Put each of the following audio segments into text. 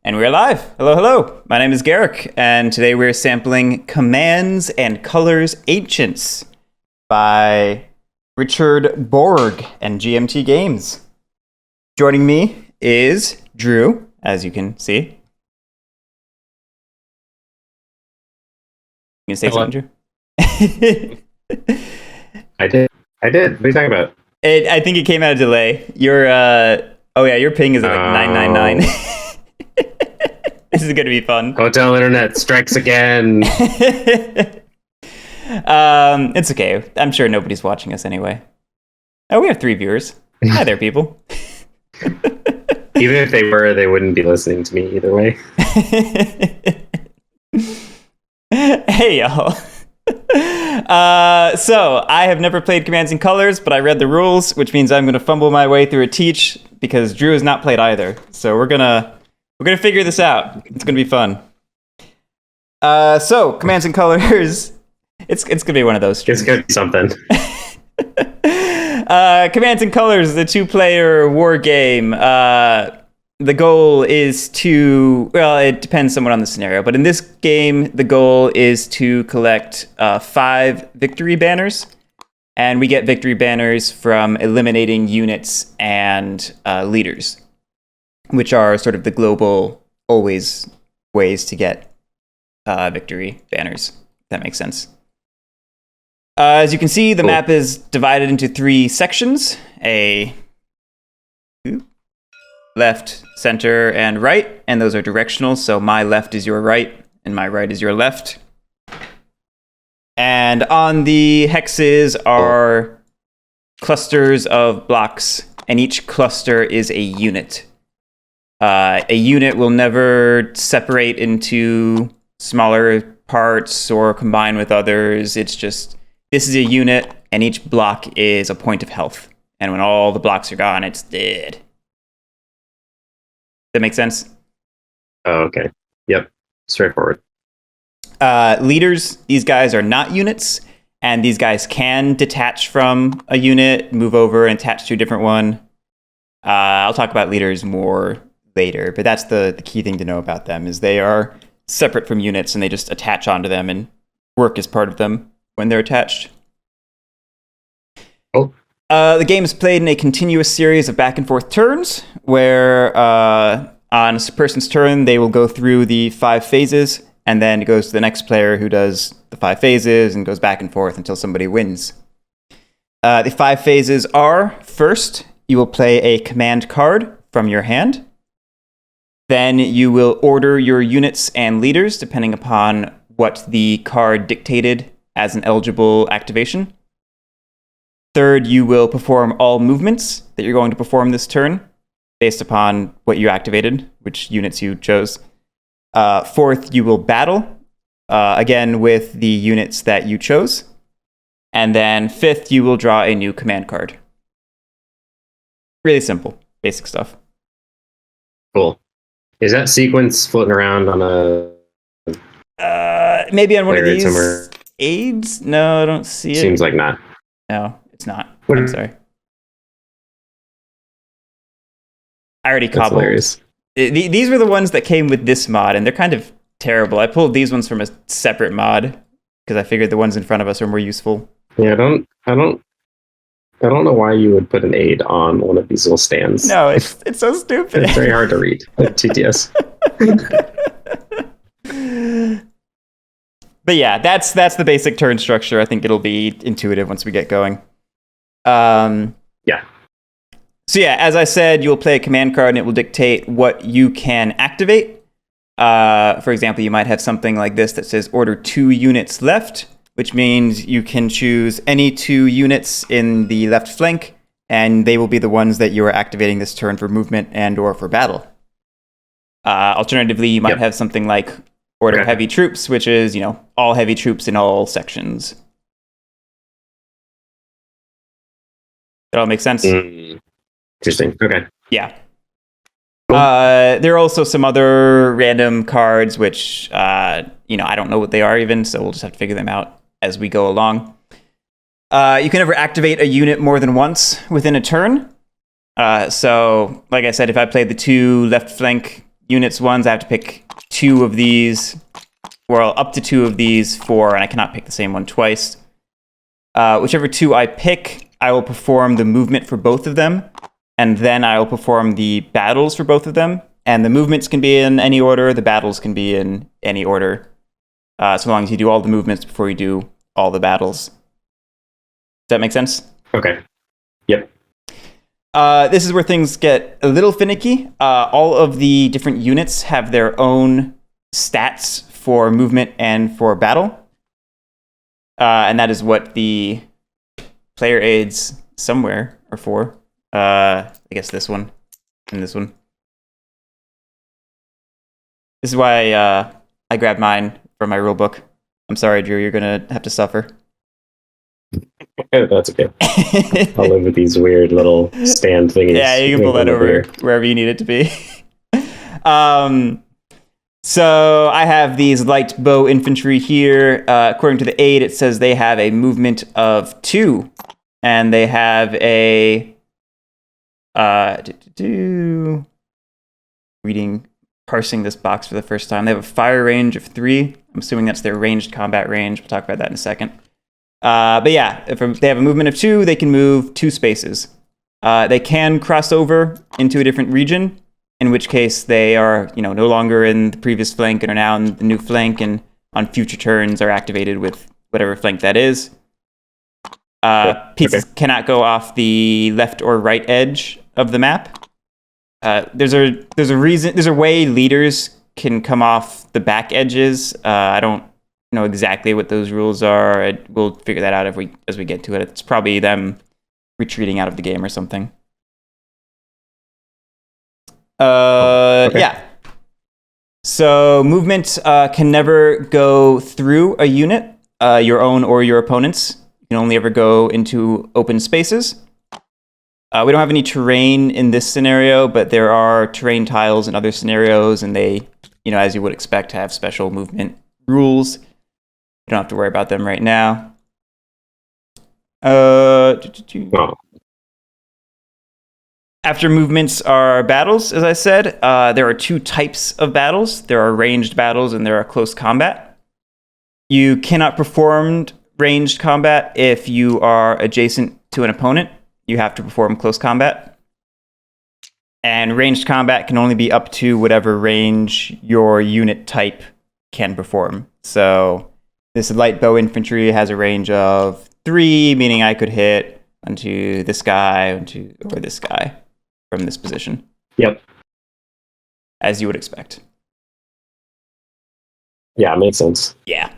And we're live. Hello, hello. My name is Guerric, and today we're sampling Commands and Colors Ancients by Richard Borg and GMT Games. Joining me is Drew, as you can see. You gonna say something, Drew? I did. What are you talking about? I think it came out of delay. Your ping is at like 999. This is gonna be fun. Hotel internet strikes again. It's okay. I'm sure nobody's watching us anyway. Oh, we have 3 viewers. Hi there, people. Even if they were, they wouldn't be listening to me either way. Hey, y'all. So I have never played Commands and Colors, but I read the rules, which means I'm going to fumble my way through a teach because Drew has not played either. So we're gonna figure this out. It's gonna be fun. So Commands and Colors, it's gonna be one of those streams. It's gonna be something. Commands and Colors is a 2-player war game. The goal is to, well, it depends somewhat on the scenario, but in this game, the goal is to collect 5 victory banners, and we get victory banners from eliminating units and leaders, which are sort of the global, always ways to get victory banners, if that makes sense. As you can see, the map is divided into 3 sections, a left, center, and right, and those are directional, so my left is your right, and my right is your left. And on the hexes are clusters of blocks, and each cluster is a unit. A unit will never separate into smaller parts or combine with others. It's just, this is a unit, and each block is a point of health. And when all the blocks are gone, it's dead. That make sense? Oh, okay. Yep. Straightforward. Leaders, these guys are not units, and these guys can detach from a unit, move over, and attach to a different one. I'll talk about leaders more later, but that's the key thing to know about them, is they are separate from units, and they just attach onto them and work as part of them when they're attached. Oh. The game is played in a continuous series of back and forth turns, where on a person's turn, they will go through the 5 phases, and then it goes to the next player who does the 5 phases and goes back and forth until somebody wins. The 5 phases are, first, you will play a command card from your hand. Then you will order your units and leaders, depending upon what the card dictated as an eligible activation. Third, you will perform all movements that you're going to perform this turn, based upon what you activated, which units you chose. Fourth, you will battle, again with the units that you chose. And then fifth, you will draw a new command card. Really simple, basic stuff. Cool. Is that sequence floating around on a... Maybe on one of these somewhere? aids? No, I don't see it. Seems like not. No, it's not. I'm sorry. I already cobbled. These were the ones that came with this mod, and they're kind of terrible. I pulled these ones from a separate mod because I figured the ones in front of us are more useful. Yeah, I don't know why you would put an aid on one of these little stands. No, it's so stupid. It's very hard to read. TTS. But yeah, that's the basic turn structure. I think it'll be intuitive once we get going. Yeah. So yeah, as I said, you'll play a command card and it will dictate what you can activate. For example, you might have something like this that says order 2 units left, which means you can choose any 2 units in the left flank, and they will be the ones that you are activating this turn for movement and or for battle. Alternatively, you might have something like order heavy troops, which is, all heavy troops in all sections. That all make sense? Interesting. Okay. Yeah. There are also some other random cards, which, I don't know what they are even, so we'll just have to figure them out as we go along. You can never activate a unit more than once within a turn. So, like I said, if I played the 2 left flank units ones, I have to pick 2 of these, well, up to 2 of these for, and I cannot pick the same one twice. Whichever 2 I pick, I will perform the movement for both of them, and then I will perform the battles for both of them. And the movements can be in any order, the battles can be in any order, so long as you do all the movements before you do all the battles. Does that make sense? Okay. Yep. This is where things get a little finicky. All of the different units have their own stats for movement and for battle. And that is what the player aids somewhere are for. I guess this one and this one. This is why I grabbed mine from my rule book. I'm sorry, Drew, you're going to have to suffer. That's okay. I'll live with these weird little stand thingies. Yeah, you can pull that over wherever you need it to be. So I have these light bow infantry here. According to the aid, it says they have a movement of 2. And they have a... parsing this box for the first time. They have a fire range of 3. I'm assuming that's their ranged combat range. We'll talk about that in a second. But yeah, if they have a movement of 2, they can move 2 spaces. They can cross over into a different region, in which case they are, no longer in the previous flank and are now in the new flank, and on future turns are activated with whatever flank that is. Pieces cannot go off the left or right edge of the map. There's a way leaders can come off the back edges. I don't know exactly what those rules are. We'll figure that out as we get to it. It's probably them retreating out of the game or something. Yeah. So movement can never go through a unit, your own or your opponent's. You can only ever go into open spaces. We don't have any terrain in this scenario, but there are terrain tiles in other scenarios, and they, as you would expect, have special movement rules. You don't have to worry about them right now. After movements are battles, as I said. There are 2 types of battles. There are ranged battles and there are close combat. You cannot perform ranged combat if you are adjacent to an opponent. You have to perform close combat. And ranged combat can only be up to whatever range your unit type can perform. So this light bow infantry has a range of 3, meaning I could hit onto this guy, or this guy from this position. Yep. As you would expect. Yeah, it makes sense. Yeah.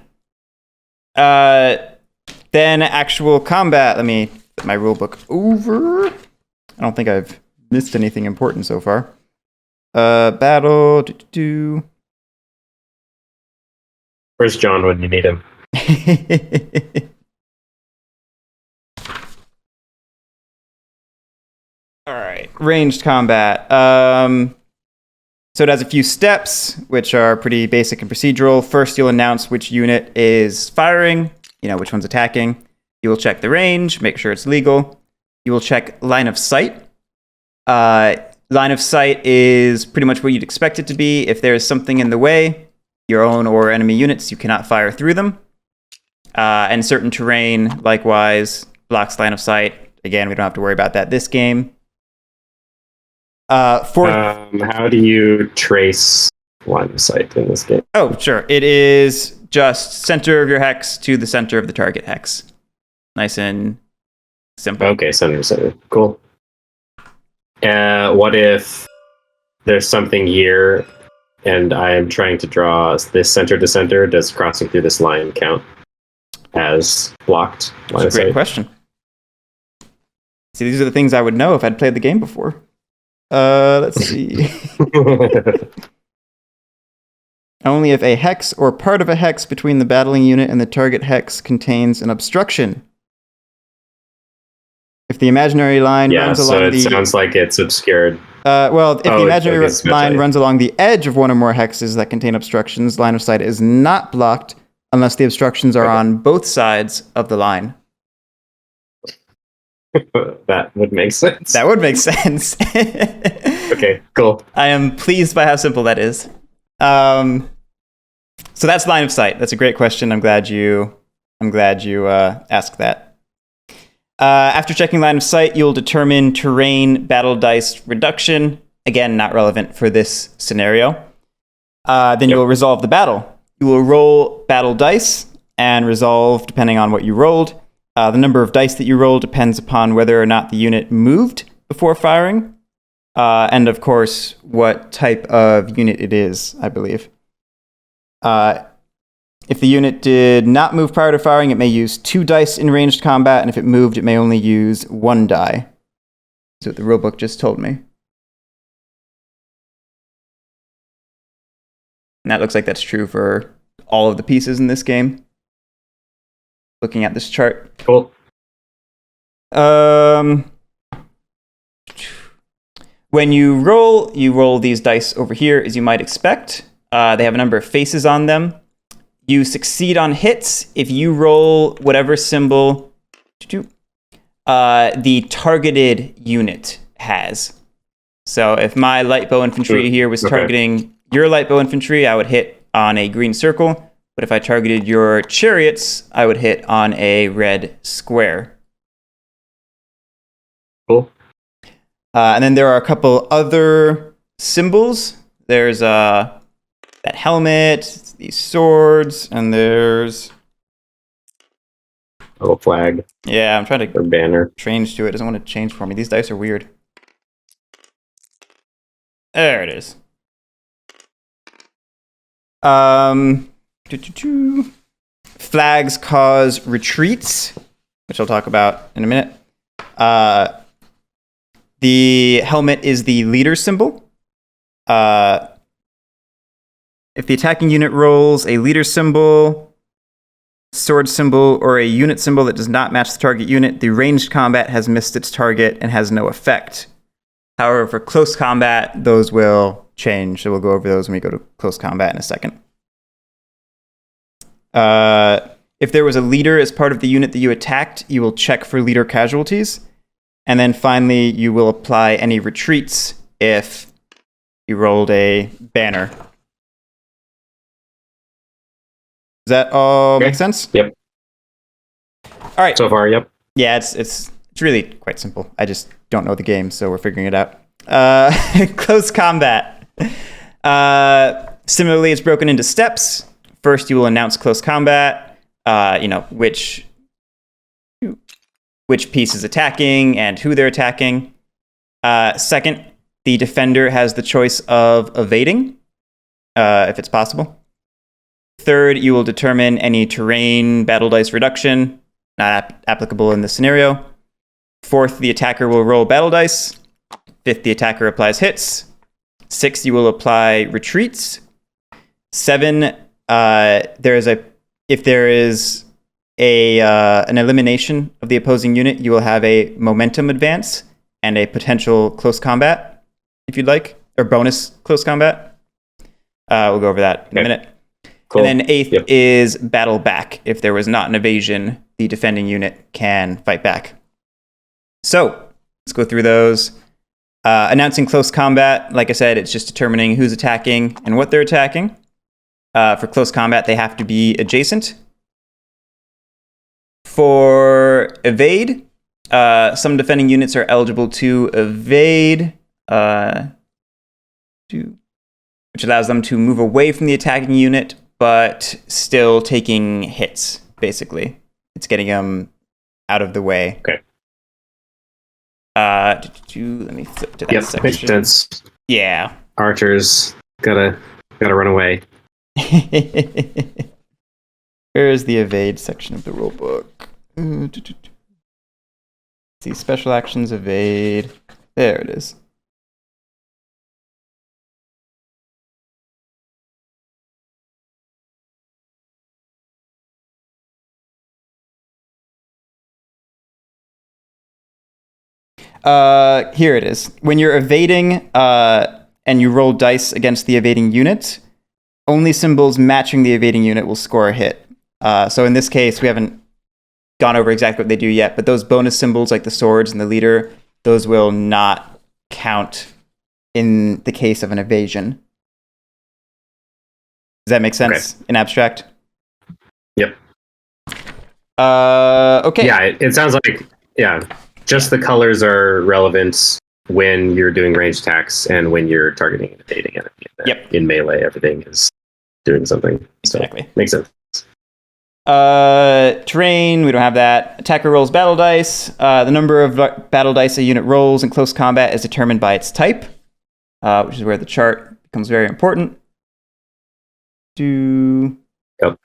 Then actual combat. Let me put my rule book over. I don't think I've missed anything important so far. Battle. Where's John when you need him? All right. Ranged combat. So it has a few steps, which are pretty basic and procedural. First, you'll announce which unit is firing, which one's attacking. You will check the range, make sure it's legal. You will check line of sight. Line of sight is pretty much what you'd expect it to be. If there is something in the way, your own or enemy units, you cannot fire through them. And certain terrain, likewise, blocks line of sight. Again, we don't have to worry about that this game. How do you trace line of sight in this game? Oh, sure. It is just center of your hex to the center of the target hex. Nice and simple. Okay, center. Cool. What if there's something here and I am trying to draw this center to center? Does crossing through this line count as blocked line of sight? Great question. See, these are the things I would know if I'd played the game before. Let's see. Only if a hex or part of a hex between the battling unit and the target hex contains an obstruction. If the imaginary line runs along the... sounds like it's obscured. If the imaginary line runs along the edge of one or more hexes that contain obstructions, line of sight is not blocked unless the obstructions are on both sides of the line. That would make sense. That would make sense. Okay, cool. I am pleased by how simple that is. So that's line of sight. That's a great question. I'm glad you asked that. After checking line of sight, you'll determine terrain battle dice reduction. Again, not relevant for this scenario. Then you'll resolve the battle. You will roll battle dice and resolve depending on what you rolled. The number of dice that you roll depends upon whether or not the unit moved before firing. And of course, what type of unit it is, I believe. If the unit did not move prior to firing, it may use 2 dice in ranged combat, and if it moved, it may only use 1 die. That's what the rulebook just told me. And that looks like that's true for all of the pieces in this game. Looking at this chart. Cool. When you roll these dice over here, as you might expect. They have a number of faces on them. You succeed on hits if you roll whatever symbol the targeted unit has. So if my light bow infantry here was targeting your light bow infantry, I would hit on a green circle. But if I targeted your chariots, I would hit on a red square. Cool. And then there are a couple other symbols. There's that helmet, these swords, and there's a little flag. Yeah, I'm trying to or banner. Change to it. It doesn't want to change for me. These dice are weird. There it is. Flags cause retreats, which I'll talk about in a minute. The helmet is the leader symbol. If the attacking unit rolls a leader symbol, sword symbol, or a unit symbol that does not match the target unit, the ranged combat has missed its target and has no effect. However, for close combat, those will change. So we'll go over those when we go to close combat in a second. If there was a leader as part of the unit that you attacked, you will check for leader casualties. And then finally, you will apply any retreats if you rolled a banner. Does that all make sense? Yep. All right. So far, yep. Yeah, it's really quite simple. I just don't know the game, so we're figuring it out. Close combat. Similarly, it's broken into steps. First, you will announce close combat. Which piece is attacking and who they're attacking. Second, the defender has the choice of evading, if it's possible. Third, you will determine any terrain battle dice reduction, not applicable in this scenario. Fourth, the attacker will roll battle dice. Fifth, the attacker applies hits. Sixth, you will apply retreats. 7, if there is an elimination of the opposing unit, you will have a momentum advance and a potential close combat, if you'd like, or bonus close combat. We'll go over that in a minute. Cool. And then 8th is battle back. If there was not an evasion, the defending unit can fight back. So let's go through those. Announcing close combat, like I said, it's just determining who's attacking and what they're attacking. For close combat, they have to be adjacent. For evade, some defending units are eligible to evade, which allows them to move away from the attacking unit, but still taking hits, basically. It's getting them out of the way. Okay. Let me flip to that section. Makes sense. Yeah. Archers gotta run away. Where is the evade section of the rulebook? See, special actions, evade. There it is. Here it is. When you're evading and you roll dice against the evading unit, only symbols matching the evading unit will score a hit. So in this case, we haven't gone over exactly what they do yet, but those bonus symbols like the swords and the leader, those will not count in the case of an evasion. Does that make sense in abstract? Yep. Okay. Yeah, it sounds like, just the colors are relevant when you're doing range attacks and when you're targeting and evading enemy. Yep. In melee, everything is doing something. Exactly. So, makes sense. Terrain, we don't have that. Attacker rolls battle dice. The number of battle dice a unit rolls in close combat is determined by its type, which is where the chart becomes very important. Yep.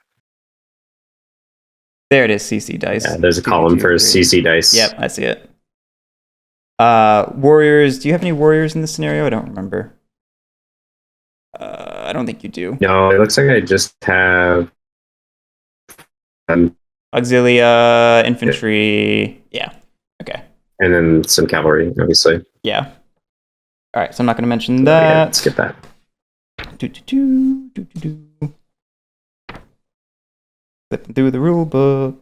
There it is, CC dice. Yeah, there's a column for CC dice. Yep, I see it. Warriors, do you have any warriors in this scenario? I don't remember. I don't think you do. No, it looks like I just have Auxilia, infantry. Yeah. Okay. And then some cavalry, obviously. Yeah. All right, so I'm not going to mention that. Yeah, skip that. Flipping through the rule book.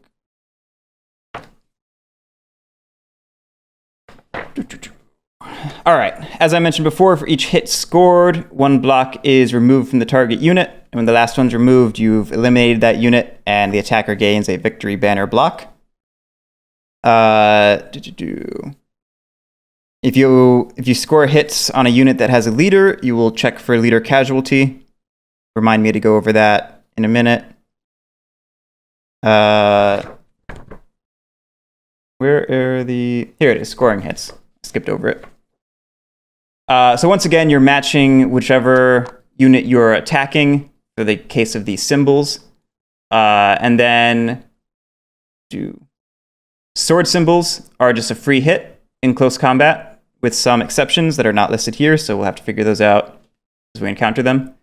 All right, as I mentioned before, for each hit scored, 1 block is removed from the target unit. And when the last one's removed, you've eliminated that unit, and the attacker gains a victory banner block. If you score hits on a unit that has a leader, you will check for leader casualty. Remind me to go over that in a minute. Where are the... Here it is, scoring hits. Skipped over it. So once again, you're matching whichever unit you're attacking for the case of these symbols. And then sword symbols are just a free hit in close combat, with some exceptions that are not listed here, so we'll have to figure those out as we encounter them.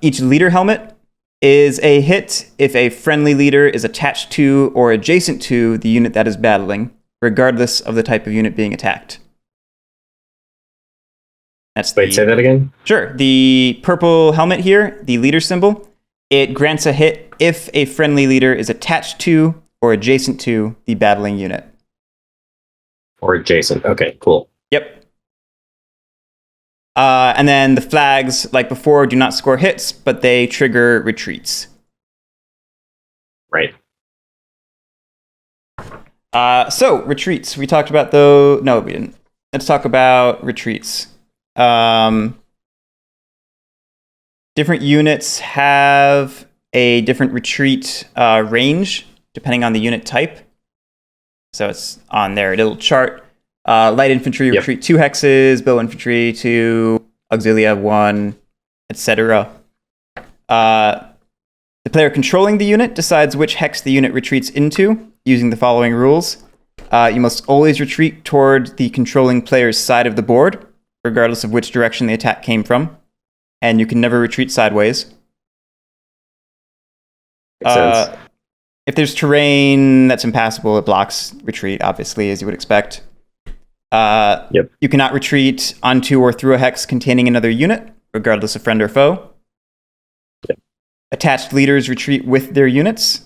Each leader helmet is a hit if a friendly leader is attached to or adjacent to the unit that is battling, regardless of the type of unit being attacked. Say that again? Sure. The purple helmet here, the leader symbol, it grants a hit if a friendly leader is attached to or adjacent to the battling unit. Or adjacent. Okay, cool. Yep. And then the flags, like before, do not score hits, but they trigger retreats. Right. So, retreats. We talked about those. No, we didn't. Let's talk about retreats. Different units have a different retreat range, depending on the unit type. So it's on their little chart. Light infantry retreat 2 hexes, bow infantry 2, auxilia 1, etc. The player controlling the unit decides which hex the unit retreats into using the following rules. You must always retreat toward the controlling player's side of the board, regardless of which direction the attack came from. And you can never retreat sideways. Makes sense. If there's terrain that's impassable, it blocks retreat, obviously, as you would expect. You cannot retreat onto or through a hex containing another unit, regardless of friend or foe. Yep. Attached leaders retreat with their units.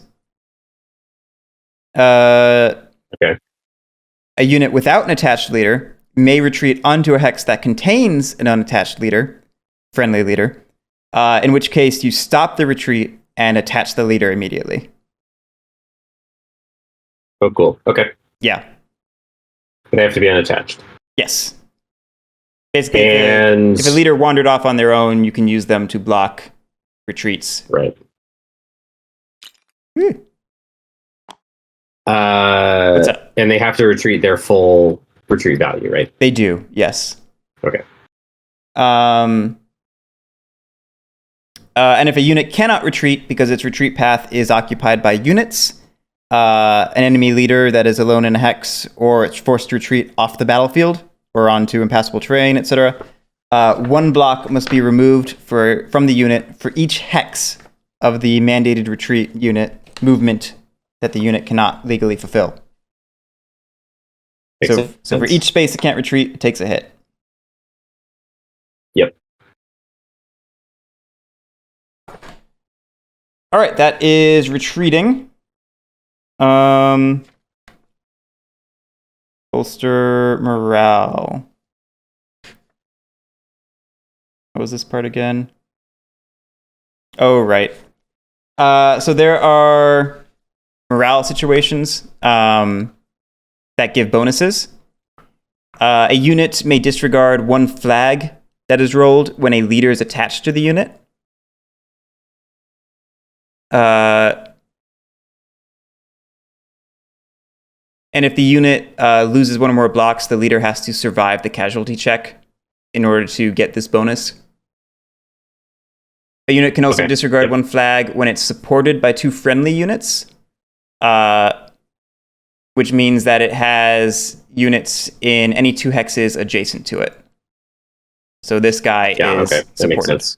Okay. A unit without an attached leader may retreat onto a hex that contains an unattached leader, friendly leader, in which case you stop the retreat and attach the leader immediately. Oh, cool. Okay. Yeah. They have to be unattached. Yes. Basically, and if a leader wandered off on their own, you can use them to block retreats. Right. What's up? And they have to retreat their full retreat value, right? They do, yes. Okay. And if a unit cannot retreat because its retreat path is occupied by units, an enemy leader that is alone in a hex, or it's forced to retreat off the battlefield or onto impassable terrain, etc., 1 block must be removed from the unit for each hex of the mandated retreat unit movement that the unit cannot legally fulfill. So for each space it can't retreat, it takes a hit. Yep. All right, that is retreating. Bolster morale. What was this part again? Oh, right. So there are morale situations that give bonuses. A unit may disregard one flag that is rolled when a leader is attached to the unit. And if the unit loses one or more blocks, the leader has to survive the casualty check in order to get this bonus. A unit can also disregard one flag when it's supported by 2 friendly units, which means that it has units in any 2 hexes adjacent to it. So this guy is that supported. makes sense.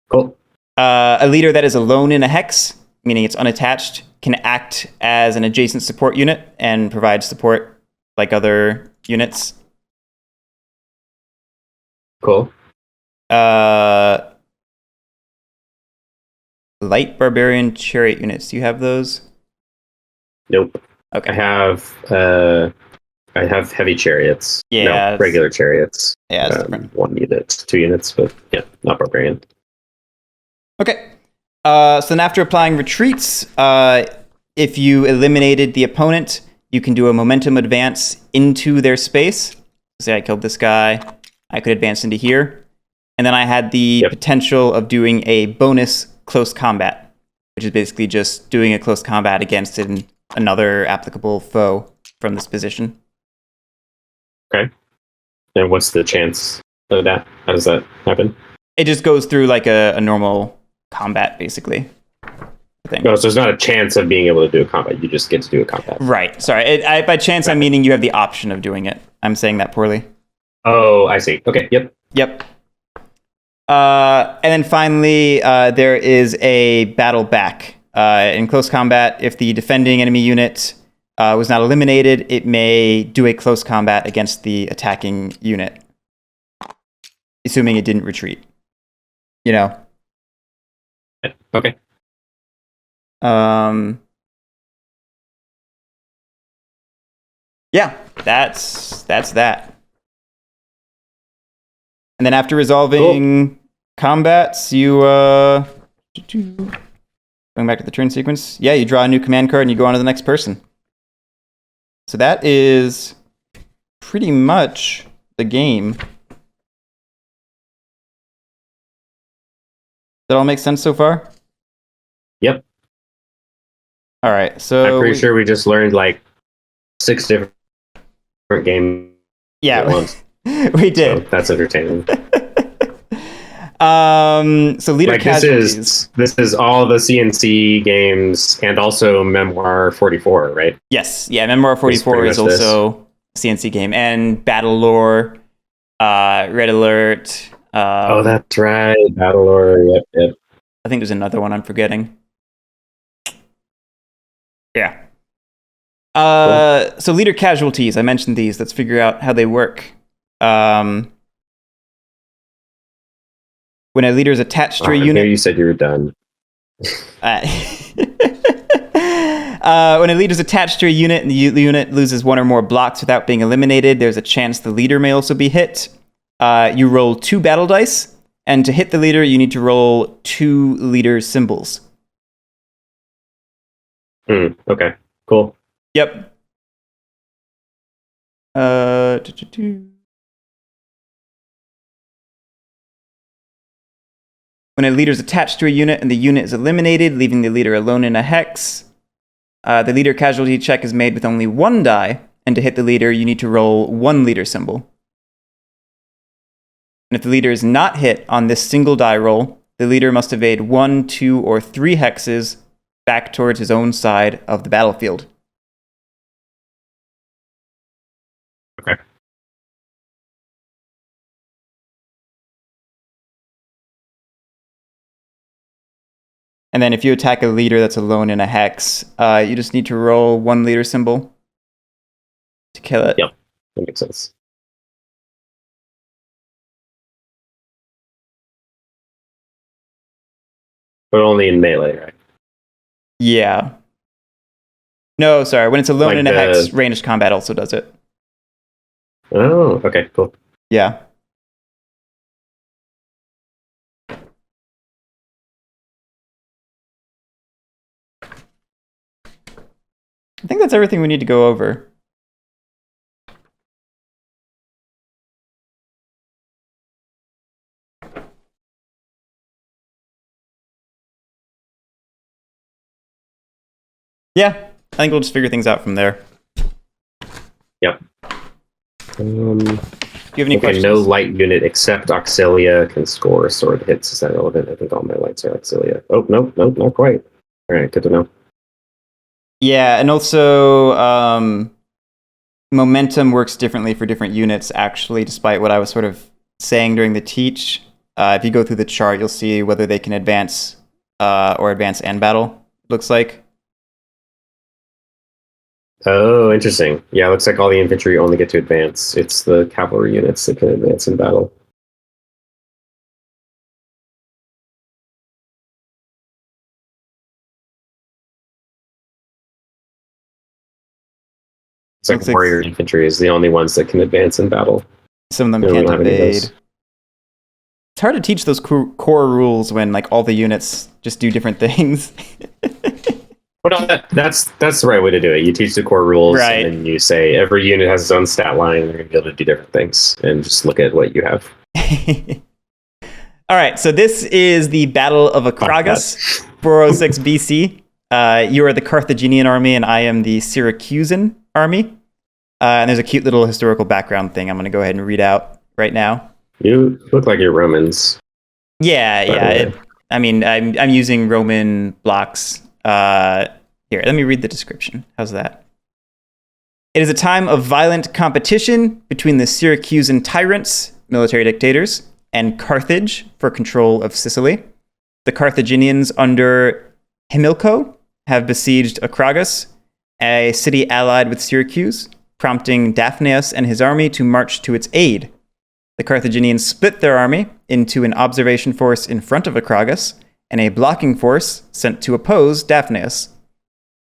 Cool. A leader that is alone in a hex, meaning it's unattached, can act as an adjacent support unit and provide support like other units. Cool. Light barbarian chariot units. Do you have those? Nope. Okay. I have heavy chariots. Yeah. No, regular chariots. Yeah, it's different. 1 unit, 2 units, but yeah, not barbarian. Okay. So then after applying retreats, if you eliminated the opponent, you can do a momentum advance into their space. Say I killed this guy, I could advance into here. And then I had the potential of doing a bonus close combat, which is basically just doing a close combat against another applicable foe from this position. Okay. And what's the chance of that? How does that happen? It just goes through like a normal combat, basically. No, so there's not a chance of being able to do a combat. You just get to do a combat. Right. Sorry. By chance, I'm meaning you have the option of doing it. I'm saying that poorly. Oh, I see. Okay. Yep. And then finally, there is a battle back. In close combat, if the defending enemy unit was not eliminated, it may do a close combat against the attacking unit, assuming it didn't retreat. You know? Okay. Yeah, that's that. And then after resolving combats, you going back to the turn sequence. Yeah, you draw a new command card and you go on to the next person. So that is pretty much the game. Does that all make sense so far? Yep. All right, so I'm pretty sure we just learned like 6 different games. Yeah, at once. We did. So that's entertaining. So leader casualties. This is all the CNC games and also Memoir 44, right? Yes, yeah. Memoir 44 is also a CNC game, and Battle Lore, Red Alert. Oh, that's right, Battle Lore. Yep. I think there's another one I'm forgetting. Yeah. Cool. So leader casualties. I mentioned these. Let's figure out how they work. When a leader is attached to a unit, you said you were done. When a leader is attached to a unit and the unit loses 1 or more blocks without being eliminated, there's a chance the leader may also be hit. You roll 2 battle dice, and to hit the leader, you need to roll 2 leader symbols. Okay, cool. Yep. When a leader is attached to a unit and the unit is eliminated, leaving the leader alone in a hex, the leader casualty check is made with only 1 die, and to hit the leader, you need to roll 1 leader symbol. And if the leader is not hit on this single die roll, the leader must evade 1, 2, or 3 hexes back towards his own side of the battlefield. Okay. And then if you attack a leader that's alone in a hex, you just need to roll 1 leader symbol to kill it. Yep, that makes sense. But only in melee, right? Yeah. No, sorry. When it's alone in a hex, ranged combat also does it. Oh, okay, cool. Yeah. I think that's everything we need to go over. Yeah, I think we'll just figure things out from there. Yep. Do you have any questions? No light unit except Auxilia can score sword hits. Is that relevant? I think all my lights are Auxilia. Oh, no, not quite. All right, good to know. Yeah, and also momentum works differently for different units, actually, despite what I was sort of saying during the teach. If you go through the chart, you'll see whether they can advance or advance and battle, looks like. Oh, interesting. Yeah, looks like all the infantry only get to advance. It's the cavalry units that can advance in battle. It's like warrior infantry is the only ones that can advance in battle. Some of them can't evade. It's hard to teach those core rules when like all the units just do different things. But that's the right way to do it. You teach the core rules, right, and then you say every unit has its own stat line, and they're going to be able to do different things, and just look at what you have. All right, so this is the Battle of Akragas, 406 BC. You are the Carthaginian army, and I am the Syracusan army. And there's a cute little historical background thing I'm going to go ahead and read out right now. You look like you're Romans. Yeah. I'm using Roman blocks. Here, let me read the description. How's that? It is a time of violent competition between the Syracusan tyrants, military dictators, and Carthage for control of Sicily. The Carthaginians under Himilco have besieged Akragas, a city allied with Syracuse, prompting Daphneus and his army to march to its aid. The Carthaginians split their army into an observation force in front of Akragas and a blocking force sent to oppose Daphneus.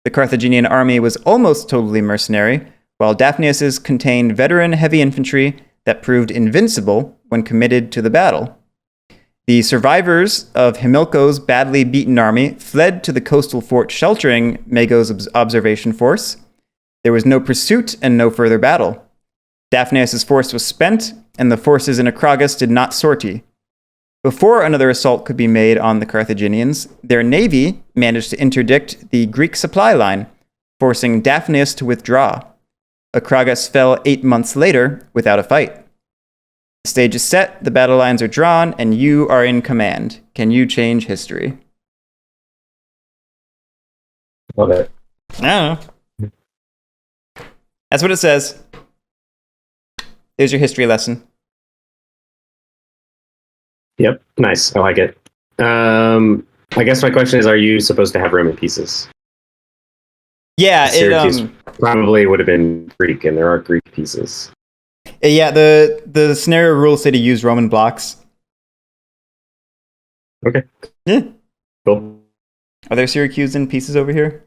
The Carthaginian army was almost totally mercenary, while Daphneus's contained veteran heavy infantry that proved invincible when committed to the battle. The survivors of Himilco's badly beaten army fled to the coastal fort sheltering Mago's observation force. There was no pursuit and no further battle. Daphneus's force was spent, and the forces in Akragas did not sortie. Before another assault could be made on the Carthaginians, their navy managed to interdict the Greek supply line, forcing Daphneus to withdraw. Akragas fell 8 months later without a fight. The stage is set, the battle lines are drawn, and you are in command. Can you change history? Love it. I don't know. That's what it says. There's your history lesson. Yep, nice. I like it. I guess my question is, are you supposed to have Roman pieces? Yeah, Syracuse probably would have been Greek, and there are Greek pieces. Yeah, the scenario rules say to use Roman blocks. Okay. Yeah. Cool. Are there Syracusan pieces over here?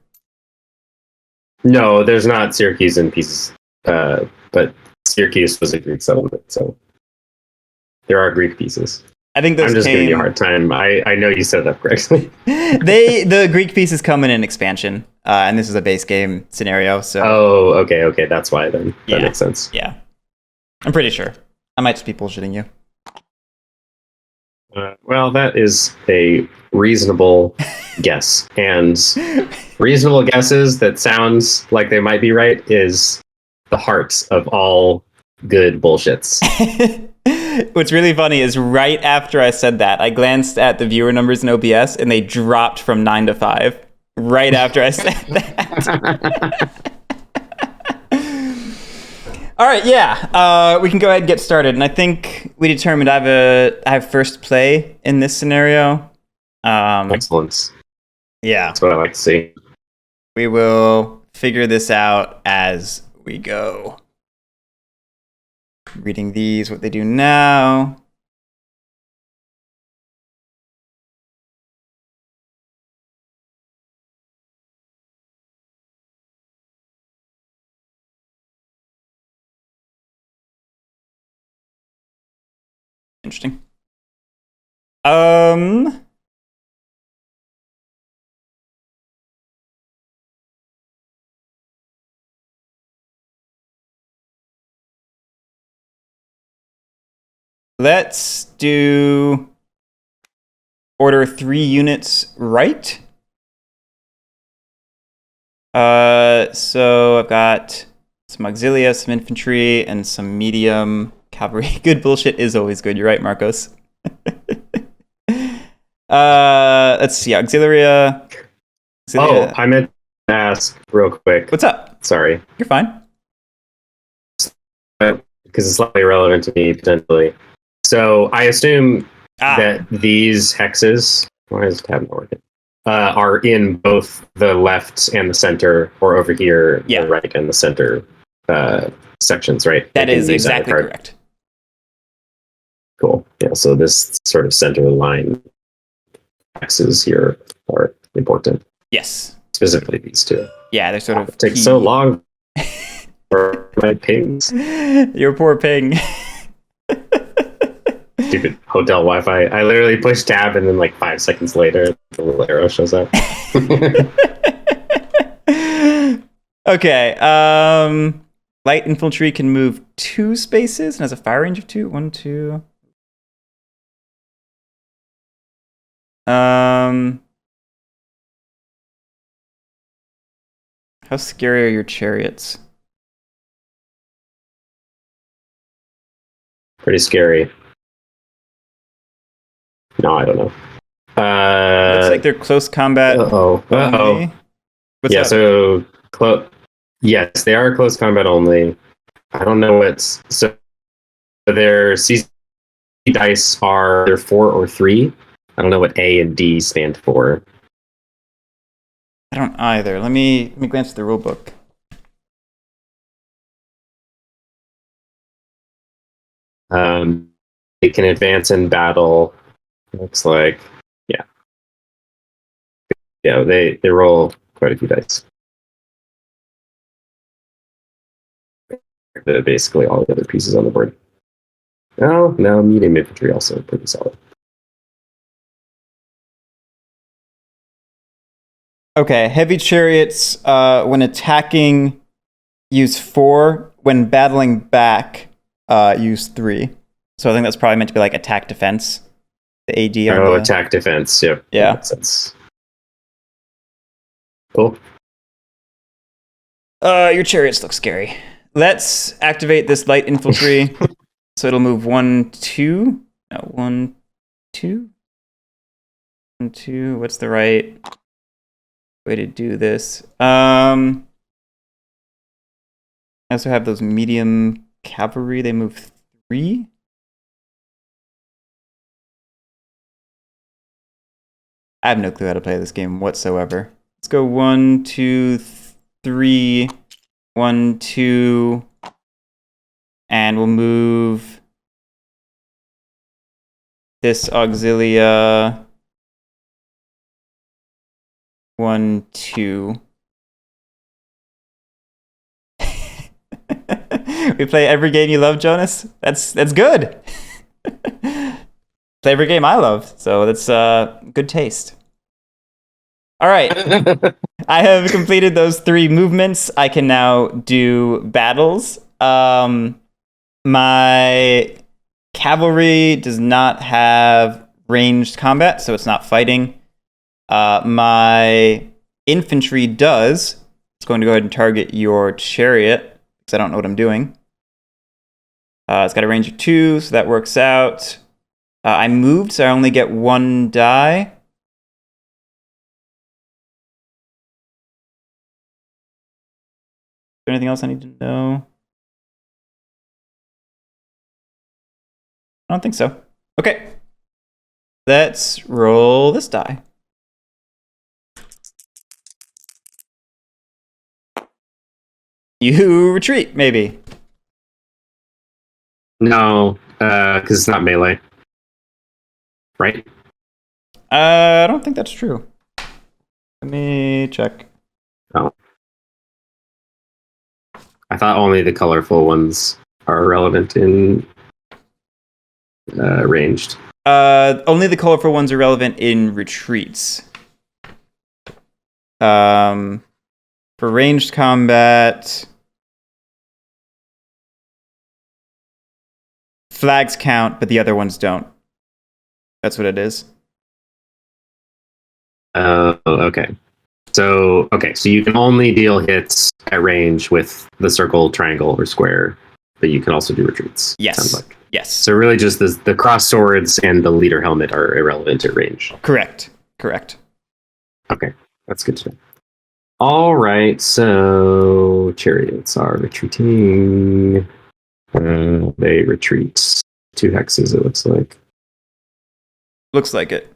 No, there's not Syracusan pieces, but Syracuse was a Greek settlement, so there are Greek pieces. I think those I'm just giving you a hard time. I know you set it up correctly. The Greek pieces come in an expansion, and this is a base game scenario. So. Oh, okay. That's why then. That makes sense. Yeah, I'm pretty sure. I might just be bullshitting you. Well, that is a reasonable guess, and reasonable guesses that sounds like they might be right is the heart of all good bullshits. What's really funny is right after I said that, I glanced at the viewer numbers in OBS and they dropped from 9 to 5. Right after I said that. All right, yeah. We can go ahead and get started. And I think we determined I have first play in this scenario. Excellent. Yeah. That's what I like to see. We will figure this out as we go. Reading these, what they do now. Interesting. Let's do order 3 units right. So I've got some auxilia, some infantry, and some medium cavalry. Good bullshit is always good. You're right, Marcos. Let's see, auxilia. Oh, I meant to ask real quick. What's up? Sorry. You're fine. Because it's slightly relevant to me, potentially. So I assume that these hexes, why is tab not working? Are in both the left and the center, or over here, the right and the center sections, right? That is exactly correct. Cool. Yeah, so this sort of center line hexes here are important. Yes. Specifically these two. Yeah, they're sort of... It takes so long for my pings. Your poor ping. Stupid hotel Wi-Fi. I literally push tab and then like 5 seconds later, the little arrow shows up. Okay. Light infantry can move 2 spaces and has a fire range of 2. 1, 2. How scary are your chariots? Pretty scary. No, I don't know. Looks like they're close combat. Yeah, up? So yes, they are close combat only. I don't know what's so their CC dice are either 4 or 3. I don't know what A and D stand for. I don't either. Let me glance at the rule book. It can advance in battle. Looks like, yeah, they roll quite a few dice. Basically all the other pieces on the board. No, medium infantry also pretty solid. Okay, heavy chariots, when attacking, use 4. When battling back, use 3. So I think that's probably meant to be like attack defense. The AD. Attack defense. Yep. Yeah. Makes sense. Cool. Your chariots look scary. Let's activate this light infantry. So it'll move 1, 2. No, 1, 2. 1, 2. What's the right way to do this? I also have those medium cavalry. They move 3. I have no clue how to play this game whatsoever. Let's go 1, 2, 3. 1, 2. And we'll move this auxilia 1, 2. We play every game you love, Jonas? That's good. Play every game I love, so that's good taste. All right. I have completed those 3 movements. I can now do battles. My cavalry does not have ranged combat, so it's not fighting. My infantry does. It's going to go ahead and target your chariot, because I don't know what I'm doing. It's got a range of 2, so that works out. I moved, so I only get 1 die. Is there anything else I need to know? I don't think so. Okay. Let's roll this die. You retreat, maybe. No, because it's not melee. Right? I don't think that's true. Let me check. Oh. I thought only the colorful ones are relevant in ranged. Only the colorful ones are relevant in retreats. For ranged combat, flags count, but the other ones don't. That's what it is. Okay. So you can only deal hits at range with the circle, triangle, or square, but you can also do retreats. Yes. Sounds like. Yes. So really, just the cross swords and the leader helmet are irrelevant at range. Correct. Okay, that's good to know. All right, so chariots are retreating. They retreat 2 hexes. It looks like. Looks like it.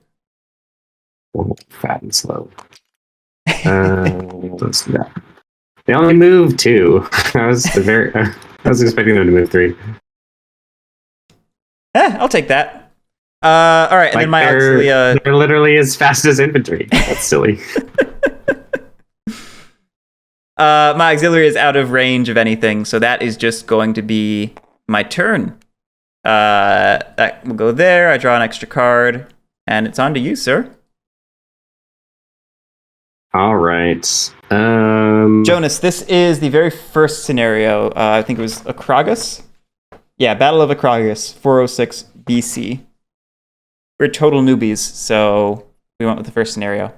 Fat and slow. Let's do that. They only move 2. I was expecting them to move 3. I'll take that. All right, and then my auxilia... They're literally as fast as infantry. That's silly. My auxiliary is out of range of anything, so that is just going to be my turn. That will go there. I draw an extra card, and it's on to you, sir. All right. Jonas, this is the very first scenario. I think it was Akragas. Yeah, Battle of Akragas, 406 BC. We're total newbies, so we went with the first scenario.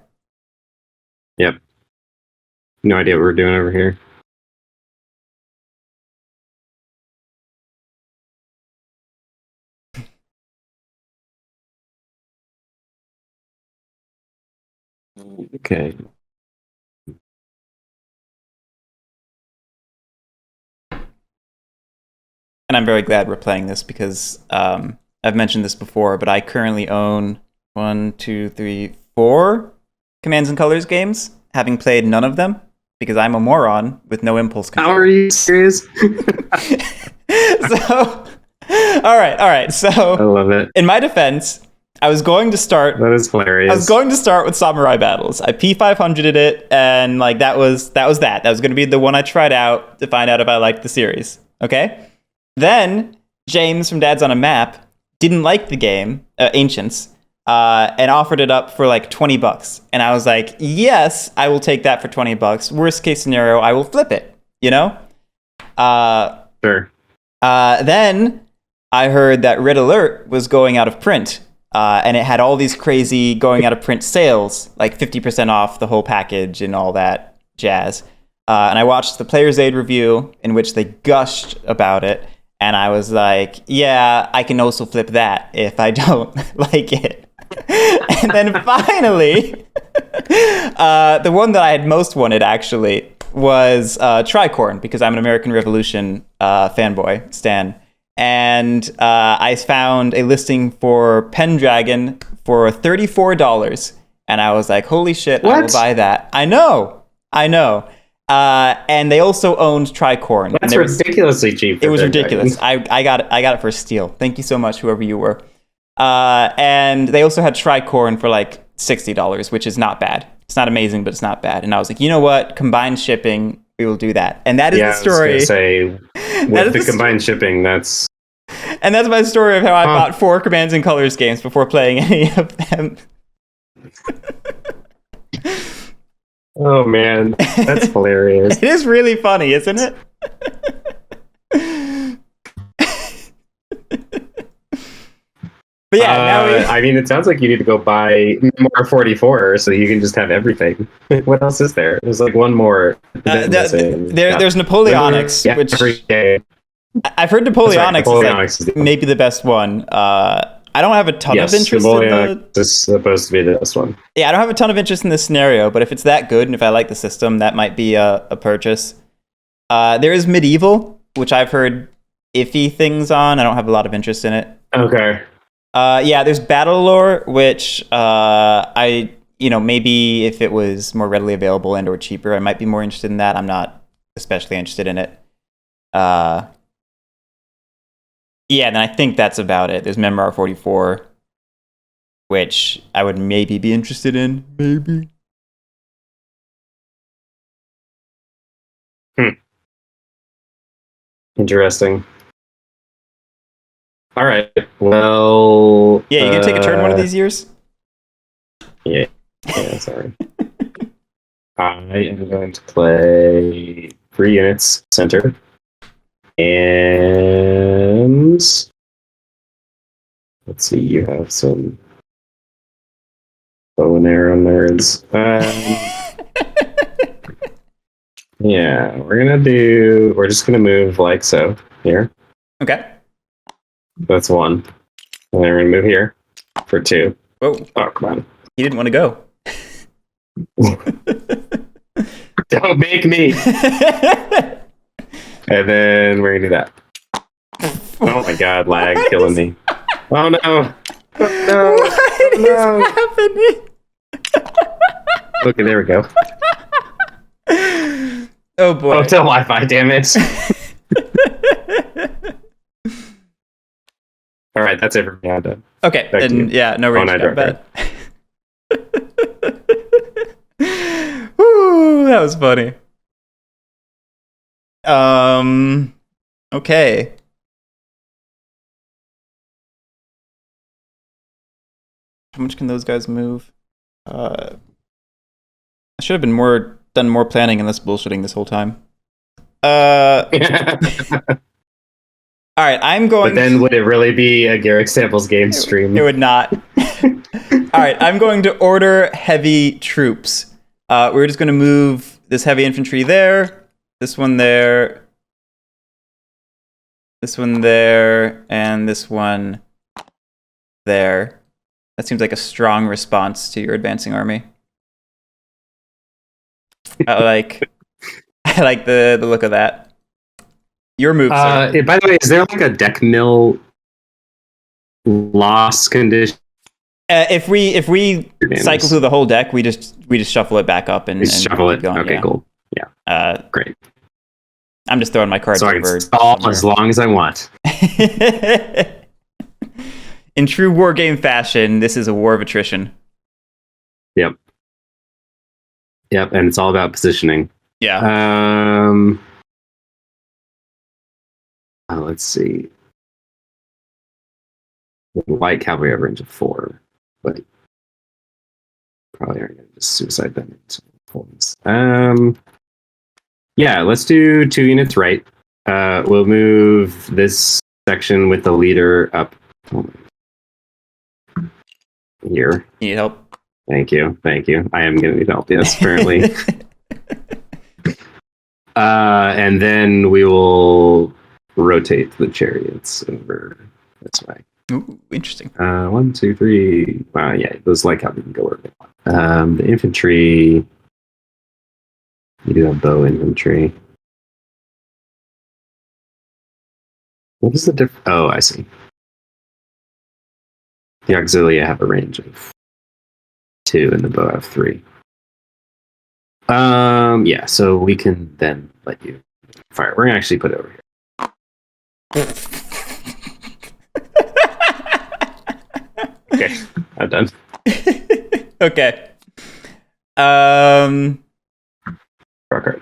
Yep. No idea what we're doing over here. Okay. And I'm very glad we're playing this because I've mentioned this before, but I currently own 4 Commands and Colors games, having played none of them because I'm a moron with no impulse control. How are you serious? All right. So I love it. In my defense, I was going to start. That is hilarious. I was going to start with Samurai Battles. I P500'd it, and like that was that. That was going to be the one I tried out to find out if I liked the series. Okay. Then James from Dad's on a Map didn't like the game, Ancients, and offered it up for like $20. And I was like, yes, I will take that for $20. Worst case scenario, I will flip it, you know? Sure. Then I heard that Red Alert was going out of print, and it had all these crazy going out of print sales, like 50% off the whole package and all that jazz. And I watched the Player's Aid review in which they gushed about it. And I was like, yeah, I can also flip that if I don't like it. And then finally, the one that I had most wanted actually was Tricorn, because I'm an American Revolution fanboy, stan. And I found a listing for Pendragon for $34. And I was like, holy shit, what? I will buy that. I know. And they also owned Tricorn. That's ridiculously cheap. It was ridiculous. I got it for a steal. Thank you so much, whoever you were. And they also had Tricorn for like $60, which is not bad. It's not amazing, but it's not bad. And I was like, you know what? Combined shipping, we will do that. And that is the story. I was gonna say, with the combined shipping, that's... And that's my story of how I bought 4 Commands and Colors games before playing any of them. Oh man, that's hilarious. It is really funny, isn't it? But yeah, I mean, it sounds like you need to go buy more 44 so you can just have everything. What else is there? There's like one more. There's Napoleonics, which I've heard Napoleonics is like maybe the best one. I don't have a ton of interest in is supposed to be the best one. Yeah, I don't have a ton of interest in this scenario, but if it's that good and if I like the system, that might be a purchase. There is Medieval, which I've heard iffy things on. I don't have a lot of interest in it. Okay. Yeah, there's Battle Lore, which maybe if it was more readily available and or cheaper, I might be more interested in that. I'm not especially interested in it. Yeah, then I think that's about it. There's Memoir 44, which I would maybe be interested in. Maybe. Interesting. All right. Well... Yeah, you gonna take a turn one of these years? Yeah, sorry. I am going to play 3 units center. And Let's see. You have some bow and arrow nerds. Yeah, we're just gonna move like so here. Okay. That's 1. And then we're gonna move here for 2. Whoa. Oh, come on. He didn't want to go. Don't make me. And then we're gonna do that. Oh my god, lag killing me. Oh no. Oh no. What is happening? Okay, there we go. Oh boy. Hotel Wi-Fi, damn it. All right, that's it for me. I'm done. Okay, Back to you. and yeah, no range Night combat. Woo, that was funny. Okay. How much can those guys move? I should have done more planning and less bullshitting this whole time. All right, I'm going. But then would it really be a Guerric Samples game stream? It would not. All right, I'm going to order heavy troops. We're just going to move this heavy infantry there, this one there, this one there, and this one there. That seems like a strong response to your advancing army. I like the look of that. Your move, sir. By the way, is there like a deck mill loss condition? If we cycle through the whole deck, we just shuffle it back up and shuffle it. Going, Okay, yeah. cool. Yeah, great. I'm just throwing my cards So I over. can stall as long as I want. In true war game fashion, this is a war of attrition. Yep, and it's all about positioning. Yeah. Let's see. Light cavalry have range of 4, but probably aren't going to just suicide them into points. Yeah, let's do 2 units right. We'll move this section with the leader up here. You need help? Thank you. I am going to need help, yes, apparently. And then we will rotate the chariots over this way. Ooh, interesting. 1, 2, 3. Yeah, those like how we can go where they want. The infantry. You do have bow infantry. What is the difference? Oh, I see. The auxilia have a range of 2, and the bow have 3. Yeah, so we can then let you fire. We're gonna actually put it over here. Okay, I'm done. Okay. Draw card.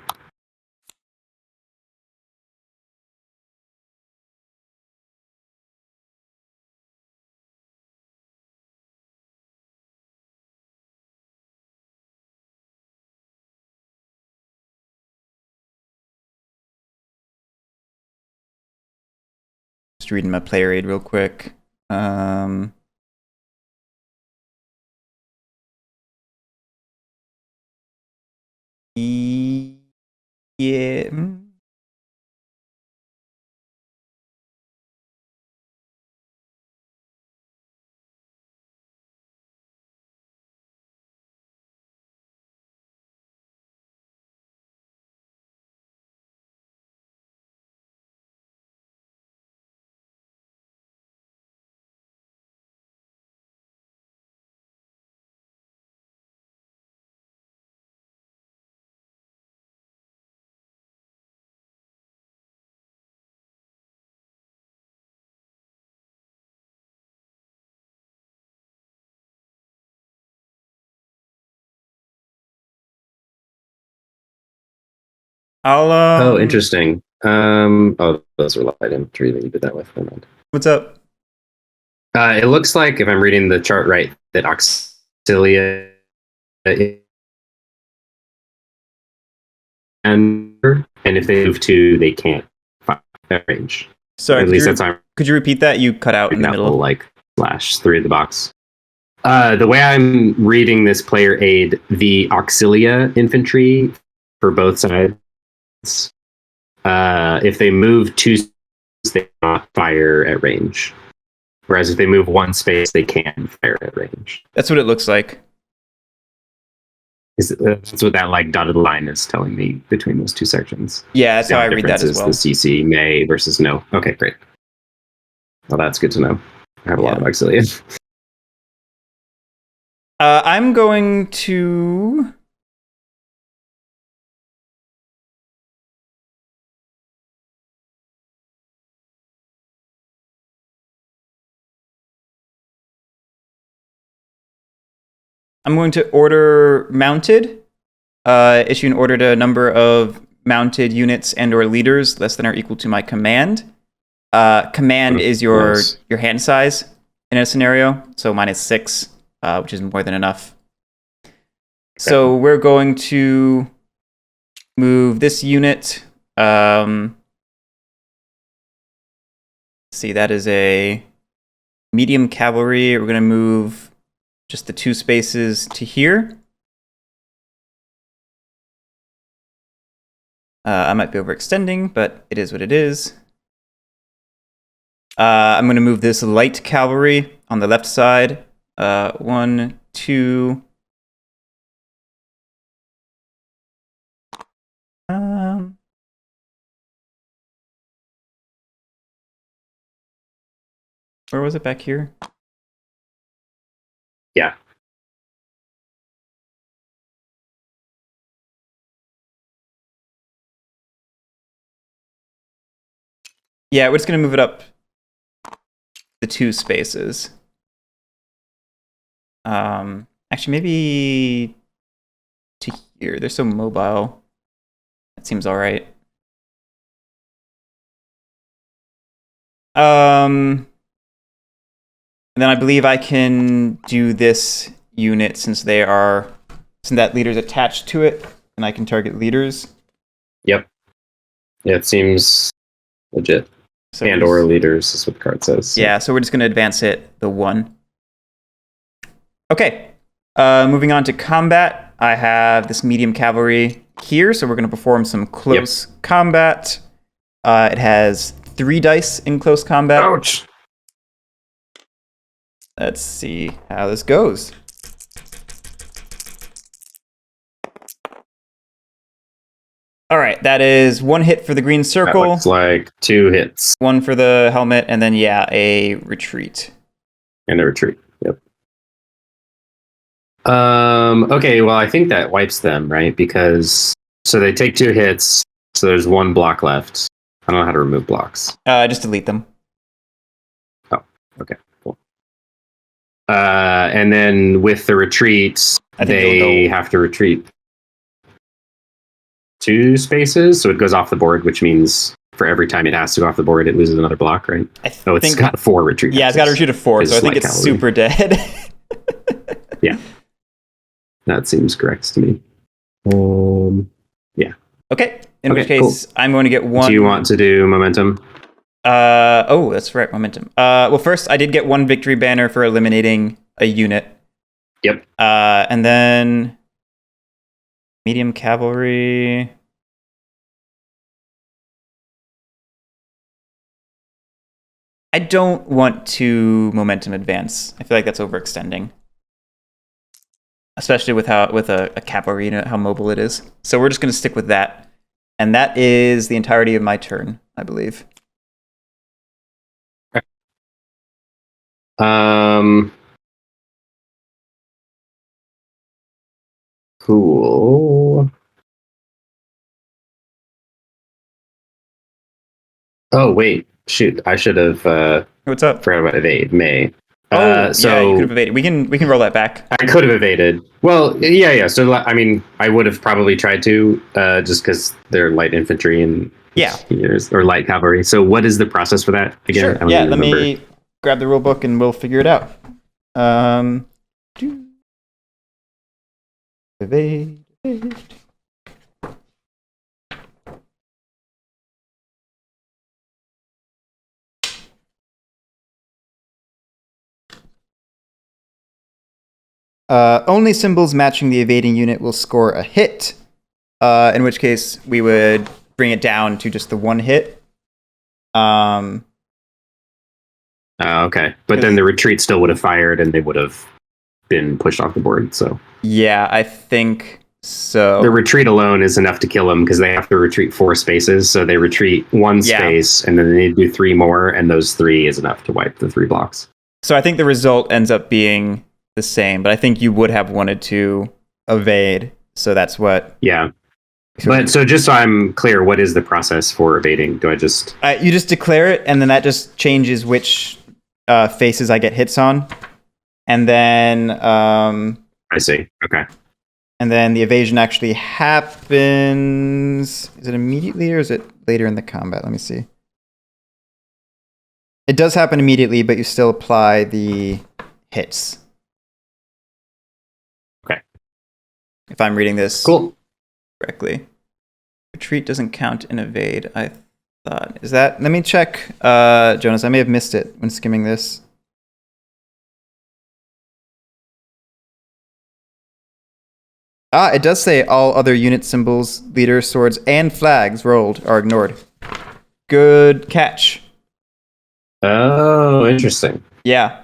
Just reading my player aid real quick. Yeah. I'll Oh, interesting. Those are light infantry that you did that with. Never mind. What's up? It looks like, if I'm reading the chart right, that auxilia and if they move 2, they can't fire that range. Sorry, At least that's how could you repeat that? You cut out in the that middle. will, like, /3 of the box. The way I'm reading this player aid, the auxilia infantry for both sides, if they move 2 spaces, they cannot fire at range. Whereas if they move 1 space, they can fire at range. That's what it looks like. That's what that like dotted line is telling me between those 2 sections. Yeah, that's how I read that as well. The CC may versus no. Okay, great. Well, that's good to know. I have a lot of auxilia. I'm going to... order mounted, issue an order to a number of mounted units and or leaders less than or equal to my command. Command is your hand size in a scenario, so mine is 6, which is more than enough. Okay. So we're going to move this unit. See, that is a medium cavalry. We're going to move just the 2 spaces to here. I might be overextending, but it is what it is. I'm going to move this light cavalry on the left side. 1, 2. Where was it back here? Yeah. Yeah, we're just going to move it up the 2 spaces. Actually, maybe to here. They're so mobile. That seems all right. And then I believe I can do this unit since that leader's attached to it, and I can target leaders. Yep. Yeah, it seems legit. So and or leaders is what the card says. So. Yeah, so we're just going to advance it the 1. Okay. Moving on to combat, I have this medium cavalry here, so we're going to perform some close combat. It has 3 dice in close combat. Ouch! Let's see how this goes. All right, that is 1 hit for the green circle. That looks like 2 hits. 1 for the helmet, and then, a retreat. And a retreat, yep. Okay, well, I think that wipes them, right? Because, so they take 2 hits, so there's 1 block left. I don't know how to remove blocks. Just delete them. Oh, okay, cool. And then with the retreats, they have to retreat 2 spaces, so it goes off the board, which means for every time it has to go off the board, it loses another block, right? It's got 4 retreat. Yeah, it's got a retreat of 4, so I think it's super dead. Yeah, that seems correct to me. Yeah. Okay. In which case, cool. I'm going to get 1. Do you want to do momentum? Oh, that's right, momentum. Well, first, I did get 1 victory banner for eliminating a unit. Yep. And then medium cavalry. I don't want to momentum advance. I feel like that's overextending. Especially with a cavalry unit, how mobile it is. So we're just going to stick with that. And that is the entirety of my turn, I believe. Cool. Oh, wait. Shoot. I should have what's up? Forgot about evade. May. Yeah, you could have evaded. We can roll that back. I could have evaded. Well, yeah. So I mean, I would have probably tried to, just because they're light infantry and or light cavalry. So what is the process for that again? Sure. Let me grab the rule book and we'll figure it out. Evade. Only symbols matching the evading unit will score a hit. In which case, we would bring it down to just the one hit. Okay. But then the retreat still would have fired and they would have been pushed off the board. So yeah, I think so. the retreat alone is enough to kill them because they have to retreat 4 spaces. So they retreat 1 space and then they do 3 more. And those 3 is enough to wipe the 3 blocks. So I think the result ends up being the same, but I think you would have wanted to evade. So that's what. Yeah. But so just so I'm clear, what is the process for evading? Do I just... You just declare it, and then that just changes which faces I get hits on. And then... I see. Okay. And then the evasion actually happens... Is it immediately, or is it later in the combat? Let me see. It does happen immediately, but you still apply the hits. Okay. If I'm reading this... Cool. Correctly. Retreat doesn't count in evade, I thought. Is that... Let me check, Jonas. I may have missed it when skimming this. It does say all other unit symbols, leaders, swords, and flags rolled are ignored. Good catch. Oh, interesting. Yeah.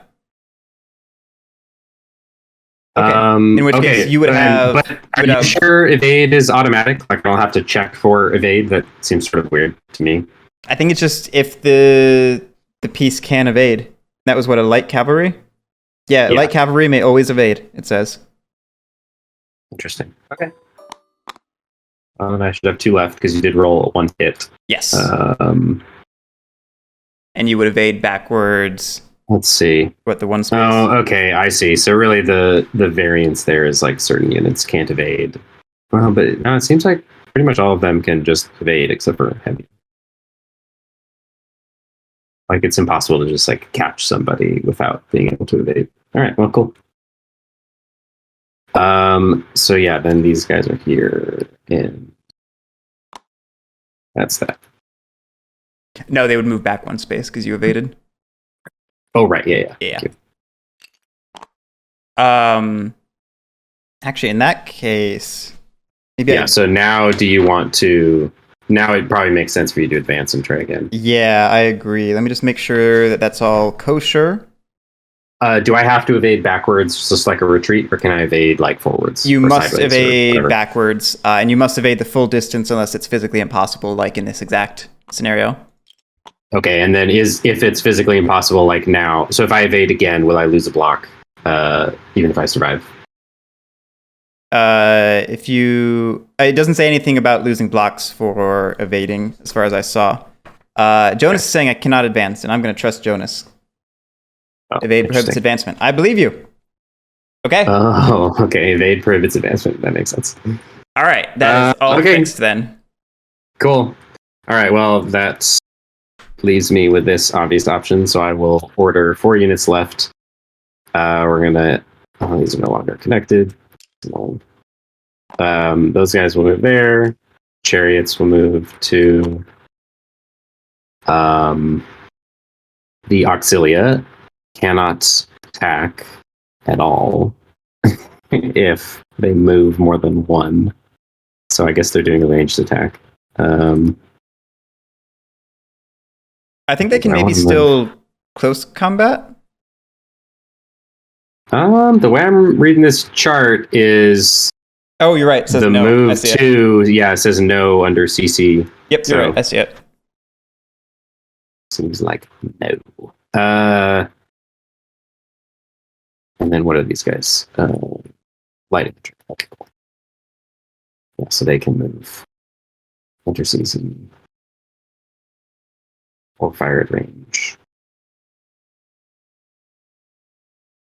Okay. In which case you would have... But are you sure evade is automatic? Like I don't have to check for evade? That seems sort of weird to me. I think it's just if the piece can evade. That was what, a light cavalry? Yeah, light cavalry may always evade, it says. Interesting. Okay. I should have 2 left because you did roll 1 hit. Yes. And you would evade backwards... Let's see. What, the 1 space? Oh, okay, I see. So really the variance there is like certain units can't evade. Well, but no, it seems like pretty much all of them can just evade except for heavy. Like it's impossible to just like catch somebody without being able to evade. All right, well, cool. So yeah, then these guys are here and that's that. No, they would move back 1 space because you evaded. Oh, right. Yeah. Actually, in that case, maybe. Yeah. So now, do you want to? Now it probably makes sense for you to advance and try again. Yeah, I agree. Let me just make sure that that's all kosher. Do I have to evade backwards, just like a retreat, or can I evade like forwards? You must evade backwards, and you must evade the full distance unless it's physically impossible, like in this exact scenario. Okay, and then if it's physically impossible, like now, so if I evade again, will I lose a block, even if I survive? It doesn't say anything about losing blocks for evading, as far as I saw. Jonas is saying I cannot advance, and I'm going to trust Jonas. Evade prohibits advancement. I believe you. Okay. Oh, okay. Evade prohibits advancement. That makes sense. All right, that is all fixed then. Cool. All right, well, that's... leaves me with this obvious option, so I will order 4 units left. We're gonna... Oh, these are no longer connected. Those guys will move there. Chariots will move to... the Auxilia cannot attack at all if they move more than 1. So I guess they're doing a ranged attack. I think they can maybe still close combat. The way I'm reading this chart is... Oh, you're right. It says the no. move to... Yeah, it says no under CC. Yep, you're right. I see it. Seems like no. And then what are these guys? Light infantry. Okay, cool. Yeah, so they can move under season or fire at range.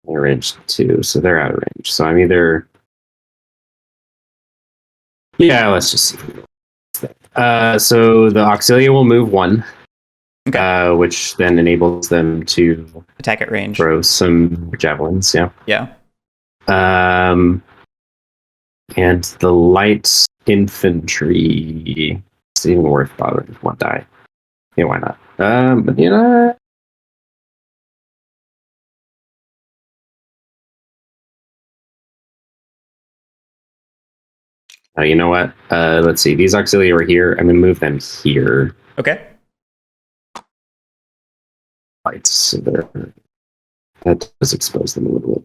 They're range 2, so they're out of range. So I'm either... Yeah, let's just see. So the Auxilia will move 1. Okay. Which then enables them to attack at range. Throw some javelins, yeah. Yeah. And the light infantry, it's even worth bothering with 1 die. Yeah, why not? But you know, You know what? Let's see. These auxiliary were here. I'm going to move them here. Okay. Right. So that does expose them a little bit.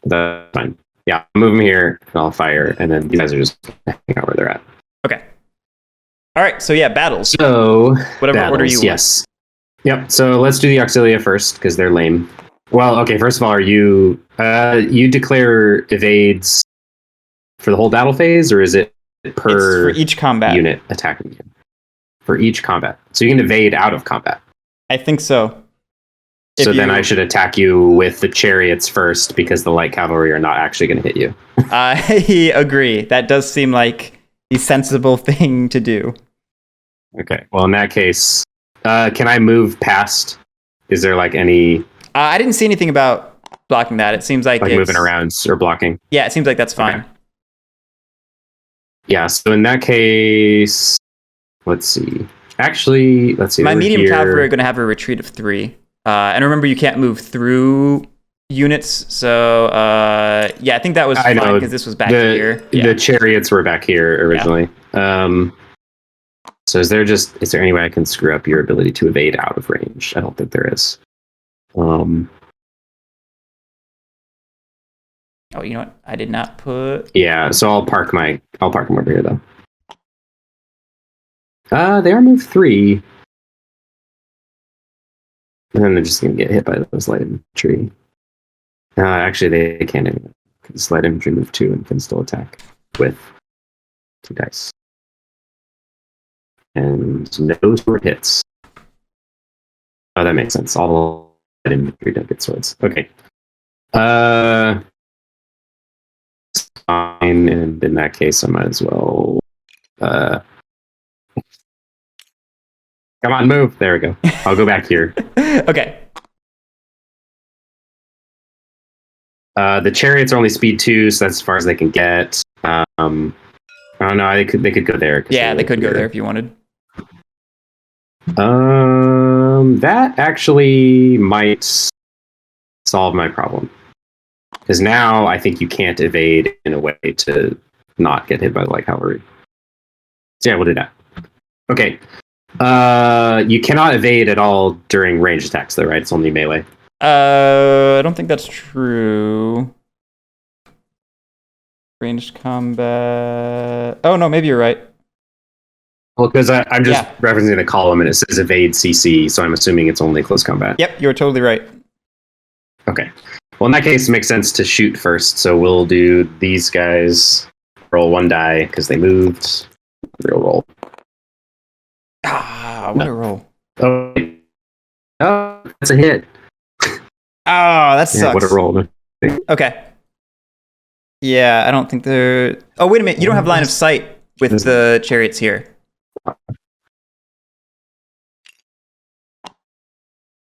That's fine. Yeah, I'll move them here, and I'll fire, and then you guys are just hanging out where they're at. Okay. All right. So yeah, battles. So whatever battles, order you want. Yes. Yep. So let's do the auxilia first because they're lame. Well, okay. First of all, are you you declare evades for the whole battle phase, or is it per It's for each combat unit attacking you? For each combat, so you can evade out of combat. I think so. So then I should attack you with the chariots first because the light cavalry are not actually going to hit you. I agree. That does seem like the sensible thing to do. Okay. Well, in that case, can I move past? Is there like any? I didn't see anything about blocking that. It seems like it's moving around or blocking. Yeah, it seems like that's fine. Okay. Yeah. So in that case, let's see. Actually, let's see. My medium cavalry are going to have a retreat of 3. And remember, you can't move through units. So, yeah, I think that was fine because this was back here. Yeah. The chariots were back here originally. Yeah. So is there any way I can screw up your ability to evade out of range? I don't think there is. Oh, you know what? I did not put. Yeah, so I'll park them over here though. They are moved 3. And then they're just going to get hit by those light infantry. Actually, they can't anyway. Because light infantry move 2 and can still attack with 2 dice. And no sword hits. Oh, that makes sense. All light infantry don't get swords. Okay. Fine. And in that case, I might as well. Come on, move. There we go. I'll go back here. Okay. The chariots are only speed 2, so that's as far as they can get. Oh no, they could go there. Yeah, they could go there if you wanted. That actually might solve my problem. Because now I think you can't evade in a way to not get hit by the light cavalry. So yeah, we'll do that. Okay. You cannot evade at all during ranged attacks, though, right? It's only melee. I don't think that's true. Ranged combat. Oh no, maybe you're right. Well, because I'm just referencing the column and it says evade CC, so I'm assuming it's only close combat. Yep, you're totally right. Okay. Well, in that case, it makes sense to shoot first. So we'll do these guys. Roll 1 die because they moved. Real roll. What a roll. Oh, that's a hit. Oh, that sucks. What a roll. Okay. Yeah, I don't think they're... Oh, wait a minute. You don't have line of sight with the chariots here.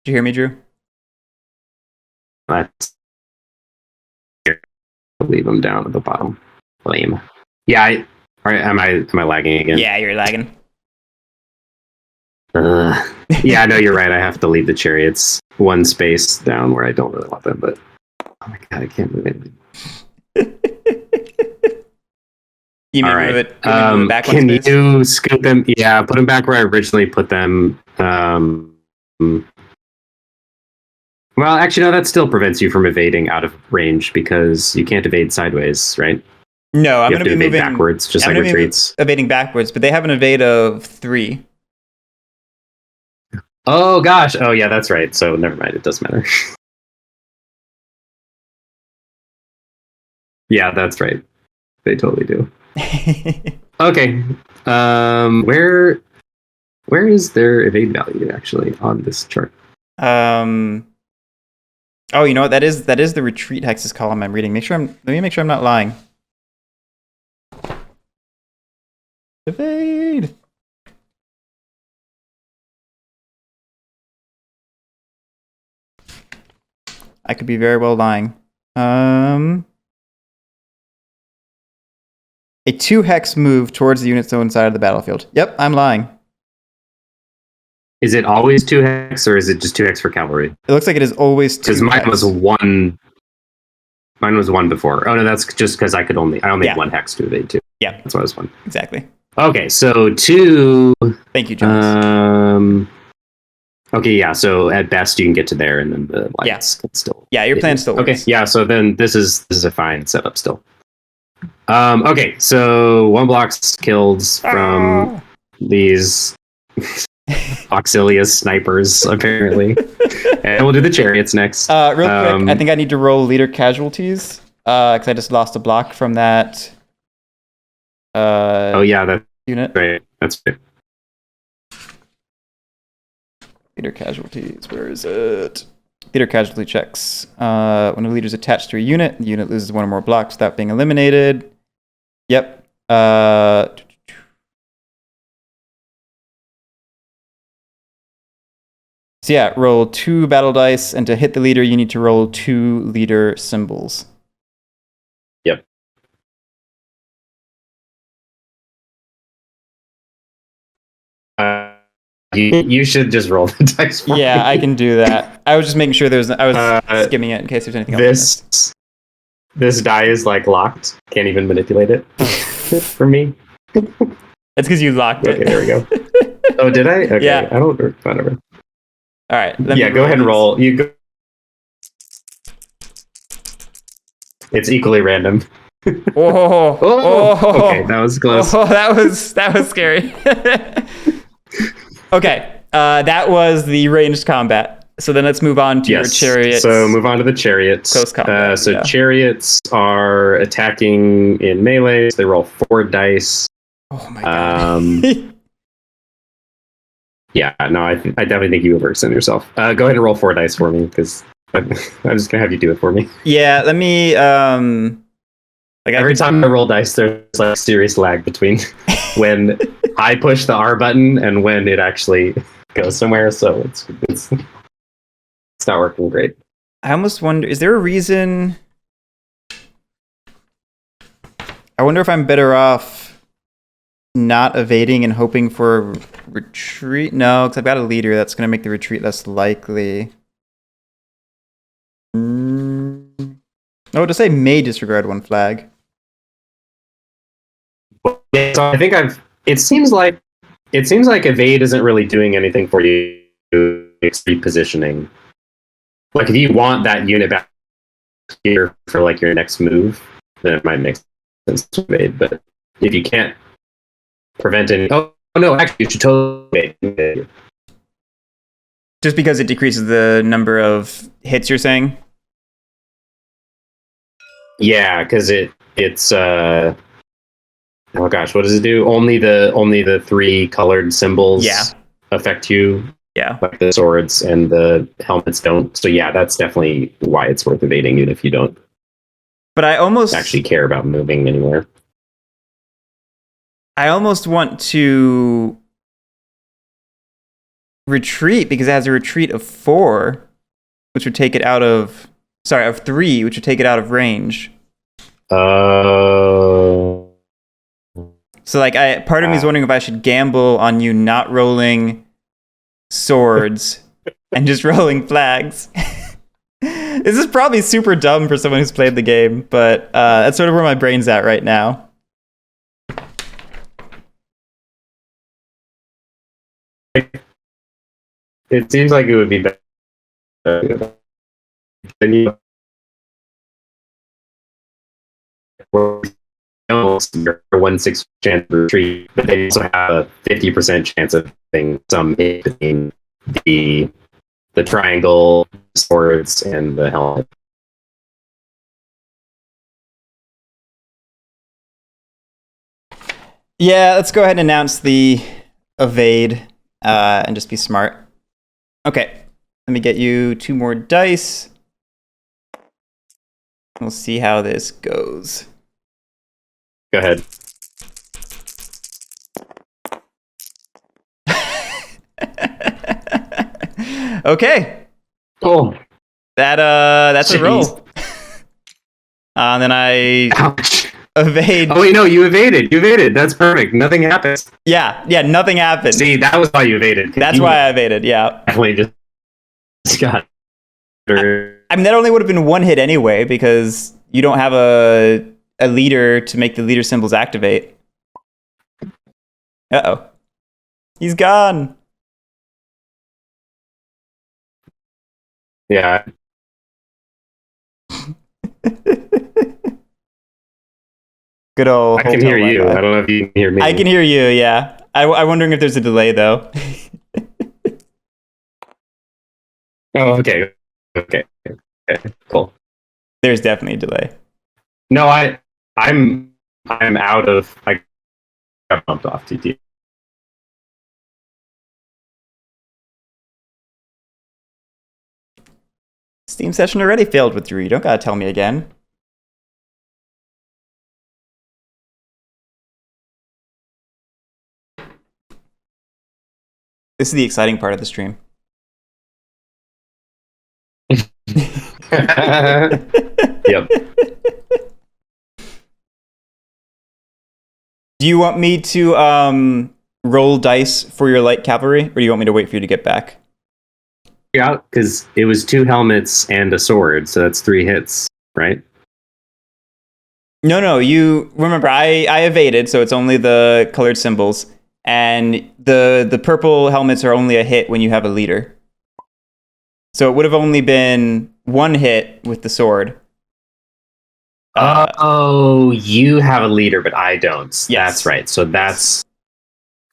Did you hear me, Drew? Let's leave them down at the bottom. Lame. Yeah, am I lagging again? Yeah, you're lagging. Yeah, I know you're right. I have to leave the chariots 1 space down where I don't really want them, but oh my god, I can't move anything. You mean move it back 1 space? Can you scoop them? Yeah, put them back where I originally put them. Well, actually, no, that still prevents you from evading out of range because you can't evade sideways, right? No, I'm going to be moving backwards, just like retreats. Evading backwards, but they have an evade of 3. Oh gosh! Oh yeah, that's right. So never mind. It doesn't matter. Yeah, that's right. They totally do. Okay. Where is their evade value actually on this chart? Oh, you know what? That is the retreat hexes column I'm reading. Let me make sure I'm not lying. Evade. I could be very well lying. A 2 hex move towards the unit's own side of the battlefield. Yep, I'm lying. Is it always 2 hex or is it just 2 hex for cavalry? It looks like it is always 2 hex. Because mine was 1. Mine was 1 before. Oh no, that's just because I only had 1 hex to evade too. Yeah, that's why it was 1. Exactly. Okay, so 2. Thank you, Jones. Okay, yeah. So at best you can get to there, and then the lights can still. Yeah, your plan still works. Okay, yeah. So then this is a fine setup still. Okay, so 1 block's killed from these Auxilius snipers apparently, and we'll do the chariots next. Real quick, I think I need to roll leader casualties because I just lost a block from that. Oh yeah, that unit. Right. That's right. Leader casualties. Where is it? Leader casualty checks. When a leader is attached to a unit, the unit loses 1 or more blocks without being eliminated. Yep. So yeah, roll 2 battle dice, and to hit the leader, you need to roll 2 leader symbols. Yep. You should just roll the dice. Yeah, I can do that. I was just making sure I was skimming it in case there's anything else. This die is like locked. Can't even manipulate it for me. It's because you locked it. Okay, there we go. Oh, did I? Okay, yeah. I don't. Whatever. All right. Yeah, go ahead and roll. You go. It's equally random. Okay, that was close. That was scary. Okay, that was the ranged combat. So then let's move on to your chariots. So move on to the chariots. Close combat. Chariots are attacking in melee. So they roll 4 dice. Oh my god. Yeah, no, I definitely think you overextend yourself. Go ahead and roll 4 dice for me, because I'm just gonna have you do it for me. Yeah, let me. Every time I roll dice, there's like serious lag between when I push the R button and when it actually goes somewhere. So it's not working great. I almost wonder, is there a reason? I wonder if I'm better off not evading and hoping for retreat. No, because I've got a leader that's going to make the retreat less likely. No, to say may disregard 1 flag. Yeah, so I think it seems like evade isn't really doing anything for you. It's repositioning. Like if you want that unit back here for like your next move, then it might make sense to evade. But if you can't prevent any, oh no, actually you should totally evade. Just because it decreases the number of hits, you're saying? Yeah, because it's oh gosh, what does it do? Only the 3 colored symbols affect you. Yeah. Like the swords and the helmets don't. So yeah, that's definitely why it's worth evading, even if you don't. But I almost actually care about moving anywhere. I almost want to retreat because it has a retreat of 4, which would take it out of of 3, which would take it out of range. So like part of me is wondering if I should gamble on you not rolling swords and just rolling flags. This is probably super dumb for someone who's played the game, but that's sort of where my brain's at right now. It seems like it would be better than you. Almost 1/6 chance of retreat, but they also have a 50% chance of having some hit between the triangle, swords, and the helmet. Yeah, let's go ahead and announce the evade and just be smart. Okay, let me get you 2 more dice. We'll see how this goes. Go ahead. Okay. Oh. That's a roll. And then I evade. Oh wait, no, you evaded. You evaded. That's perfect. Nothing happens. Yeah, nothing happened. See, that was why you evaded. That's why I evaded, yeah. Definitely just got. I mean, that only would have been 1 hit anyway, because you don't have a leader to make the leader symbols activate. Uh-oh. He's gone. Yeah. Good old I can hotel hear you. Wi-Fi. I don't know if you can hear me. I can hear you, yeah. I'm wondering if there's a delay, though. Oh, okay. Okay. Cool. There's definitely a delay. No, I'm out of. I got bumped off TT. Steam session already failed with Drew. You don't gotta tell me again. This is the exciting part of the stream. Yep. Do you want me to roll dice for your light cavalry, or do you want me to wait for you to get back? Yeah, because it was 2 helmets and a sword, so that's 3 hits, right? No, you remember I evaded, so it's only the colored symbols, and the purple helmets are only a hit when you have a leader. So it would have only been 1 hit with the sword. Oh, you have a leader, but I don't. Yes. That's right. So that's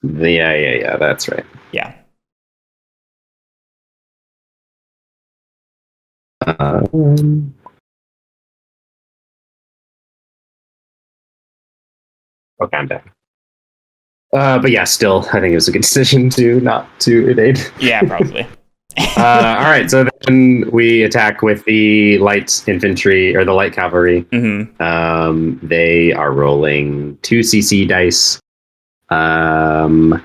yeah. That's right. Yeah. Okay, I'm back. But yeah, still, I think it was a good decision to not to evade. Yeah, probably. All right, so then we attack with the light infantry or the light cavalry. Mm-hmm. They are rolling 2 CC dice, and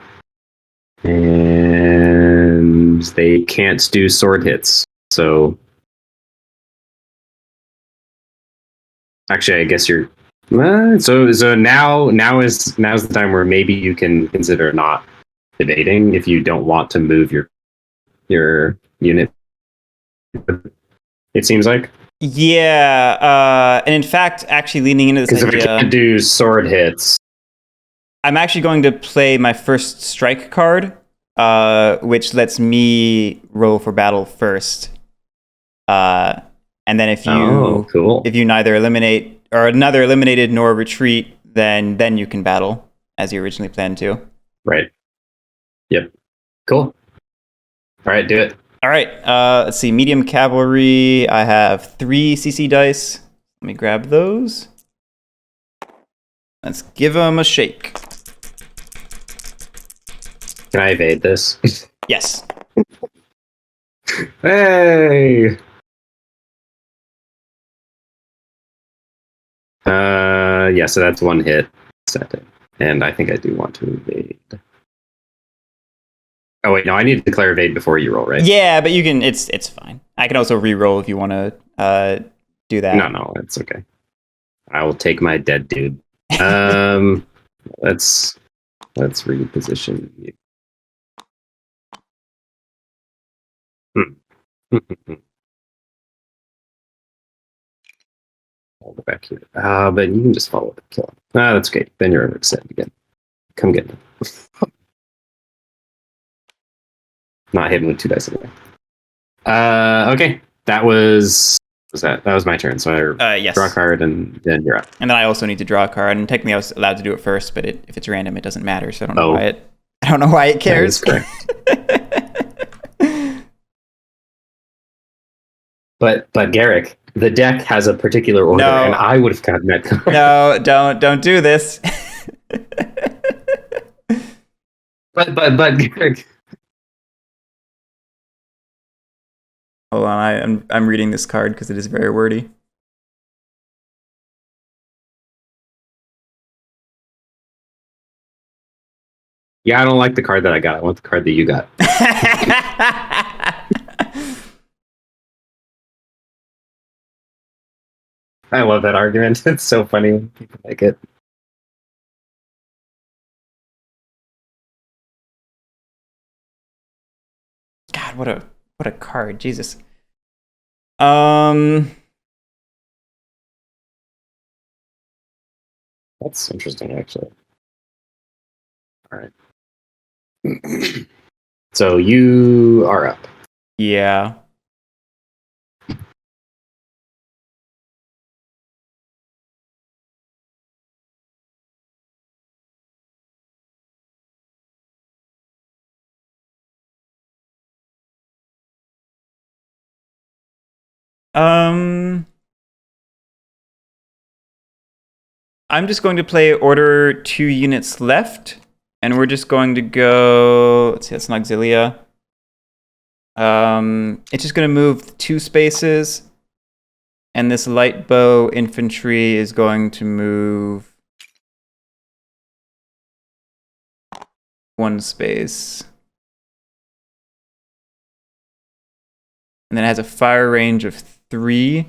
they can't do sword hits. So, actually, I guess you're. So now's the time where maybe you can consider not evading if you don't want to move your unit. It seems like. Yeah, and in fact, actually leaning into this Because if I idea, can't do sword hits, I'm actually going to play my first strike card, which lets me roll for battle first. And then if you neither eliminate or neither eliminated nor retreat, then you can battle as you originally planned to. Right. Yep. Cool. All right, do it. All right. Let's see. Medium cavalry. I have 3 CC dice. Let me grab those. Let's give them a shake. Can I evade this? Yes. Hey. Yeah. So that's 1 hit. And I think I do want to evade. Oh wait, no, I need to declare evade before you roll, right? Yeah, but you can. It's fine. I can also re-roll if you want to do that. No, it's okay. I will take my dead dude. Let's reposition you. I'll go back here. But you can just follow up and kill him. That's okay. Then you're upset again. Come get me. Not hitting with 2 dice anyway. Okay. That was my turn. So I Yes. draw a card and then you're up. And then I also need to draw a card. And technically, I was allowed to do it first, but if it's random, it doesn't matter. So I don't know why it. I don't know why it cares. That is correct. But Guerric, the deck has a particular order, and I would have gotten that card. No, don't do this. But Guerric. Hold on, I'm reading this card because it is very wordy. Yeah, I don't like the card that I got. I want the card that you got. I love that argument. It's so funny when people make it. God, what a card, Jesus. That's interesting, actually. All right. So you are up. Yeah. I'm just going to play order 2 units left, and we're just going to go. Let's see, that's an auxilia. It's just going to move 2 spaces, and this light bow infantry is going to move 1 space. And then it has a fire range of 3.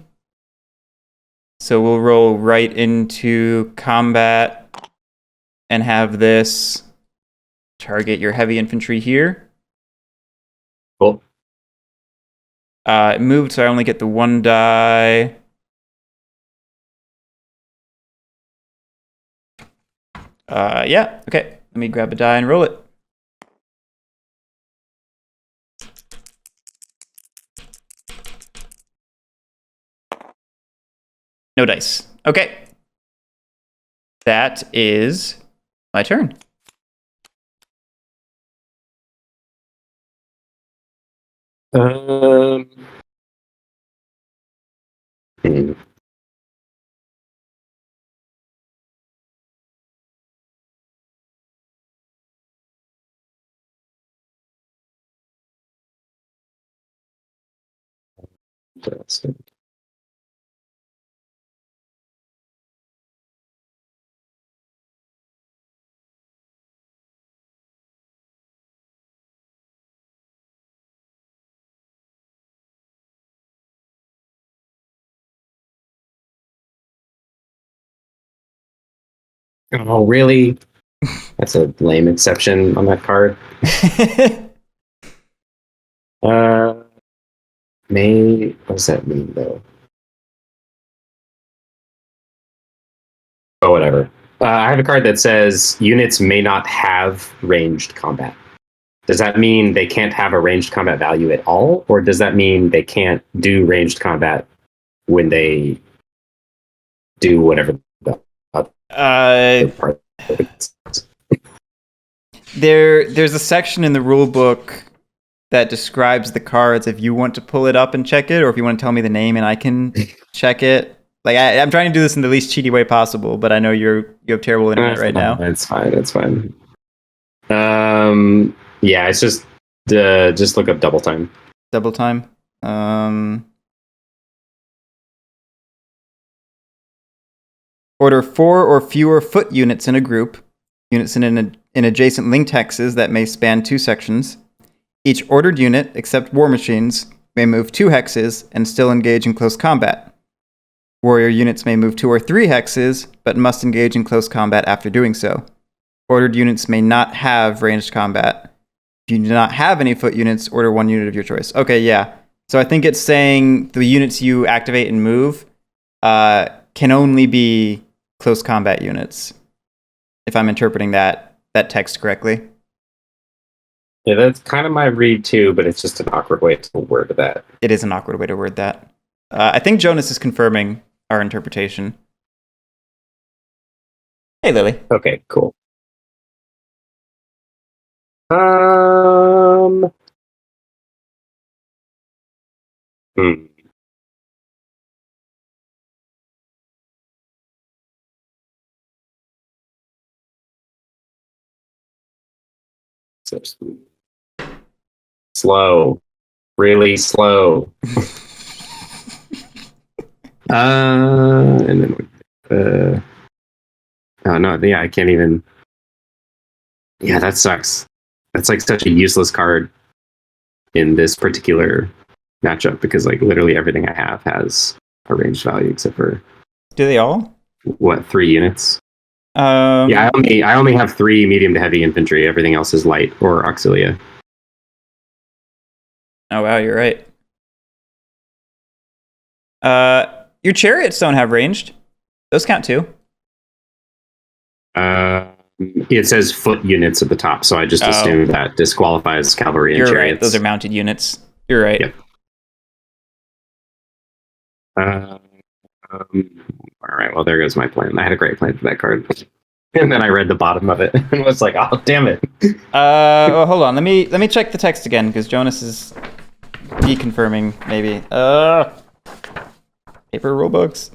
So we'll roll right into combat and have this target your heavy infantry here. Cool. It moved, so I only get the 1 die. Yeah, okay. Let me grab a die and roll it. No dice. Okay. That is my turn. Hmm. Interesting. Oh, really? That's a lame exception on that card. What does that mean, though? Oh, whatever. I have a card that says units may not have ranged combat. Does that mean they can't have a ranged combat value at all? Or does that mean they can't do ranged combat when they do whatever the other part of it is? There's a section in the rule book that describes the cards if you want to pull it up and check it, or if you want to tell me the name and I can check it. Like I'm trying to do this in the least cheaty way possible, but I know you have terrible internet right now. It's fine. It's fine. Yeah, it's just look up double time. Double time. Order 4 or fewer foot units in a group. Units in adjacent linked hexes that may span 2 sections. Each ordered unit, except war machines, may move 2 hexes and still engage in close combat. Warrior units may move 2 or 3 hexes, but must engage in close combat after doing so. Ordered units may not have ranged combat. If you do not have any foot units, order 1 unit of your choice. Okay, yeah. So I think it's saying the units you activate and move can only be close combat units, if I'm interpreting that text correctly. Yeah, that's kind of my read too, but it's just an awkward way to word that. It is an awkward way to word that. I think Jonas is confirming our interpretation. Hey, Lily. Okay, cool. Hmm. Slow. Really slow. And then oh no, yeah, I can't even. Yeah, that sucks. That's like such a useless card in this particular matchup because like literally everything I have has a ranged value except for Do they all? what, 3 units? Yeah, I only have 3 medium to heavy infantry. Everything else is light or auxilia. Oh wow, you're right. Your chariots don't have ranged. Those count too. It says foot units at the top, so I just assume that disqualifies cavalry and You're chariots. right. Those are mounted units. You're right. Yep. All right. Well, there goes my plan. I had a great plan for that card, and then I read the bottom of it and was like, "Oh, damn it!" Well, hold on. Let me check the text again because Jonas is deconfirming. Maybe. Paper rulebooks.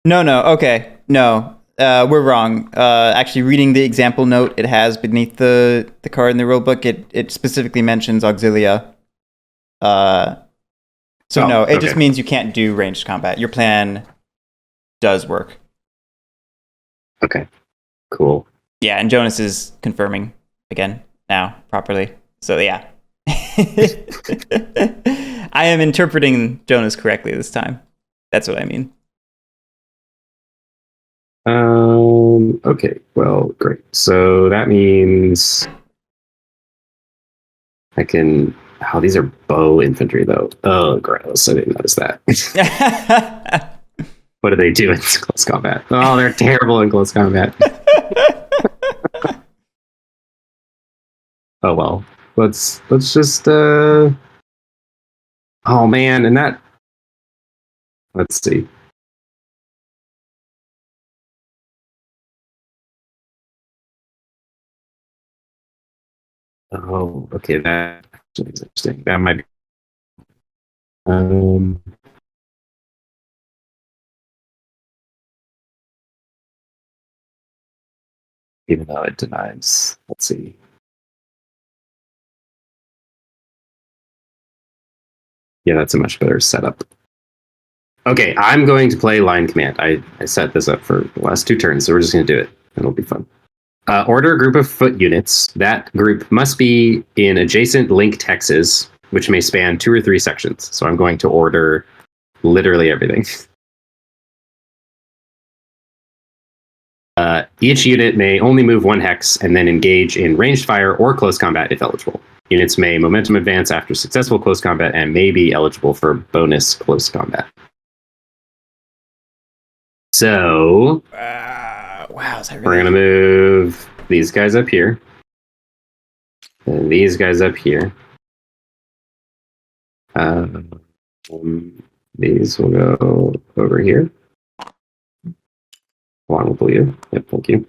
No. Okay. No. We're wrong. Actually, reading the example note, it has beneath the card in the rulebook, it specifically mentions auxilia. No, it just means you can't do ranged combat. Your plan does work. Okay. Cool. Yeah, and Jonas is confirming again now properly. So yeah. I am interpreting Jonas correctly this time. That's what I mean. Okay. Well, great. So that means I can. Oh, these are bow infantry, though. Oh, gross! I didn't notice that. What do they do in close combat? Oh, they're terrible in close combat. Oh well. Let's just. Oh man, and that. Let's see. Oh, okay. That actually is interesting. That might be. Even though it denies. Let's see. Yeah, that's a much better setup. Okay, I'm going to play line command. I set this up for the last 2 turns, so we're just going to do it. It'll be fun. Order a group of foot units. That group must be in adjacent linked hexes, which may span 2 or 3 sections. So I'm going to order literally everything. Each unit may only move 1 hex and then engage in ranged fire or close combat if eligible. Units may momentum advance after successful close combat and may be eligible for bonus close combat. So, wow, is that really... we're going to move these guys up here. And these guys up here. These will go over here. Along with you. Yep, thank you.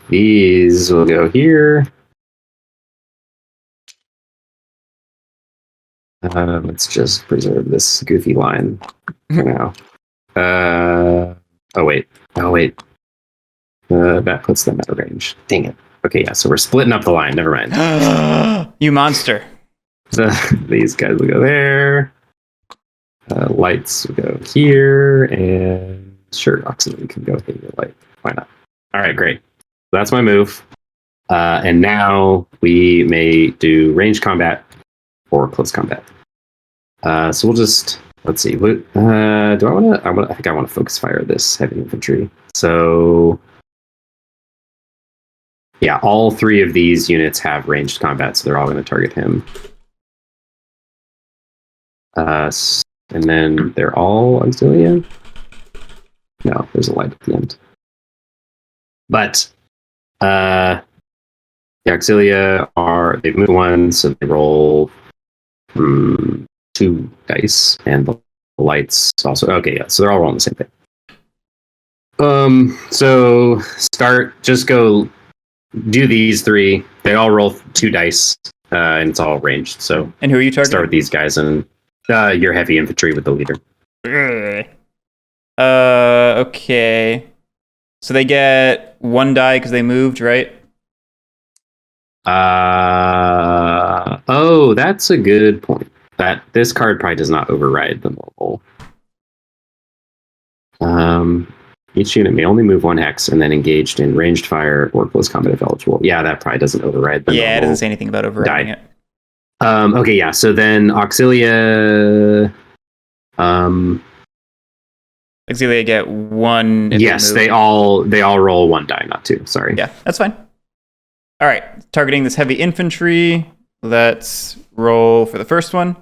These will go here. Let's just preserve this goofy line for now. Oh wait. That puts them out of range. Dang it. Okay, yeah, so we're splitting up the line. Never mind. You monster. So these guys will go there. Lights will go here, and sure, auxiliary can go here. Light. Why not? All right, great. That's my move. And now we may do range combat or close combat. So we'll just let's see. What do I want to? I think I want to focus fire this heavy infantry. So yeah, all 3 of these units have ranged combat, so they're all going to target him. And then they're all auxilia. No, there's a light at the end. But the auxilia they've moved 1, so they roll 2 dice, and the lights also. Okay, yeah, so they're all rolling the same thing. So just go do these 3. They all roll 2 dice, and it's all ranged. So, and who are you targeting? Start with these guys, and your heavy infantry with the leader. Okay. So they get 1 die because they moved, right? Oh, that's a good point. That this card probably does not override the normal. Each unit may only move 1 hex and then engaged in ranged fire or close combat if eligible. Yeah, that probably doesn't override the normal. Yeah, it doesn't say anything about overriding it. Okay, yeah. So then auxilia Auxilia get 1 if Yes, they all roll 1 die, not 2. Sorry. Yeah, that's fine. All right, targeting this heavy infantry. Let's roll for the first one.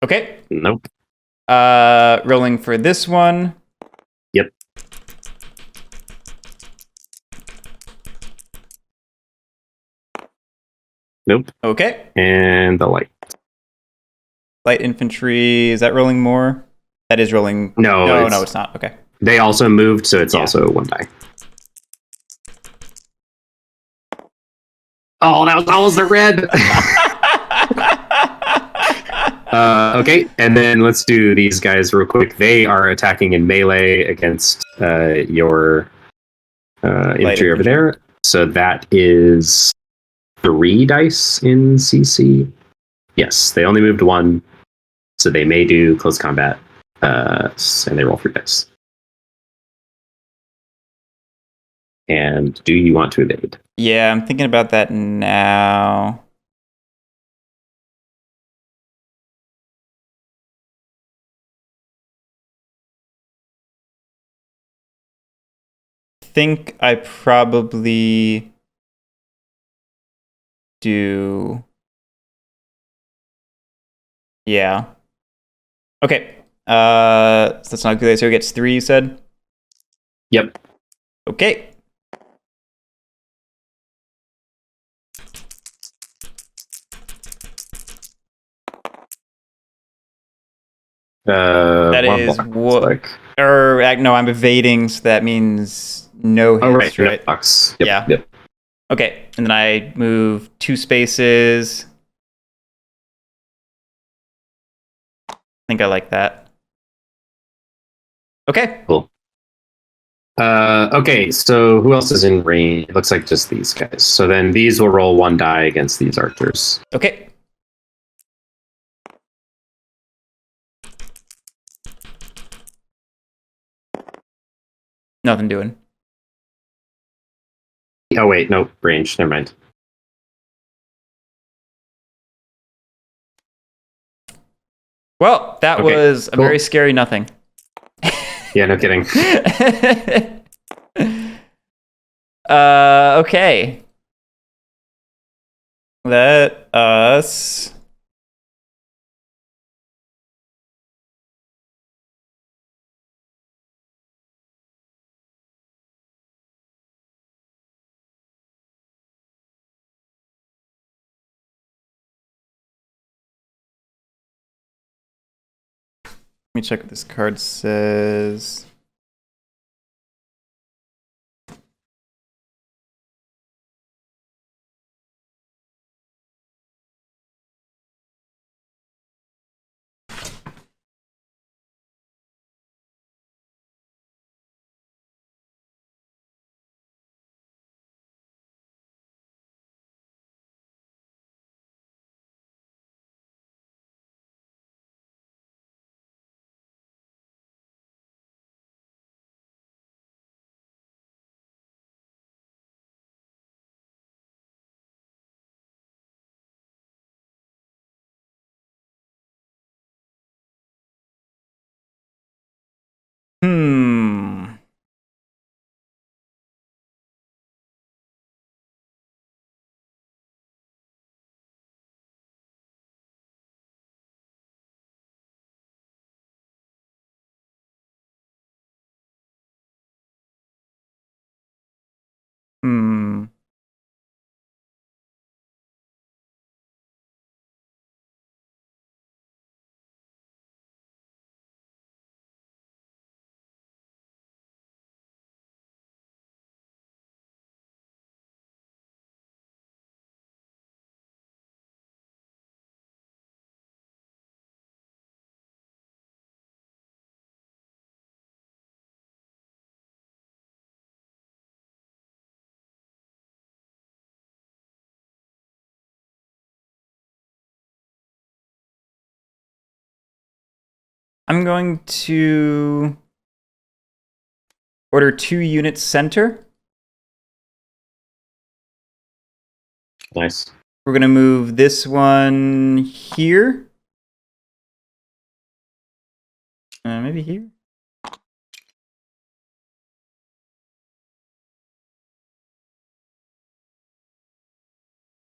Okay. Nope. Rolling for this one. Yep. Nope. Okay. And the light. Light infantry, is that rolling more? That is rolling. No, No, it's not. Okay. They also moved, so it's also 1 die. Oh, that was almost a red. Okay, and then let's do these guys real quick. They are attacking in melee against your infantry over there. So that is 3 dice in CC. Yes, they only moved 1, so they may do close combat, and they roll 3 dice. And do you want to evade? Yeah, I'm thinking about that now. Think I probably do. Yeah. Okay. So that's not good. So it gets 3, you said? Yep. Okay. That is what? No, I'm evading, so that means no hits, right? Yep, yeah. Yep. Okay, and then I move 2 spaces. I think I like that. Okay. Cool. Okay, so who else is in range? It looks like just these guys. So then these will roll 1 die against these archers. Okay. Nothing doing. Oh wait, no, range. Never mind. Well, that was a very scary nothing. Yeah, no kidding. Okay. Let us... Let me check what this card says. Hmm. Hmm. I'm going to order 2 units center. Nice. We're going to move this one here. Maybe here.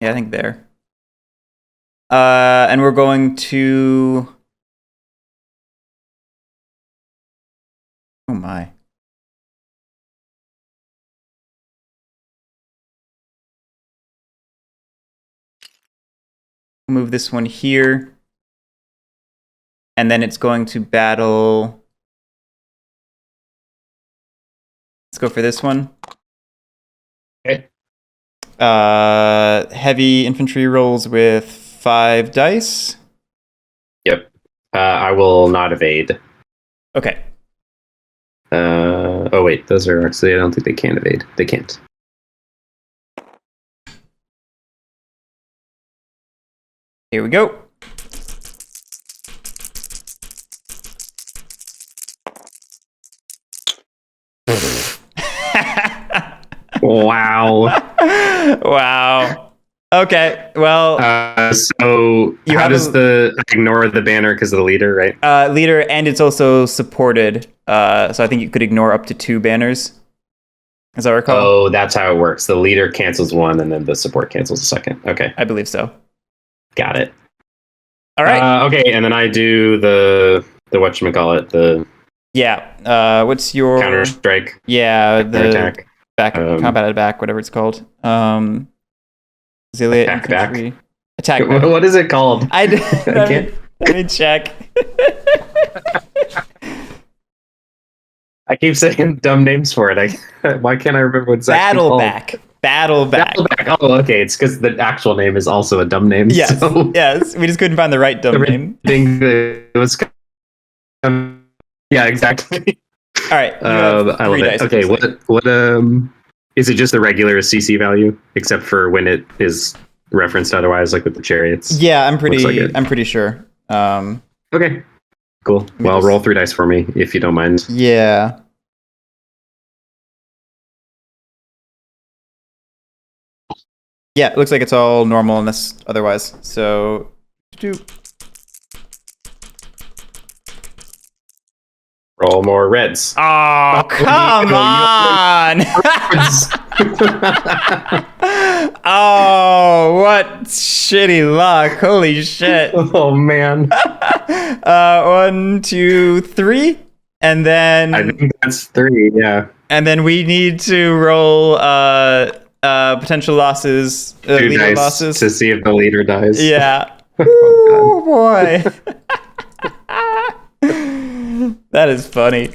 Yeah, I think there. And we're going to... Oh my. Move this one here. And then it's going to battle... Let's go for this one. Okay. Heavy infantry rolls with 5 dice. Yep. I will not evade. Okay. Oh wait, those are actually, I don't think they can evade. They can't. Here we go. Wow. Wow. Okay. Well, so how does the ignore the banner because of the leader, right? Leader, and it's also supported. So I think you could ignore up to 2 banners. As I recall. Oh, that's how it works. The leader cancels one, and then the support cancels the second. Okay, I believe so. got it. All right. Okay, and then I do the whatchamacallit, the what's your counter strike? Yeah, the attack. Back combat back, whatever it's called. Auxiliate infantry. Attack back. What is it called? Let me check. I keep saying dumb names for it. Why can't I remember what it's actually called? Battle back. Oh, okay. It's because the actual name is also a dumb name. Yes. So Yes. We just couldn't find the right dumb name. It was. Yeah, exactly. All right. I love it. Okay, what is it? Just the regular CC value, except for when it is referenced otherwise, like with the chariots? Yeah, I'm pretty sure. Okay, cool. Well, roll 3 dice for me if you don't mind. Yeah. Yeah, it looks like it's all normal in this otherwise. So, roll more reds. Oh, come on! Oh, what shitty luck. Holy shit. Oh, man. 1, 2, 3. And then... I think that's 3, yeah. And then we need to roll potential losses, leader losses. To see if the leader dies. Yeah. Oh, boy. That is funny.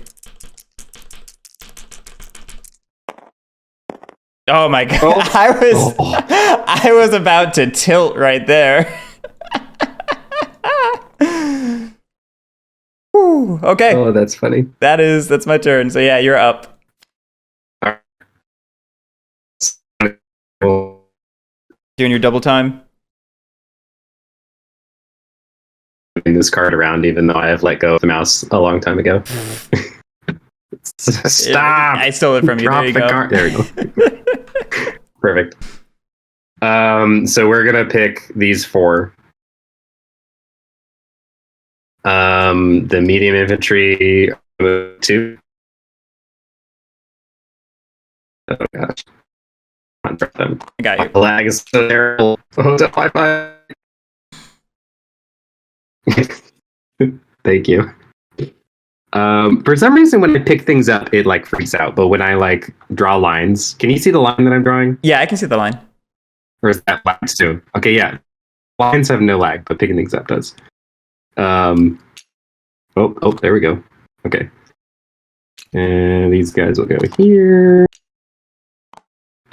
Oh my god! Oh. I was about to tilt right there. Whew, okay. Oh, that's funny. That's my turn. So yeah, you're up. Doing your double time. This card around, even though I have let go of the mouse a long time ago. Stop! I stole it from you. There you go. There we go. Perfect. So we're gonna pick these 4. The medium infantry 2. Oh gosh. I got you. The lag is so terrible. Wi-Fi. Thank you. For some reason, when I pick things up, it like freaks out. But when I like draw lines, can you see the line that I'm drawing? Yeah, I can see the line. Or is that lags too? Okay, yeah. Lines have no lag, but picking things up does. Oh, there we go. Okay. And these guys will go here.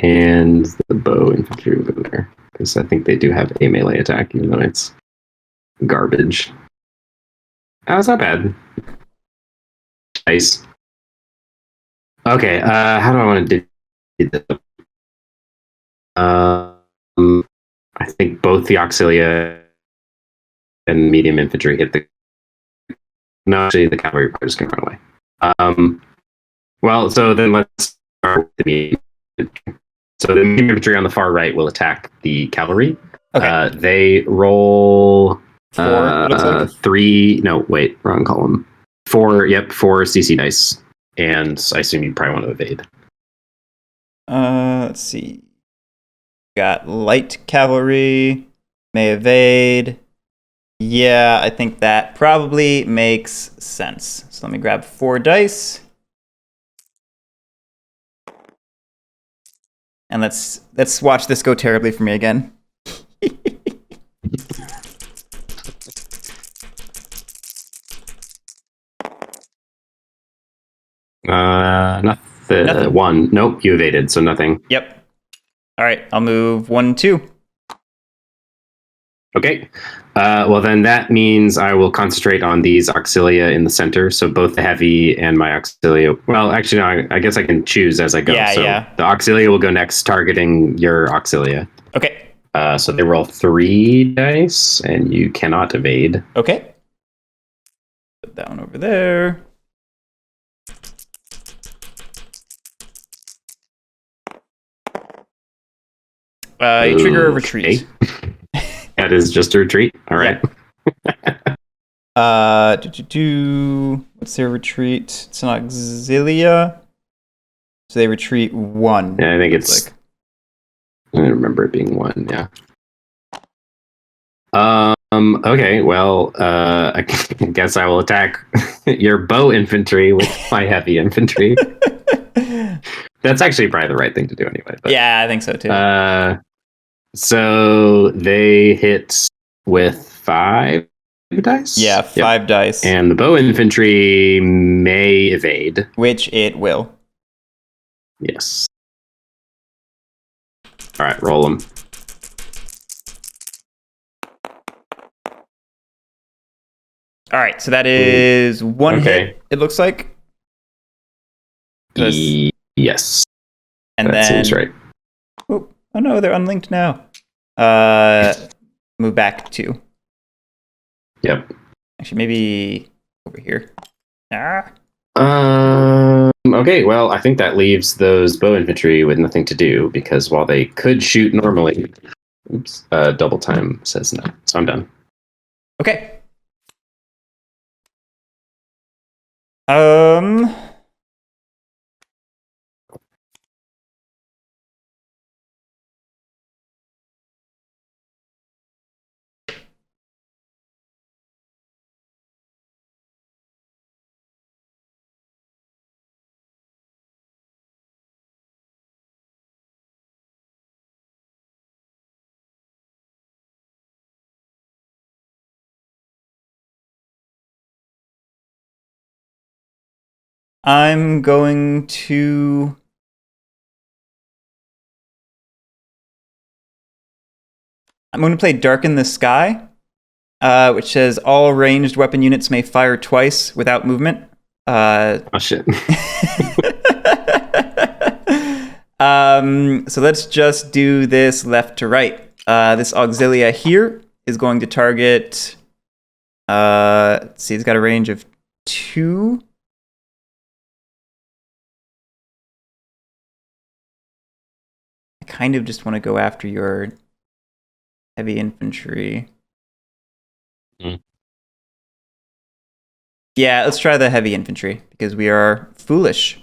And the bow infantry will go there. Because I think they do have a melee attack, even though it's garbage. Oh, it's not bad. Nice. Okay, how do I want to do this? I think both the auxilia and medium infantry hit the... No, actually, the cavalry part is going to run away. Well, so then let's start with the medium infantry. So the medium infantry on the far right will attack the cavalry. Okay. They roll 4, it looks like. 3. No, wait, wrong column. 4. Yep, 4 CC dice, and I assume you probably want to evade. Let's see. Got light cavalry, may evade. Yeah, I think that probably makes sense. So let me grab 4 dice. And let's watch this go terribly for me again. Nothing. 1. Nope, you evaded, so nothing. Yep. All right, I'll move 1, 2. Okay. Well, then that means I will concentrate on these auxilia in the center. So both the heavy and my auxilia. Well, actually, no, I guess I can choose as I go. Yeah, so yeah. the auxilia will go next, targeting your auxilia. Okay. So they roll 3 dice, and you cannot evade. Okay. Put that one over there. You trigger a retreat. That is just a retreat. All right. What's their retreat? It's an auxilia. So they retreat 1. Yeah, I think it's. I remember it being 1. Yeah. Okay. Well, I guess I will attack your bow infantry with my heavy infantry. That's actually probably the right thing to do anyway. But, yeah, I think so too. So they hit with 5 dice? Yeah, 5 dice. And the bow infantry may evade. Which it will. Yes. All right, roll them. All right, so that is 1 hit, it looks like. Yes. And that then, seems right. Oh no, they're unlinked now. Move back 2. Yep. Actually, maybe over here. Okay, well, I think that leaves those bow infantry with nothing to do, because while they could shoot normally, double time says no. So I'm done. Okay. I'm going to play Darken the Sky, which says all ranged weapon units may fire twice without movement. Oh shit. So let's just do this left to right. This auxilia here is going to target. Let's see, it's got a range of 2. I kind of just want to go after your heavy infantry. Yeah, let's try the heavy infantry because we are foolish.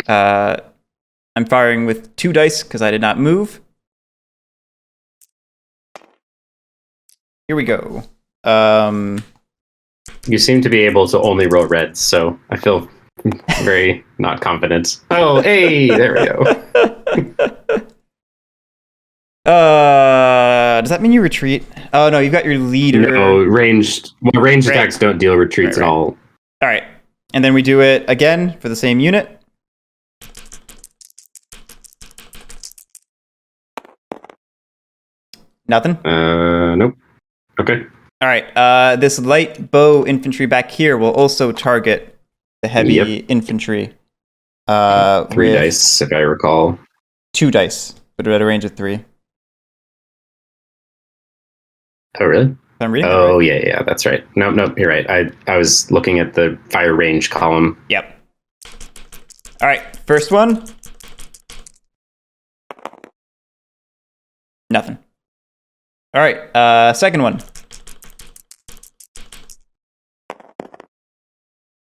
I'm firing with 2 dice because I did not move. Here we go. You seem to be able to only roll reds, so I feel very not confident. Oh, hey, there we go. Does that mean you retreat? Oh no, you've got your leader. No, ranged attacks don't deal retreats at all. All right, and then we do it again for the same unit. Nothing? Nope. Okay. All right, this light bow infantry back here will also target the heavy infantry. 3 dice, if I recall. 2 dice, but at a range of 3. Oh, really? I'm reading right. Yeah, that's right. Nope, you're right. I was looking at the fire range column. Yep. All right, first one. All right, second one.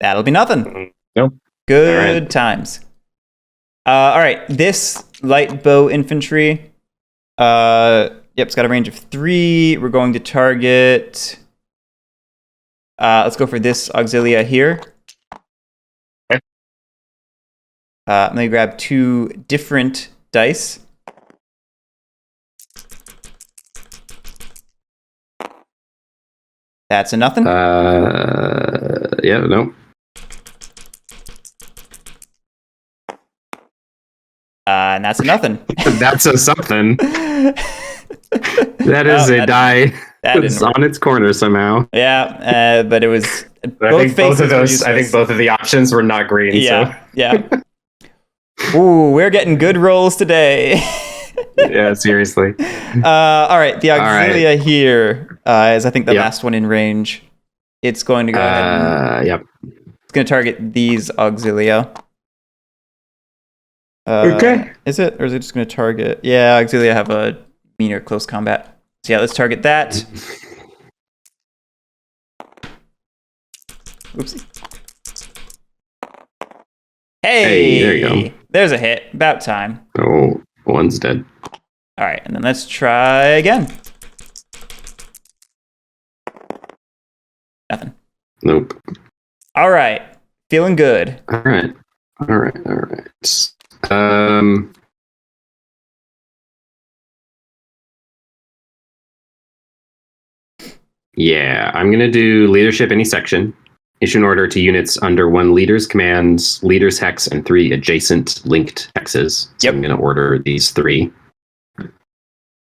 That'll be nothing. Nope. Good right. times. All right, this light bow infantry. It's got a range of 3. We're going to target. Let's go for this auxilia here. Okay. Let me grab 2 different dice. That's a nothing. Yeah, nope. And that's a nothing. That's a something. That is a die that's on its corner somehow. Yeah, but it was both of those. I think both of the options were not green. Yeah, so. yeah. Ooh, we're getting good rolls today. Yeah, seriously. All right, the auxilia here is, I think, the last one in range. It's going to go ahead and... Yep. It's going to target these auxilia. Okay. Is it? Or is it just going to target... Yeah, auxilia have a meaner close combat. So yeah, let's target that. Oopsie. Hey, there you go. There's a hit. About time. Oh, one's dead. All right, and then let's try again. Nothing. Nope. All right, feeling good. All right. Yeah, I'm gonna do leadership any section. Issue an order to units under 1 leader's commands, leader's hex, and 3 adjacent linked hexes. So I'm going to order these 3.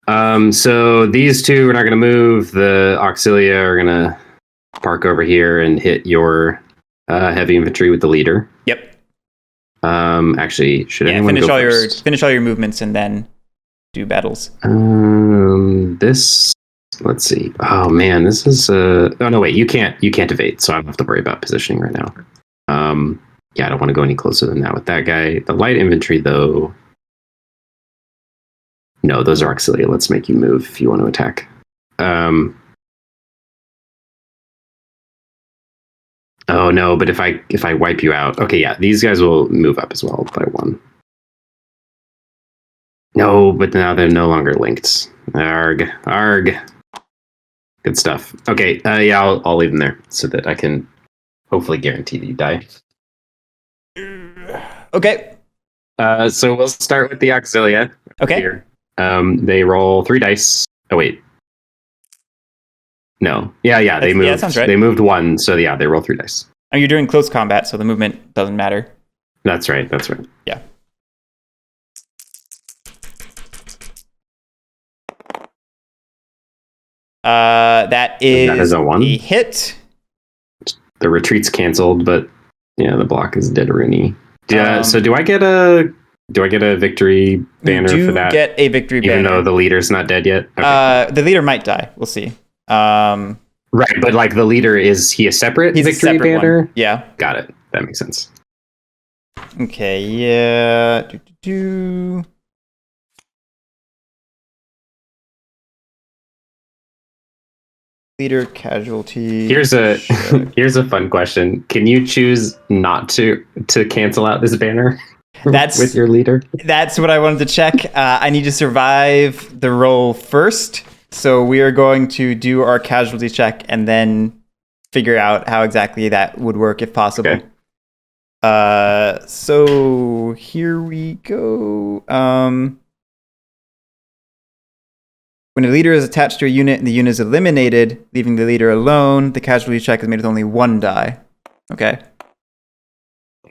So these 2 are not going to move. The auxilia are going to park over here and hit your heavy infantry with the leader. Yep. Actually, should anyone go first? Finish all your movements and then do battles. This. Let's see. Oh man, this is oh no, wait, you can't evade, so I don't have to worry about positioning right now. Yeah, I don't want to go any closer than that with that guy. The light infantry though. No, those are auxilia. Let's make you move if you want to attack. Oh no, but if I wipe you out. Okay, yeah, these guys will move up as well by 1. No, but now they're no longer linked. Arg. Good stuff. Okay, yeah, I'll leave them there so that I can hopefully guarantee that you die. Okay. So we'll start with the auxilia. Okay. Here. They roll 3 dice. Oh wait. No. Yeah. They moved. Yeah, that sounds right. They moved 1, so yeah, they roll 3 dice. Oh, you're doing close combat, so the movement doesn't matter. That's right. Yeah. That is a 1. A hit. The retreat's canceled, but yeah, the block is dead rooney. Yeah. So do I get a victory banner for that? Get a victory banner, even though the leader's not dead yet. Okay. The leader might die. We'll see. Right, but like the leader, is he a separate victory banner? One. Yeah. Got it. That makes sense. Okay. Yeah. Leader casualty. Here's a fun question. Can you choose not to cancel out this banner? With your leader? That's what I wanted to check. I need to survive the roll first. So we are going to do our casualty check and then figure out how exactly that would work if possible. Okay. So here we go. When a leader is attached to a unit and the unit is eliminated, leaving the leader alone, the casualty check is made with only 1 die. Okay.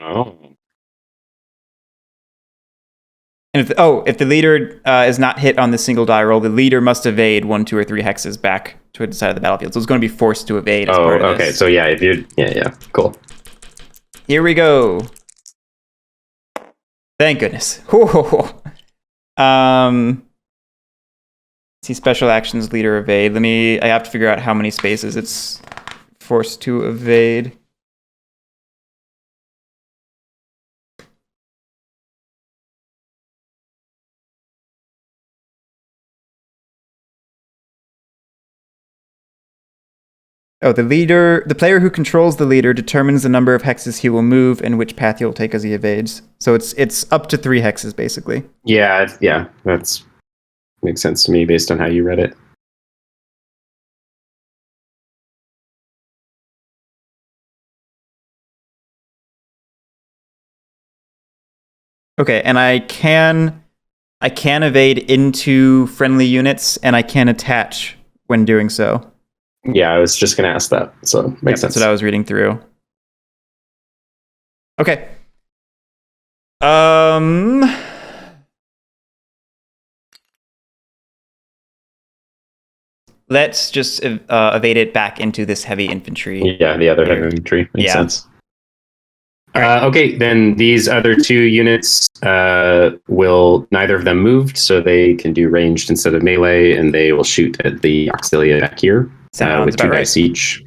Oh. And if the leader is not hit on the single die roll, the leader must evade 1, 2, or 3 hexes back to the side of the battlefield. So it's going to be forced to evade as part of this. Okay. So yeah, if you cool. Here we go. Thank goodness. See special actions, leader evade. I have to figure out how many spaces it's forced to evade. Oh, the player who controls the leader determines the number of hexes he will move and which path he will take as he evades. So it's up to 3 hexes, basically. Yeah, that's makes sense to me based on how you read it. Okay, and I can evade into friendly units, and I can attach when doing so. Yeah, I was just going to ask that. So makes sense. That's what I was reading through. Okay. Let's just evade it back into this heavy infantry. Yeah, the other heavy infantry makes sense. Right. Okay, then these other 2 units will neither of them moved, so they can do ranged instead of melee, and they will shoot at the auxilia back here with 2 dice each.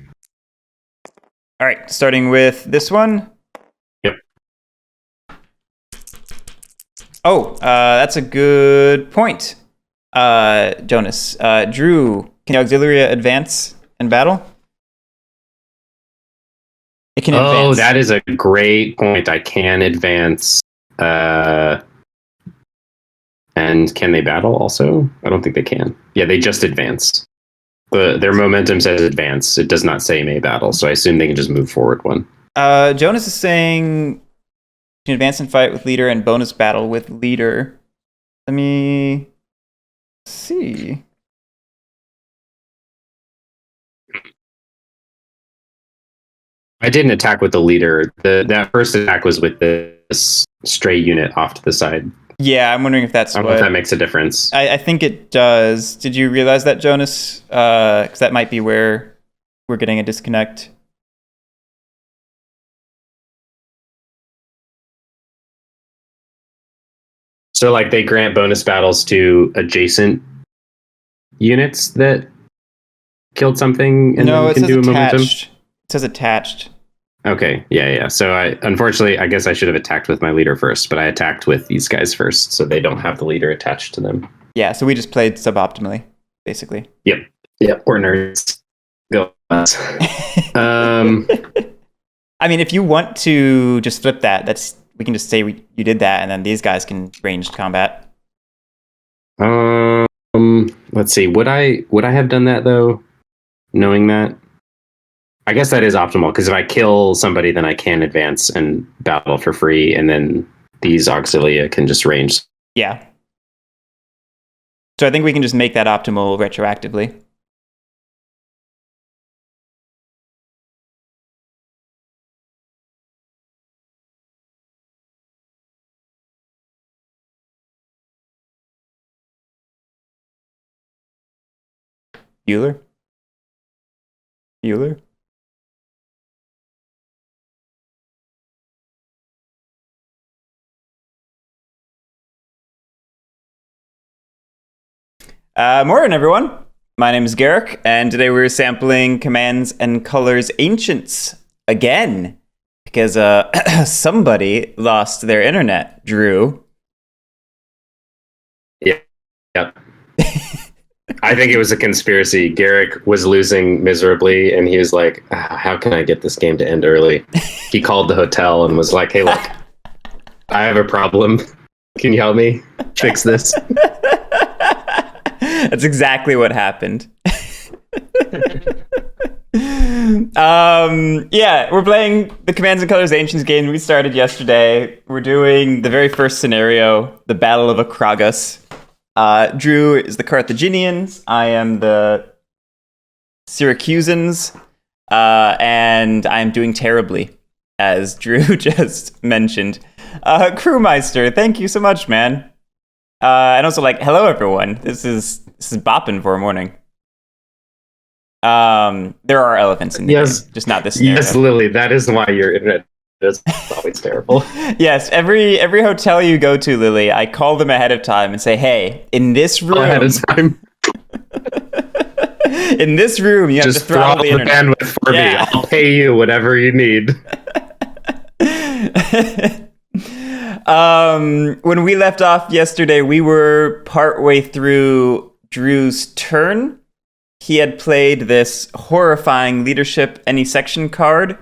All right, starting with this one. Yep. Oh, that's a good point, Jonas. Drew, can auxiliary advance in battle? It can advance. Oh, that is a great point. I can advance. And can they battle also? I don't think they can. Yeah, they just advance. Their momentum says advance. It does not say may battle, so I assume they can just move forward 1. Jonas is saying you can advance and fight with leader and bonus battle with leader. Let me see. I didn't attack with the leader. That first attack was with this stray unit off to the side. Yeah, I'm wondering if that's I don't know if that makes a difference. I think it does. Did you realize that, Jonas? Because that might be where we're getting a disconnect. So, like, they grant bonus battles to adjacent units that killed something and no, then can do a momentum? It says attached. Okay, yeah. So, unfortunately, I guess I should have attacked with my leader first, but I attacked with these guys first, so they don't have the leader attached to them. Yeah, so we just played suboptimally, basically. Yep, we're nerds. Go. I mean, if you want to just flip that, we can just say you did that, and then these guys can ranged combat. Let's see. Would I have done that though? Knowing that, I guess that is optimal because if I kill somebody, then I can advance and battle for free, and then these auxilia can just range. Yeah. So I think we can just make that optimal retroactively. Bueller? Morning, everyone. My name is Guerric, and today we're sampling Commands and Colors Ancients again, because somebody lost their internet, Drew. Yep. I think it was a conspiracy. Guerric was losing miserably, and he was like, how can I get this game to end early? He called the hotel and was like, hey, look, I have a problem. Can you help me fix this? That's exactly what happened. Yeah, we're playing the Commands and Colors Ancients game we started yesterday. We're doing the very first scenario, the Battle of Akragas. Drew is the Carthaginians. I am the Syracusans. And I'm doing terribly, as Drew just mentioned. Crewmeister, thank you so much, man. And also, hello, everyone. This is bopping for a morning. There are elephants in the game, just not this scenario. Yes, Lily, that is why your internet is always terrible. Yes, every hotel you go to, Lily, I call them ahead of time and say, hey, in this room... Ahead of time. In this room, you have to throttle the internet. Bandwidth for me. I'll pay you whatever you need. When we left off yesterday, we were partway through Drew's turn. he had played this horrifying leadership any section card,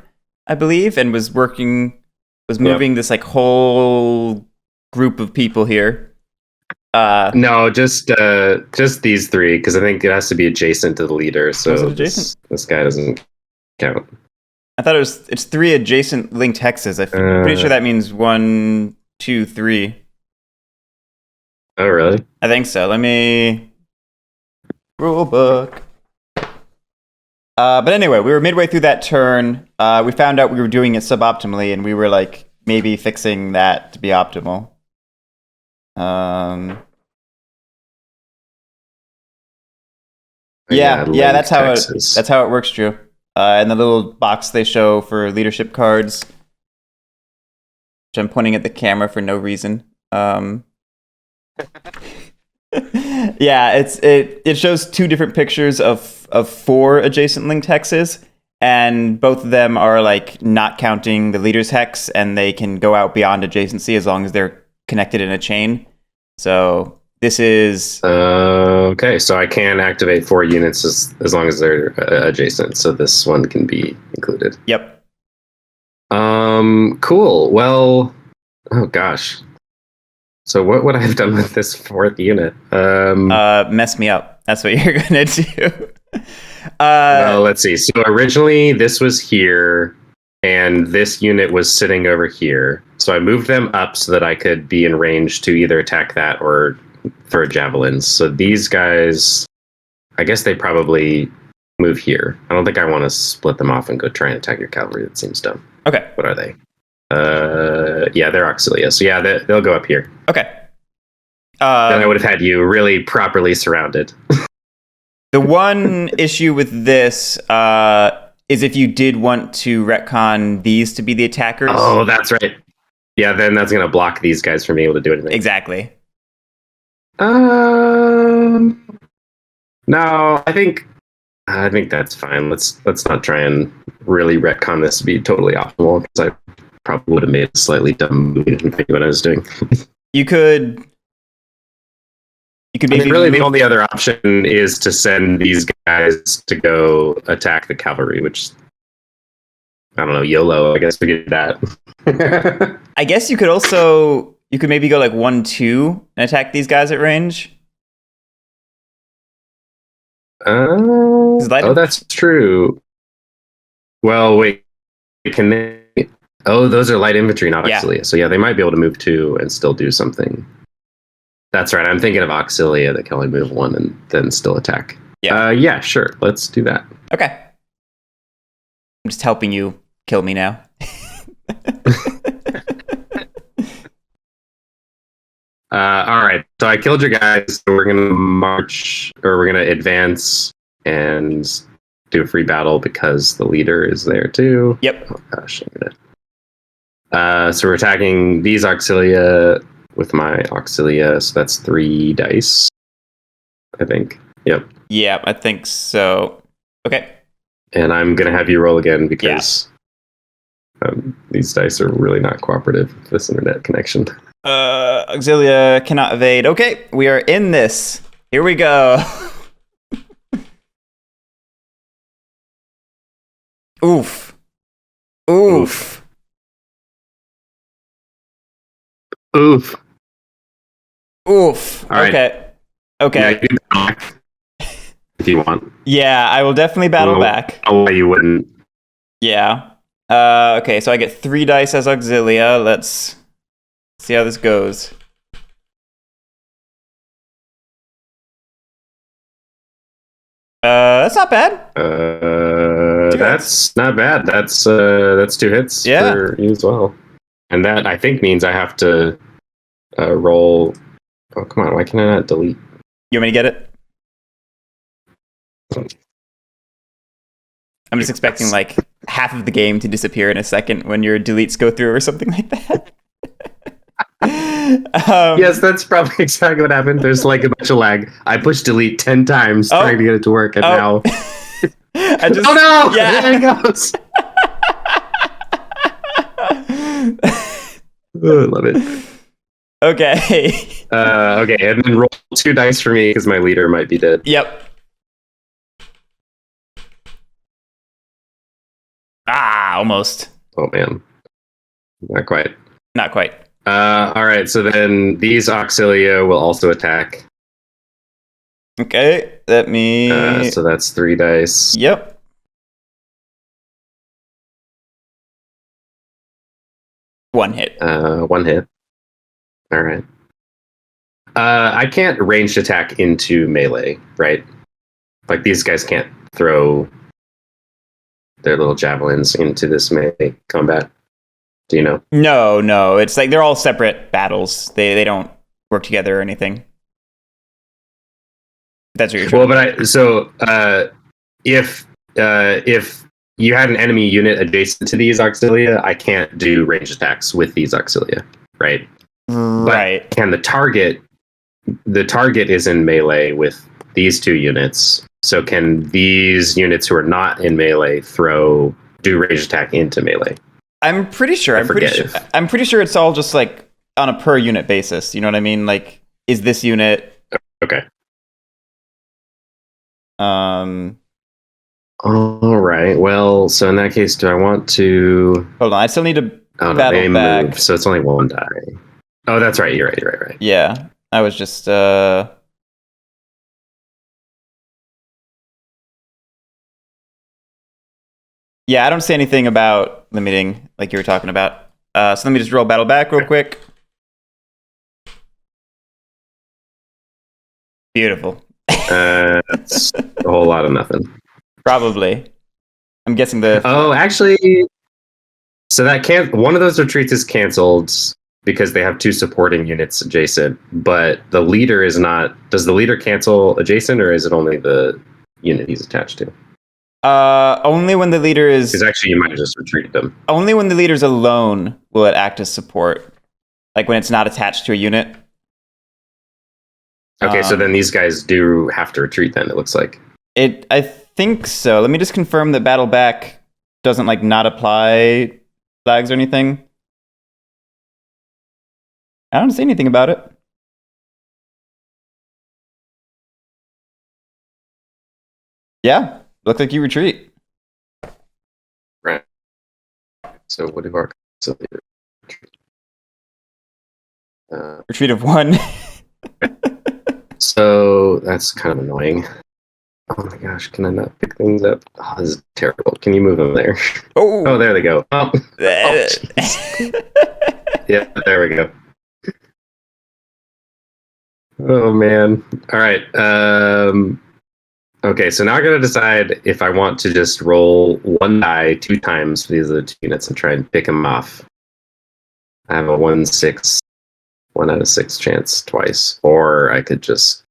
I believe, and was moving this like whole group of people here. No, just these three, because I think it has to be adjacent to the leader. So this guy doesn't count. I thought it's 3 adjacent linked hexes. I'm pretty sure that means 1, 2, 3. Oh, really? I think so. Let me rule book. But anyway, we were midway through that turn. We found out we were doing it suboptimally, and we were like maybe fixing that to be optimal. Yeah, that's how it works, Drew. And the little box they show for leadership cards, which I'm pointing at the camera for no reason. Yeah, it shows 2 different pictures of 4 adjacent linked hexes, and both of them are like not counting the leader's hex, and they can go out beyond adjacency as long as they're connected in a chain. So this is okay. So I can activate 4 units as long as they're adjacent. So this one can be included. Yep. Cool. Well, oh gosh. So what would I have done with this 4th unit? Mess me up. That's what you're gonna do. Well, let's see. So originally this was here, and this unit was sitting over here. So I moved them up so that I could be in range to either attack that or throw javelins. So these guys, I guess they probably move here. I don't think I want to split them off and go try and attack your cavalry. That seems dumb. Okay. What are they? Yeah, they're Auxilia. So yeah, they'll go up here. Okay. Then I would have had you really properly surrounded. The one issue with this is if you did want to retcon these to be the attackers. Oh, that's right. Yeah, then that's going to block these guys from being able to do anything. Exactly. No, I think that's fine. Let's not try and really retcon this to be totally optimal, because I probably would have made a slightly dumb move and think what I was doing. You could maybe really the only other option is to send these guys to go attack the cavalry, which, I don't know, YOLO. I guess we could do that. I guess you could maybe go like 1-2 and attack these guys at range. Oh, that's true. Well, wait, can they? Oh, those are light infantry, not Auxilia. So yeah, they might be able to move 2 and still do something. That's right. I'm thinking of Auxilia that can only move 1 and then still attack. Yeah. Yeah, sure. Let's do that. Okay. I'm just helping you kill me now. All right. So I killed your guys. So we're gonna march, or we're gonna advance and do a free battle because the leader is there too. Yep. Oh gosh, so we're attacking these Auxilia with my Auxilia. So that's 3 dice, I think. Yep. Yeah, I think so. Okay. And I'm gonna have you roll again because these dice are really not cooperative with this internet connection. Auxilia cannot evade. Okay, we are in this. Here we go. Oof. Oof. Oof. Oof. All right. Okay. Yeah, you can battle back if you want. Yeah, I will definitely battle back. Oh, you wouldn't. Yeah. Okay, so I get 3 dice as Auxilia. Let's see how this goes. That's not bad. That's not bad. That's 2 hits for you as well. And that, I think, means I have to roll. Oh, come on. Why can I not delete? You want me to get it? I'm just expecting like half of the game to disappear in a second when your deletes go through or something like that. Yes, that's probably exactly what happened. There's like a bunch of lag. I pushed delete 10 times trying to get it to work, and now... Oh no! Yeah. There it goes! Oh, I love it. Okay. Okay, and then roll 2 dice for me because my leader might be dead. Yep. almost. Oh man, not quite. Not quite. All right, so then these Auxilia will also attack. Okay, let me. So that's 3 dice. Yep. One hit. 1 hit. All right. I can't ranged attack into melee, right? Like these guys can't throw their little javelins into this melee combat. Do you know? No. It's like they're all separate battles. They don't work together or anything. That's what you're trying. Well, if you had an enemy unit adjacent to these Auxilia, I can't do range attacks with these Auxilia, right? Right. But can the target is in melee with these 2 units. So can these units who are not in melee do range attack into melee? I'm pretty sure. I'm pretty sure it's all just like on a per unit basis. You know what I mean? Like, is this unit okay? All right. Well, so in that case, do I want to? Hold on. I still need to battle back. Move, so it's only 1 die. Oh, that's right. You're right. Yeah, I was just. Yeah, I don't say anything about limiting like you were talking about. So let me just roll battle back real quick. Beautiful. That's a whole lot of nothing. Probably. I'm guessing Oh, actually, so that one of those retreats is canceled because they have 2 supporting units adjacent, but the leader is not. Does the leader cancel adjacent, or is it only the unit he's attached to? Only when the leader is. Because actually, you might just retreat them. Only when the leader's alone will it act as support. Like when it's not attached to a unit. Okay, so then these guys do have to retreat. Then it looks like. I think so. Let me just confirm that battle back doesn't like not apply flags or anything. I don't see anything about it. Yeah, looks like you retreat. Right. So what do our retreat of 1? So that's kind of annoying. Oh my gosh, can I not pick things up? Oh, this is terrible. Can you move them there? Oh, there they go. Oh, yeah, there we go. Oh man. All right. Okay, so now I gotta decide if I want to just roll 1 die 2 times for these other 2 units and try and pick them off. I have a 1 out of 6 chance twice, or I could just.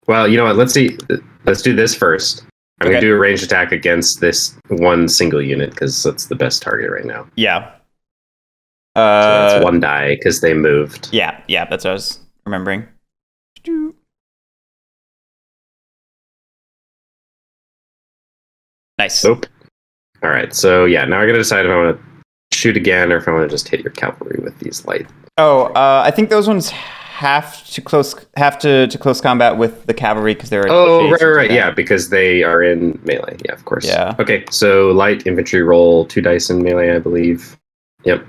Well, you know what? Let's see. Let's do this first. I'm gonna do a ranged attack against this 1 single unit because that's the best target right now. Yeah. So that's 1 die because they moved. Yeah, that's what I was remembering. Nice. Nope. All right, so yeah, now I gotta decide if I want to shoot again or if I want to just hit your cavalry with these light. Oh, I think those ones have to close combat with the cavalry because they're. Oh, right, yeah, because they are in melee. Yeah, of course. Yeah. Okay, so light infantry roll 2 dice in melee, I believe. Yep.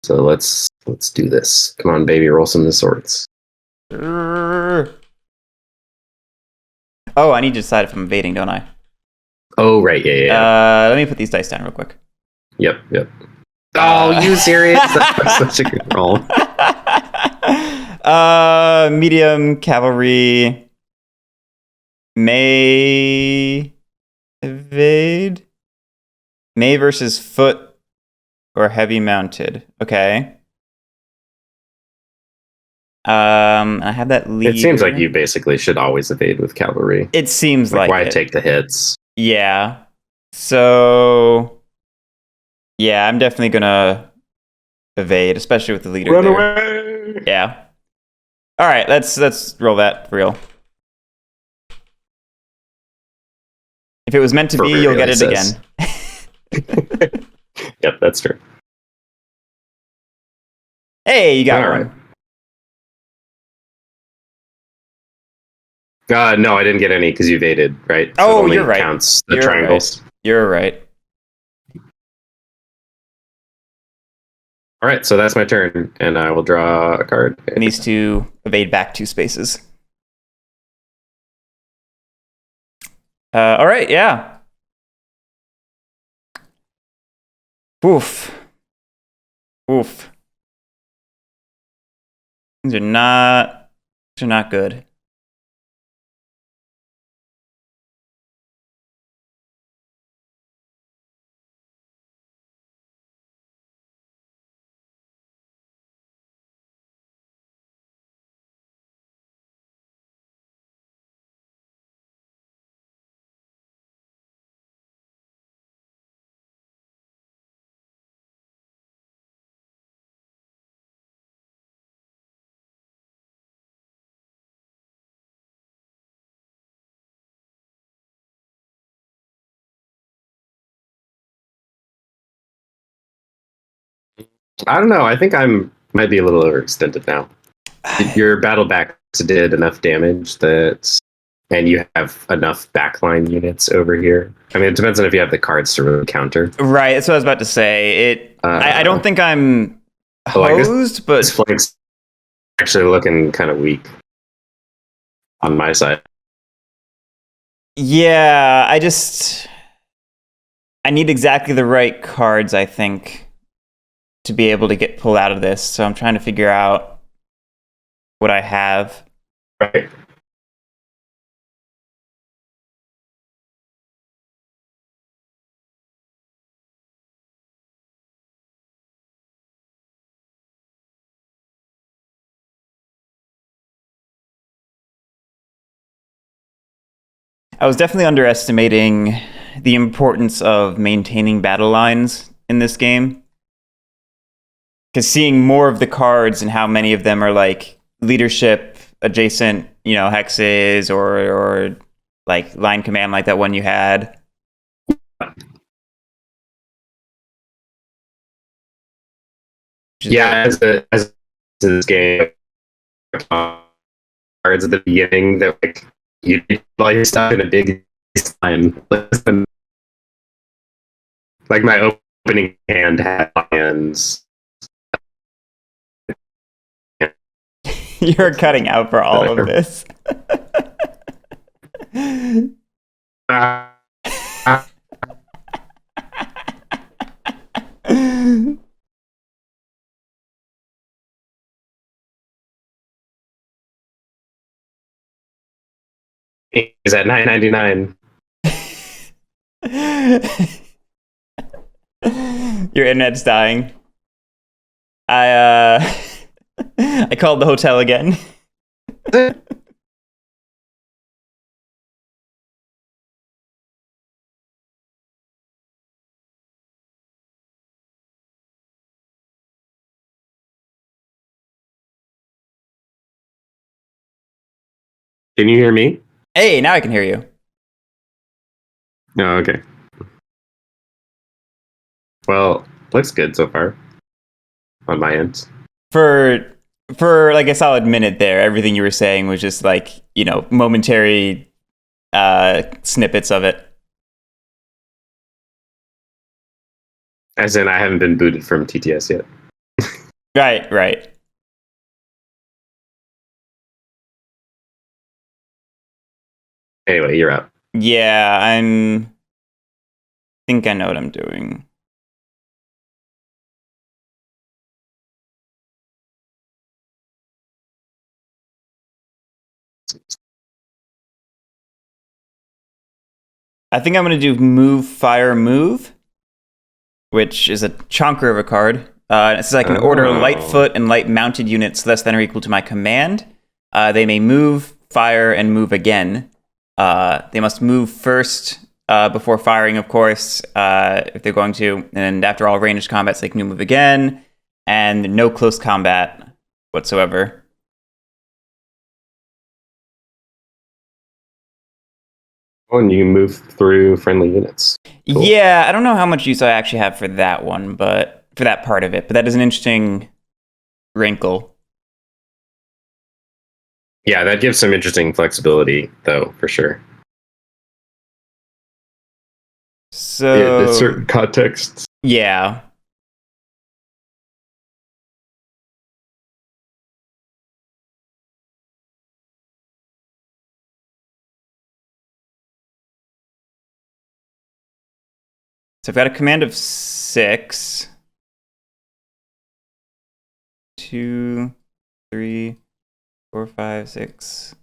So let's do this. Come on, baby, roll some of the swords. Oh, I need to decide if I'm evading, don't I? Oh, right, yeah. Let me put these dice down real quick. Yep. Oh, you serious? That was such a good roll. Medium cavalry may evade. May versus foot or heavy mounted. Okay. I have that lead. It seems like you basically should always evade with cavalry. It seems like why take the hits? Yeah. So yeah, I'm definitely gonna evade, especially with the leader. Run away. Yeah. All right, let's roll that for real. If it was meant to be, you'll get it again. Yep, that's true. Hey, you got one. Right. No, I didn't get any because you evaded, right? So Oh, it only you're right. counts the You're triangles. right. You're right. All right, so that's my turn, and I will draw a card. It needs to evade back 2 spaces. All right, yeah. Oof. Oof. These are not good. I don't know. I think might be a little overextended now. Your battle backs did enough damage and you have enough backline units over here. I mean, it depends on if you have the cards to really counter. Right, that's what I was about to say. I don't think I'm hosed, but this flank's actually looking kind of weak on my side. Yeah, I need exactly the right cards, I think, to be able to get pulled out of this. So I'm trying to figure out what I have. Right. I was definitely underestimating the importance of maintaining battle lines in this game. Because seeing more of the cards and how many of them are like leadership adjacent, hexes or like line command like that one you had. Yeah, as this game, cards at the beginning that like you do all your stuff in a big line. Like my opening hand had lions. You're cutting out for all of this. Is at $9.99. Your internet's dying. I I called the hotel again. Can you hear me? Hey, now I can hear you. Oh, okay. Well, looks good so far on my end. For like a solid minute there, everything you were saying was just like, momentary snippets of it. As in, I haven't been booted from TTS yet. Right. Anyway, you're up. Yeah, think I know what I'm doing. I think I'm going to do move, fire, move, which is a chonker of a card. It says I can order Lightfoot and light mounted units less than or equal to my command. They may move, fire, and move again. They must move first before firing, of course, if they're going to. And after all ranged combats, they can move again. And no close combat whatsoever. Oh, and you can move through friendly units. Cool. Yeah, I don't know how much use I actually have for that one, but for that part of it. But that is an interesting wrinkle. Yeah, that gives some interesting flexibility, though, for sure. So certain contexts. yeah. So I've got a command of 6. 2, 3, 4, 5, 6.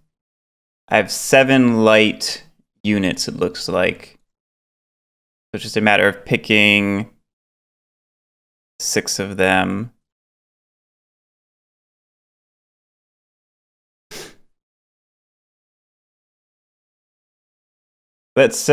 I have 7 light units, it looks like. So it's just a matter of picking 6 of them. Let's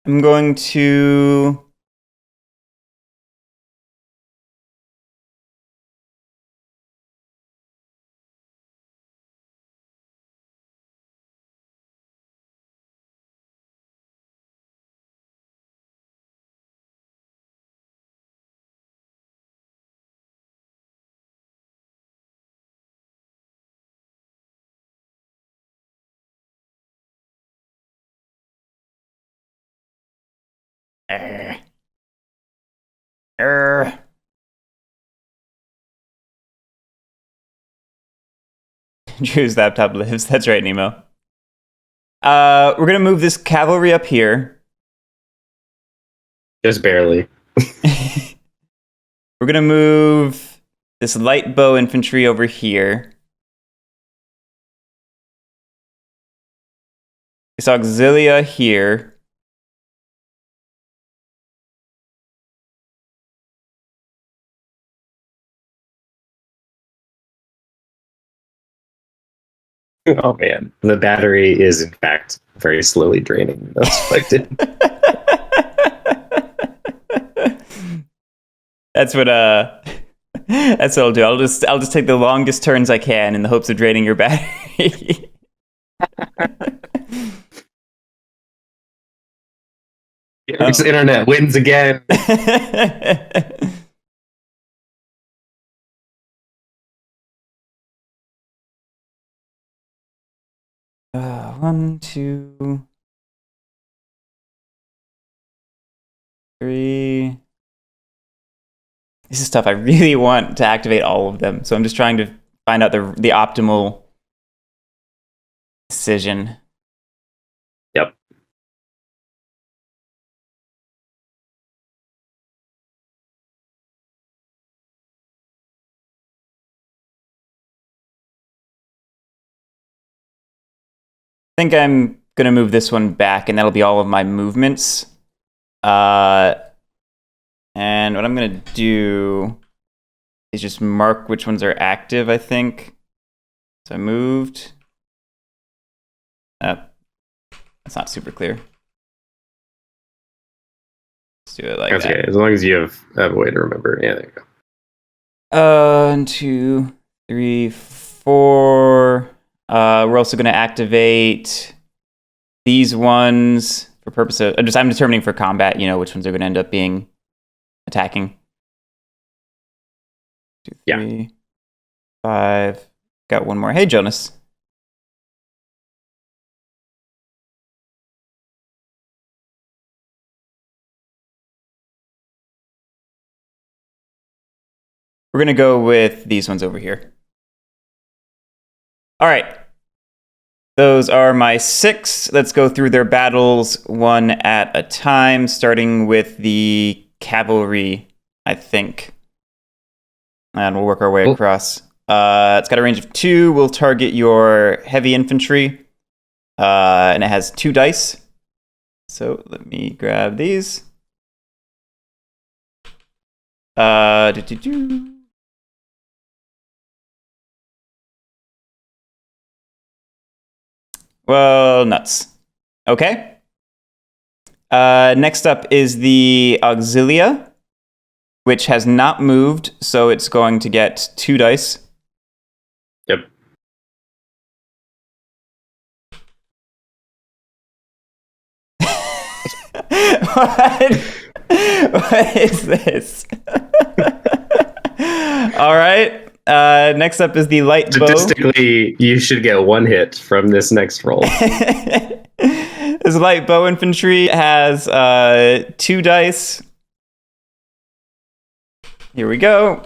I'm going to Drew's laptop lives. That's right, Nemo. We're gonna move this cavalry up here. Just barely. We're gonna move this light bow infantry over here. This auxilia here. Oh man, the battery is in fact very slowly draining. That's expected. That's what that's what I'll do. I'll just take the longest turns I can in the hopes of draining your battery. Guerric's internet wins again. One, 2, 3. This is tough. I really want to activate all of them, so I'm just trying to find out the optimal decision. Yep. I think I'm gonna move this one back, and that'll be all of my movements. And what I'm gonna do is just mark which ones are active, I think. So I moved. That's not super clear. Let's do it like That's that. okay. As long as you have a way to remember. Yeah, there you go. 1, 2, 3, 4. We're also gonna activate these ones for purpose of I'm determining for combat, which ones are gonna end up being attacking. 2, 3, 5. Got one more. Hey, Jonas. We're gonna go with these ones over here. All right. Those are my 6. Let's go through their battles one at a time, starting with the cavalry, I think. And we'll work our way across. It's got a range of 2. We'll target your heavy infantry. And it has 2 dice. So let me grab these. Well, nuts. Okay. Next up is the Auxilia, which has not moved, so it's going to get 2 dice. Yep. What is this? All right. Next up is the light bow. Statistically, you should get 1 hit from this next roll. This light bow infantry has 2 dice. Here we go.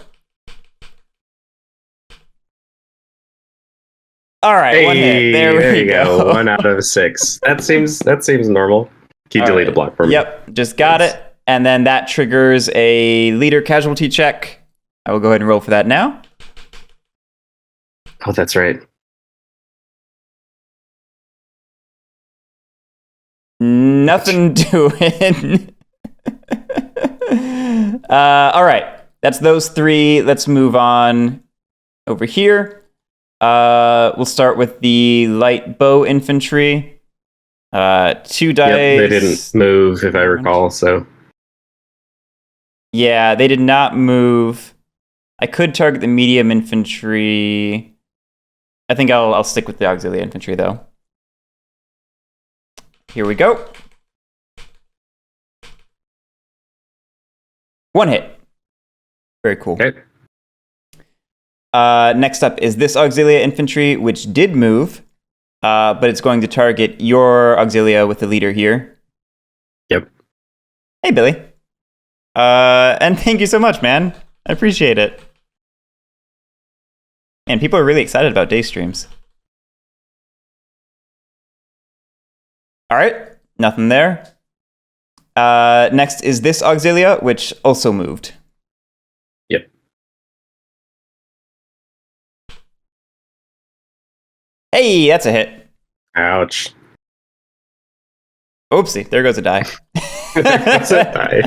All right, Hey, 1 hit. There we go. 1 out of 6. That seems normal. Can you delete a block for me? Yep, just got it. And then that triggers a leader casualty check. I will go ahead and roll for that now. Oh, that's right. Nothing doing. All right, that's those 3. Let's move on over here. We'll start with the light bow infantry. 2 dice. Yep, they didn't move, if I recall. So yeah, they did not move. I could target the medium infantry. I think I'll stick with the auxiliary infantry though. Here we go. 1 hit. Very cool. okay. Next up is this Auxilia infantry, which did move, but it's going to target your Auxilia with the leader here. Yep. Hey, Billy. And thank you so much, man. I appreciate it. And people are really excited about day streams. All right, nothing there. Next is this Auxilia, which also moved. Yep. Hey, that's a hit. Ouch. Oopsie, there goes a die. That's a die.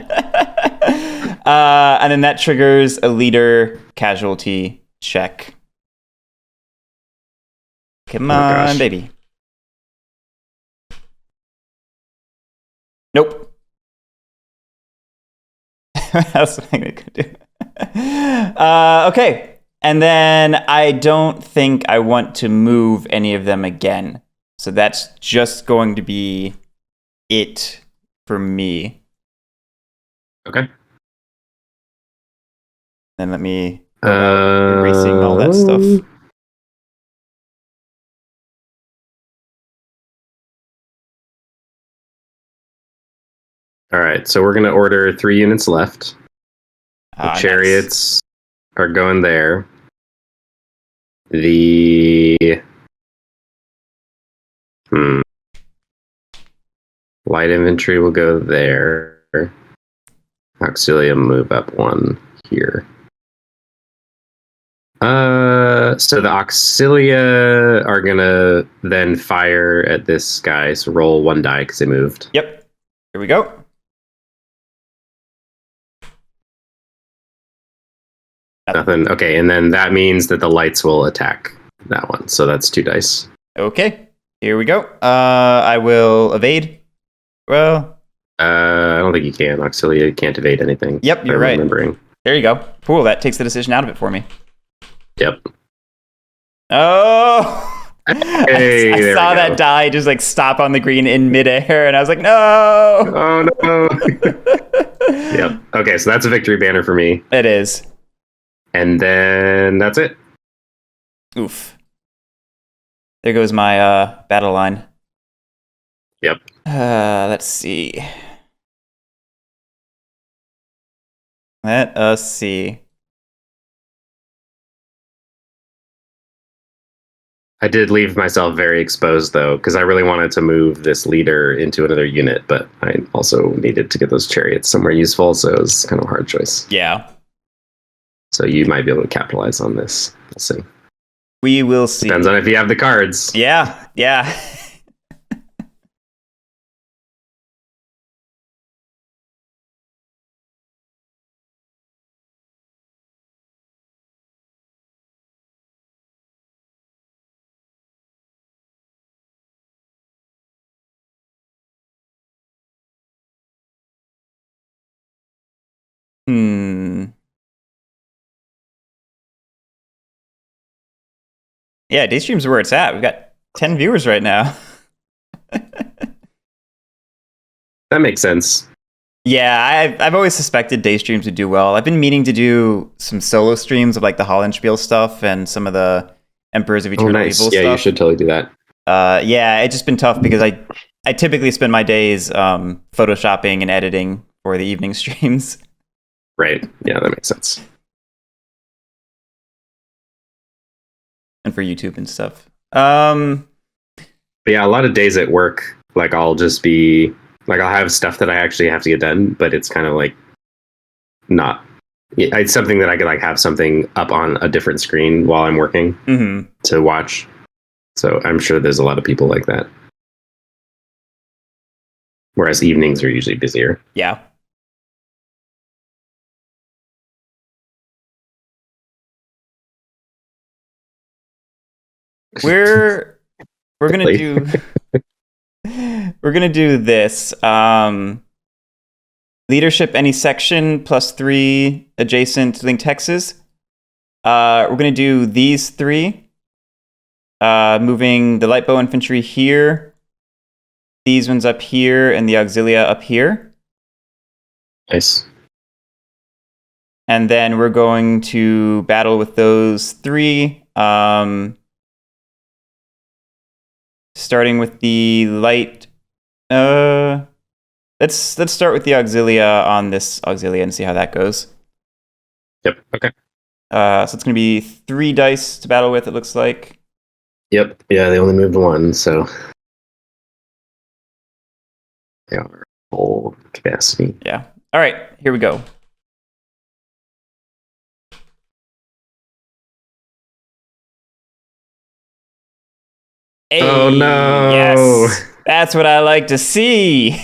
And then that triggers a leader casualty check. Come on, baby. Nope. That's something they could do. Okay. And then I don't think I want to move any of them again. So that's just going to be it for me. Okay. Then let me erasing all that stuff. All right, so we're going to order 3 units left. The chariots are going there. The light infantry will go there. Auxilia move up 1 here. So the Auxilia are gonna then fire at this guy. So roll 1 die because they moved. Yep. Here we go. Nothing. Okay, and then that means that the lights will attack that one. So that's 2 dice. Okay. Here we go. I will evade. Well, I don't think you can. Auxilia can't evade anything. Yep, you're right. Remembering. There you go. Cool. That takes the decision out of it for me. Yep. Oh. Hey, I saw that die just like stop on the green in midair, and I was like, no. Oh no. Yep. Okay, so that's a victory banner for me. It is. And then that's it. Oof. There goes my battle line. Yep. Let's see. Let us see. I did leave myself very exposed though, because I really wanted to move this leader into another unit, but I also needed to get those chariots somewhere useful, so it was kind of a hard choice. Yeah. So you might be able to capitalize on this. We'll see. We will see. Depends on if you have the cards. Yeah, yeah. Yeah, Daystream's where it's at. We've got 10 viewers right now. That makes sense. Yeah, I've always suspected Daystreams would do well. I've been meaning to do some solo streams of like the Hollandspiel stuff and some of the Emperors of Eternal Evil stuff. Yeah, you should totally do that. Yeah, it's just been tough because I typically spend my days photoshopping and editing for the evening streams. Right. Yeah, that makes sense. And for YouTube and stuff. But yeah, a lot of days at work, like I'll just be like I'll have stuff that I actually have to get done, but it's kind of like not. It's something that I could like have something up on a different screen while I'm working to watch. So I'm sure there's a lot of people like that. Whereas evenings are usually busier. Yeah. We're gonna do this. Leadership any section plus 3 adjacent linked hexes. We're gonna do these 3. Moving the light bow infantry here, these ones up here, and the auxilia up here. Nice. And then we're going to battle with those 3. Starting with the light. Let's start with the auxilia on this auxilia and see how that goes. Yep. Okay. So it's going to be 3 dice to battle with. It looks like. Yep. Yeah, they only moved 1, so they are full capacity. Yeah. All right. Here we go. Hey, oh no! Yes, that's what I like to see.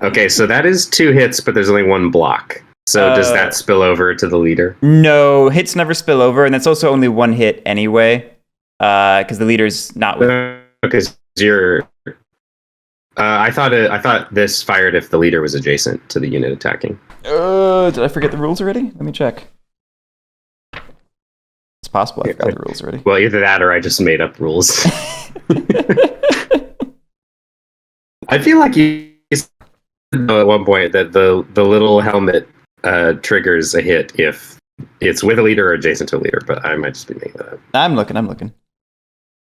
Okay, so that is 2 hits, but there's only 1 block. So does that spill over to the leader? No, hits never spill over, and that's also only 1 hit anyway, because the leader's not. Because you're. I thought this fired if the leader was adjacent to the unit attacking. Did I forget the rules already? Let me check. It's possible I forgot the rules already. Well, either that or I just made up rules. I feel like you said at one point that the little helmet triggers a hit if it's with a leader or adjacent to a leader, but I might just be making that up. I'm looking.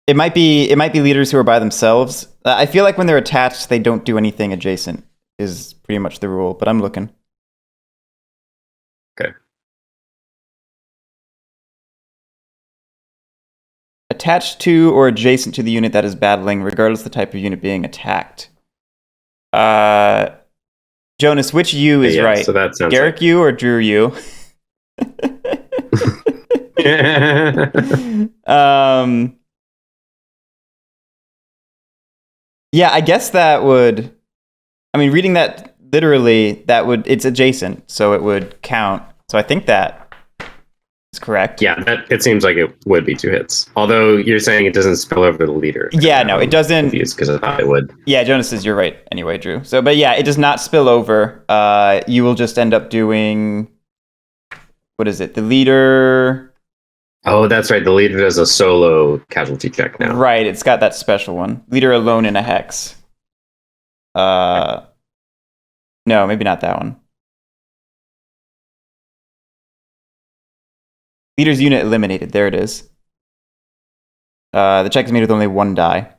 It might be leaders who are by themselves. I feel like when they're attached, they don't do anything adjacent. Is pretty much the rule, but I'm looking. Okay. Attached to or adjacent to the unit that is battling, regardless of the type of unit being attacked. Jonas, which U is right? So that sounds Guerric U or Drew U? Yeah, I guess that would. I mean, reading that literally, it's adjacent, so it would count. So I think that is correct. Yeah, it seems like it would be 2 hits. Although you're saying it doesn't spill over to the leader. Yeah, no, it doesn't. Because I thought it would. Yeah, Jonas says you're right anyway, Drew. So, but yeah, it does not spill over. You will just end up doing. What is it? The leader. Oh, that's right. The leader does a solo casualty check now. Right, it's got that special one. Leader alone in a hex. No, maybe not that one. Leader's unit eliminated. There it is. The check is made with only 1 die.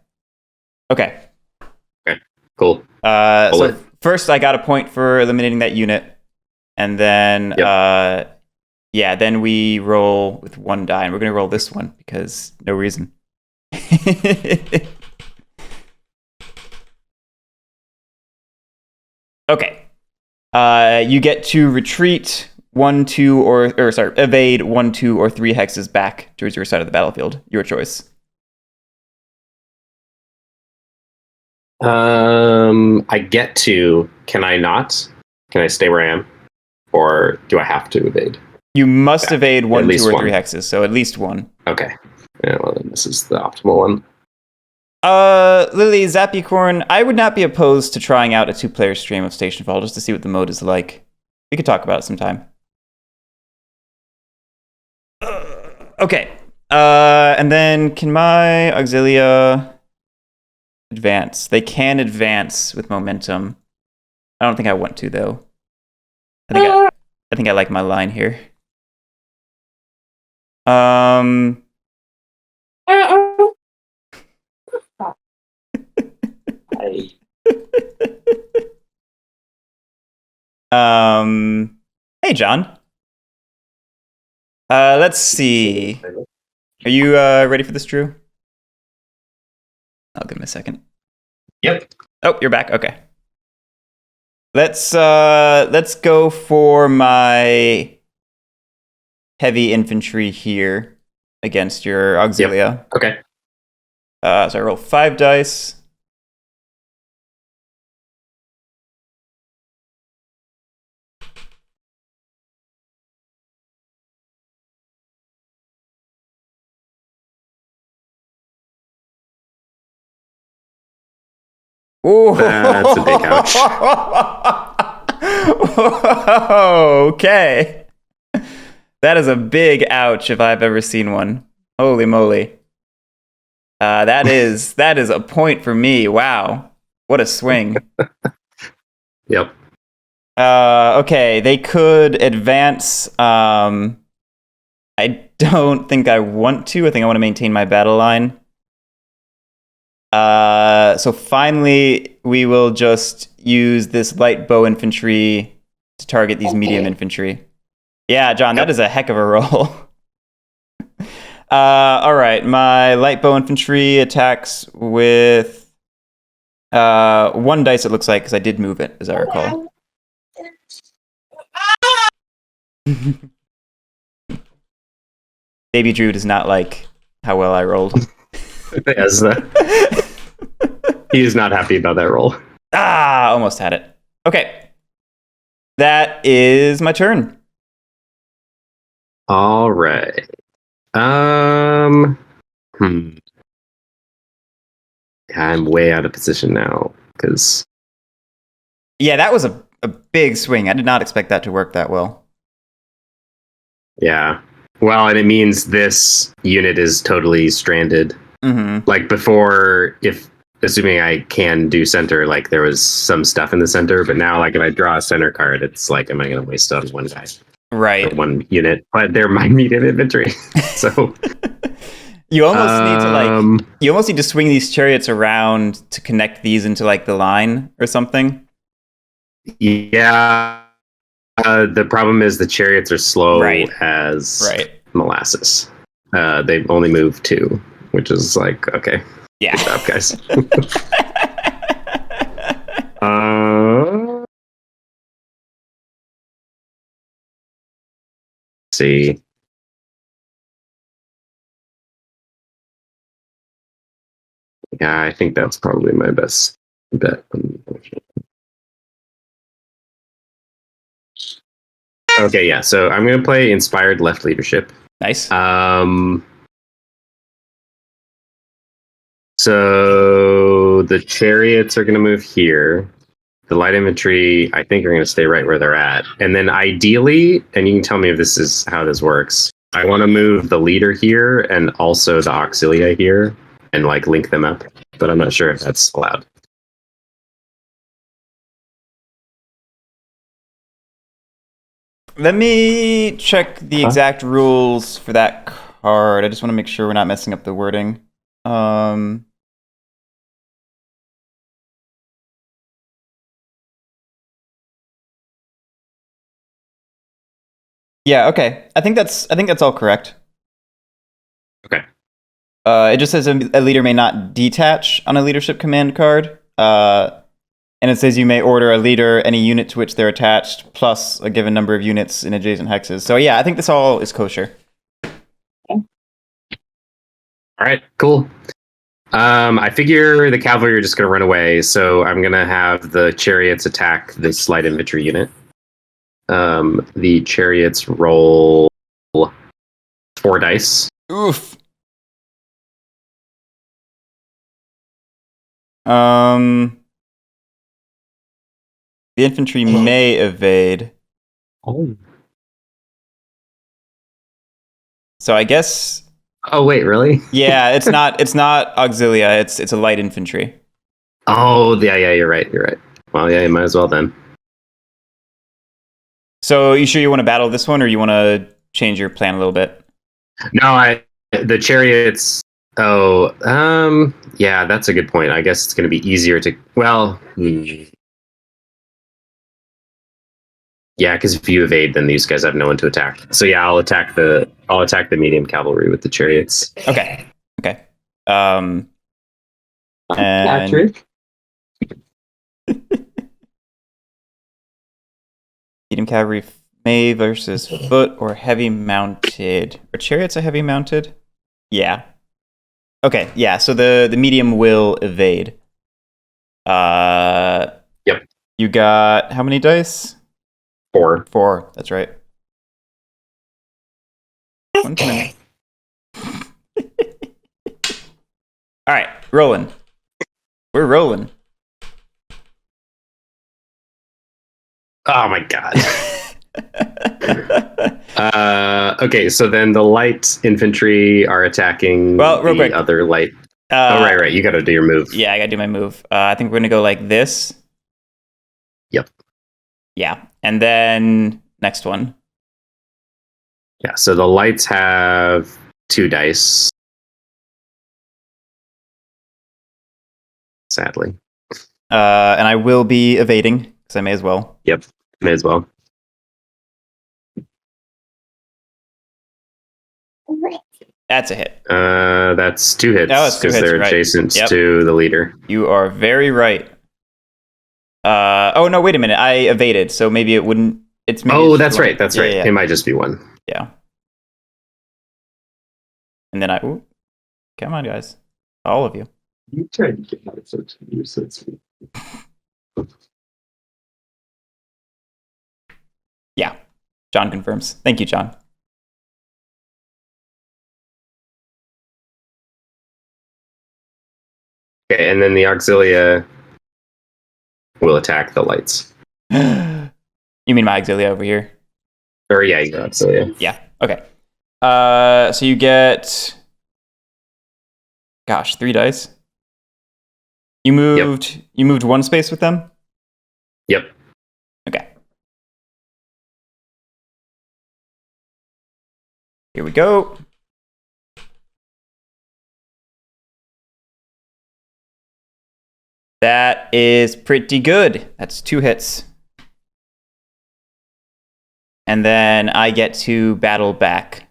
Okay. Okay, cool. So first I got a point for eliminating that unit. And then... Yep. Yeah, then we roll with 1 die, and we're going to roll this one because no reason. Okay. You get to retreat 1, 2, evade 1, 2, or 3 hexes back towards your side of the battlefield. Your choice. I get to. Can I not? Can I stay where I am? Or do I have to evade? You must evade 1, 2, or 3 hexes, so at least 1. Okay. Yeah, well, then this is the optimal one. Lily, Zappycorn, I would not be opposed to trying out a 2-player stream of Stationfall just to see what the mode is like. We could talk about it sometime. Okay. And then can my auxilia advance? They can advance with momentum. I don't think I want to though. I think I like my line here. Hey John. Let's see. Are you ready for this, Drew? I'll give him a second. Yep. Oh, you're back. Okay. Let's go for my heavy infantry here against your auxilia. Yep. Okay. So I roll 5 dice. Ooh. That's a big ouch. Okay. That is a big ouch if I've ever seen one. Holy moly. That is a point for me. Wow. What a swing. Yep. Okay, they could advance. I don't think I want to. I think I want to maintain my battle line. So finally, we will just use this light bow infantry to target these medium infantry. Yeah, John, that is a heck of a roll. All right, my light bow infantry attacks with 1 dice, it looks like, because I did move it, as I recall. Baby Drew does not like how well I rolled. Yes, he is not happy about that roll. Almost had it. Okay. That is my turn. All right. I'm way out of position now because. Yeah, that was a big swing. I did not expect that to work that well. Yeah. Well, and it means this unit is totally stranded. Mm-hmm. Like before, assuming I can do center, like there was some stuff in the center, but now, like if I draw a center card, it's like, am I going to waste on one guy? Right. Or one unit? But they're my medium infantry, so you almost need to swing these chariots around to connect these into like the line or something. Yeah. The problem is the chariots are slow as molasses. They only move 2, which is like, okay. Yeah. Good job, guys. See. Yeah, I think that's probably my best bet. Okay, yeah. So I'm gonna play Inspired Left Leadership. Nice. So the chariots are gonna move here. The light infantry, I think, are gonna stay right where they're at. And then ideally, and you can tell me if this is how this works, I want to move the leader here and also the auxilia here and like link them up. But I'm not sure if that's allowed. Let me check the exact rules for that card. I just want to make sure we're not messing up the wording. Yeah, okay. I think that's all correct. Okay. It just says a leader may not detach on a leadership command card. And it says you may order a leader, any unit to which they're attached, plus a given number of units in adjacent hexes. So yeah, I think this all is kosher. All right, cool. I figure the cavalry are just going to run away, so I'm going to have the chariots attack this light infantry unit. The chariots roll 4 dice. Oof. The infantry may evade. Oh. So I guess Oh wait, really? Yeah, it's not auxilia. It's a light infantry. Oh yeah, you're right. Well, yeah, you might as well then. So you sure you want to battle this one, or you want to change your plan a little bit? No, the chariots. Oh, yeah, that's a good point. I guess it's going to be easier to. Well, yeah, because if you evade, then these guys have no one to attack. So yeah, I'll attack the medium cavalry with the chariots. Okay. And Patrick. medium cavalry May versus foot or heavy mounted. Are chariots a heavy mounted? Yeah. Okay, yeah, so the medium will evade. Yep. You got how many dice? 4. 4, that's right. 1 minute. All right, rolling. We're rolling. Oh my god. Okay, so then the light infantry are attacking real quick. Other light. Right. You got to do your move. Yeah, I got to do my move. I think we're going to go like this. Yep. Yeah, and then next one. Yeah, so the lights have 2 dice. Sadly. And I will be evading, because I may as well. Yep, may as well. That's a hit. That's 2 hits because they're adjacent to the leader. You are very right. Oh no! Wait a minute. I evaded, so maybe it wouldn't. It's maybe. Oh, that's right. That's right. Yeah. It might just be 1. Yeah. And then ooh, come on, guys, all of you. You tried to get out of such nuisance. Yeah, John confirms. Thank you, John. Okay, and then the auxilia will attack the lights. You mean my auxilia over here? Or yeah, you got auxilia. Yeah. Okay. So you get, 3 dice. You moved. Yep. You moved 1 space with them. Yep. Okay. Here we go. That is pretty good. That's 2 hits. And then I get to battle back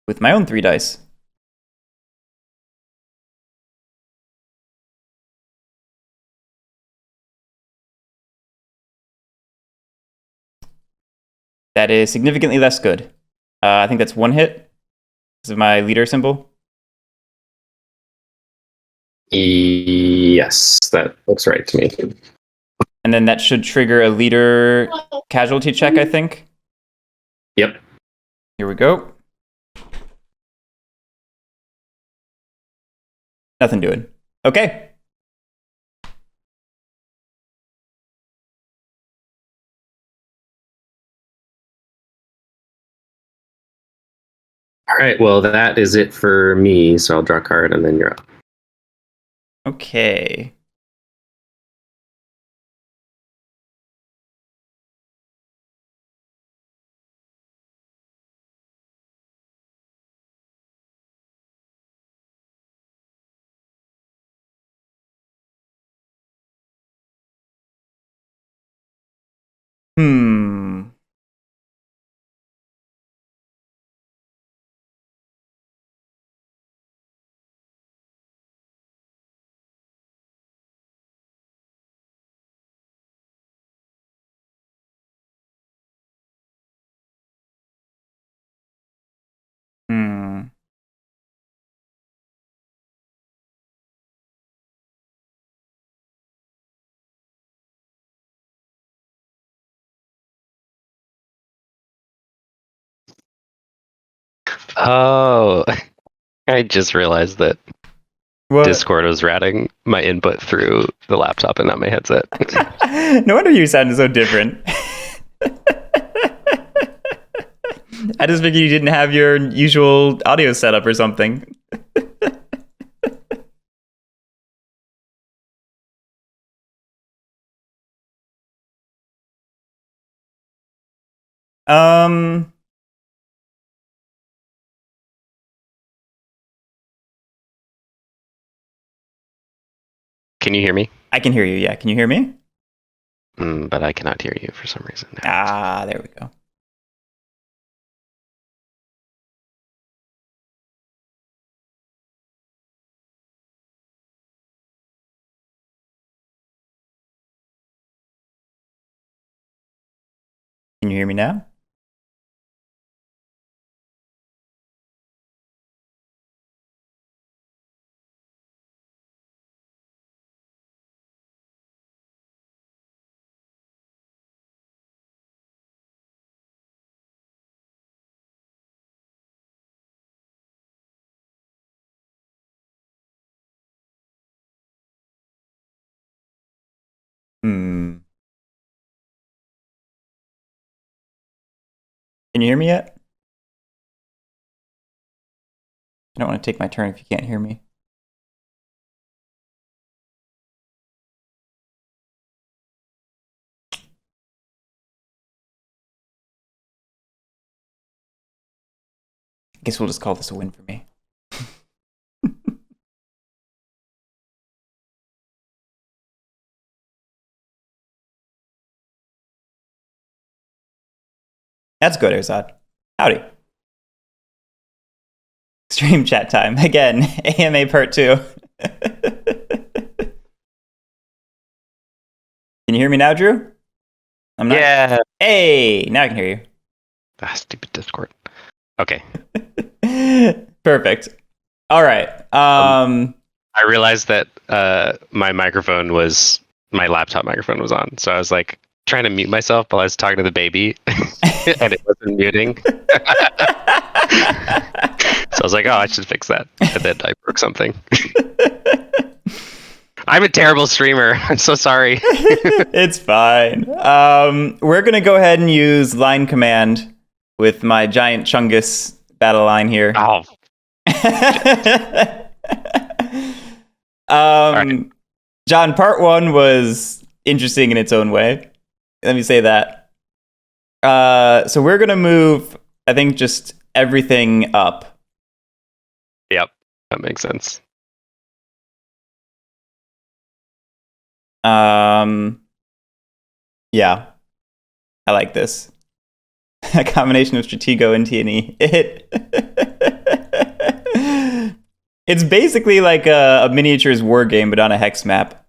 with my own 3 dice. That is significantly less good. I think that's 1 hit. This is my leader symbol. Yes, that looks right to me. And then that should trigger a leader casualty check, I think. Yep. Here we go. Nothing doing. Okay. All right, well, that is it for me. So I'll draw a card and then you're up. Okay. Oh, I just realized that What? Discord was routing my input through the laptop and not my headset. No wonder you sounded so different. I just figured you didn't have your usual audio setup or something. Um, Can you hear me? I can hear you. Yeah, can you hear me? But I cannot hear you for some reason. Ah, there we go. Can you hear me now? Hmm. Can you hear me yet? I don't want to take my turn if you can't hear me. I guess we'll just call this a win for me. That's good, Erzad. Howdy. Stream chat time. Again, AMA part 2. Can you hear me now, Drew? I'm not. Yeah. Hey, now I can hear you. Stupid Discord. Okay. Perfect. All right. I realized that my laptop microphone was on, so I was like trying to mute myself while I was talking to the baby, and it wasn't muting. So I was like, oh, I should fix that. And then I broke something. I'm a terrible streamer. I'm so sorry. It's fine. We're going to go ahead and use line command with my giant Chungus battle line here. Oh. Right. John, part 1 was interesting in its own way. Let me say that. So we're going to move, I think, just everything up. Yep, that makes sense. Yeah, I like this. A combination of Stratego and TNE. It's basically like a miniatures war game, but on a hex map.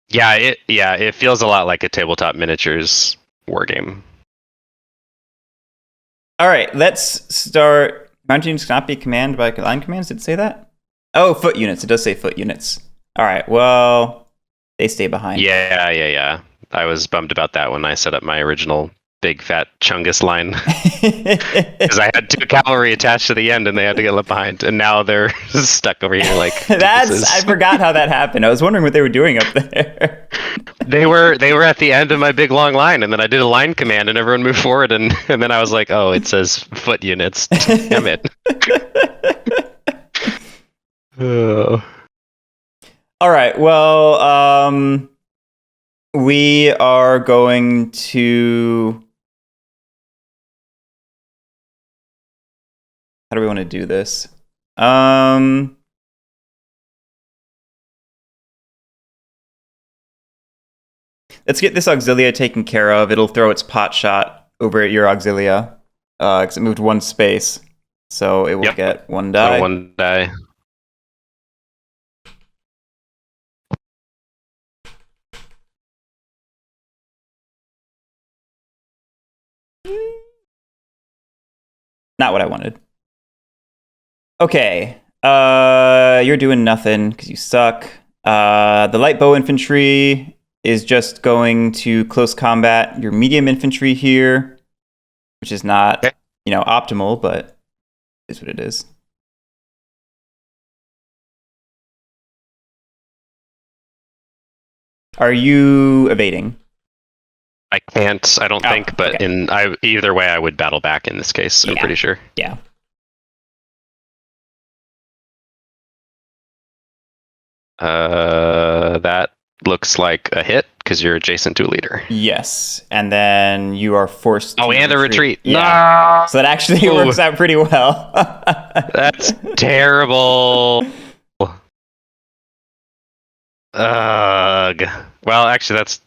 Yeah, it feels a lot like a tabletop miniatures war game. All right, let's start. Mountain units cannot be commanded by line commands. Did it say that? Oh, foot units. It does say foot units. All right, well, they stay behind. Yeah. I was bummed about that when I set up my original big fat Chungus line. Because I had 2 cavalry attached to the end and they had to get left behind. And now they're stuck over here like I forgot how that happened. I was wondering what they were doing up there. They were at the end of my big long line, and then I did a line command and everyone moved forward, and then I was like, oh, it says foot units. Damn it. All right, well, we are going to... How do we want to do this? Let's get this Auxilia taken care of. It'll throw its pot shot over at your Auxilia, because it moved 1 space. So it will get 1 die. So 1 die. Not what I wanted. Okay. You're doing nothing because you suck. The light bow infantry is just going to close combat your medium infantry here, which is not, optimal, but is what it is. Are you evading? I can't. I don't think. But okay. either way, I would battle back in this case. I'm pretty sure. Yeah. That looks like a hit because you're adjacent to a leader. Yes, and then you are forced. Oh, to and a retreat. Yeah. No! So that actually works out pretty well. That's terrible. Ugh. Well, actually, that's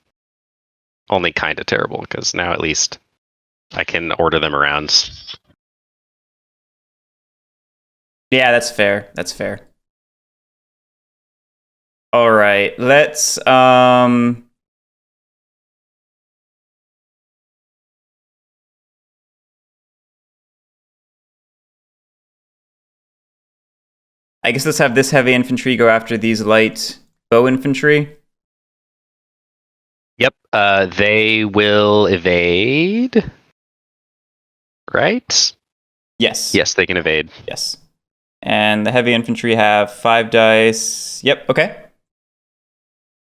only kind of terrible because now at least I can order them around. Yeah, that's fair. That's fair. All right, let's I guess let's have this heavy infantry go after these light bow infantry. Yep. They will evade. Right? Yes. Yes, they can evade. Yes. And the heavy infantry have 5 dice. Yep, okay.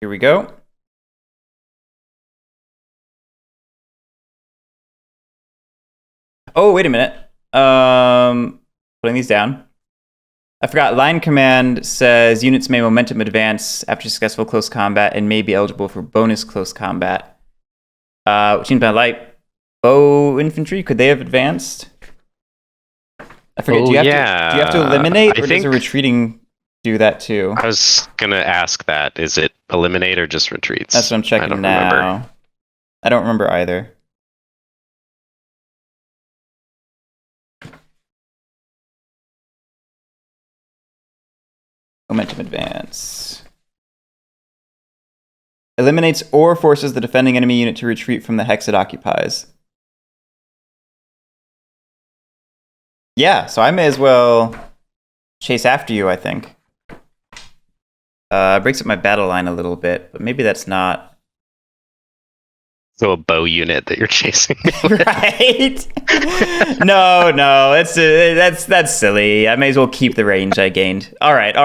Here we go. Oh, wait a minute. Putting these down. I forgot. Line command says units may momentum advance after successful close combat and may be eligible for bonus close combat. Which means by light bow infantry, could they have advanced? I forget. Oh, do you have to eliminate, or does a retreating do that too? I was gonna ask that. Is it eliminate or just retreats? That's what I'm checking now. I don't remember either. Momentum advance. Eliminates or forces the defending enemy unit to retreat from the hex it occupies. Yeah, so I may as well chase after you, I think. Breaks up my battle line a little bit, but maybe that's not... So a bow unit that you're chasing. Right? No, that's silly. I may as well keep the range I gained. All right.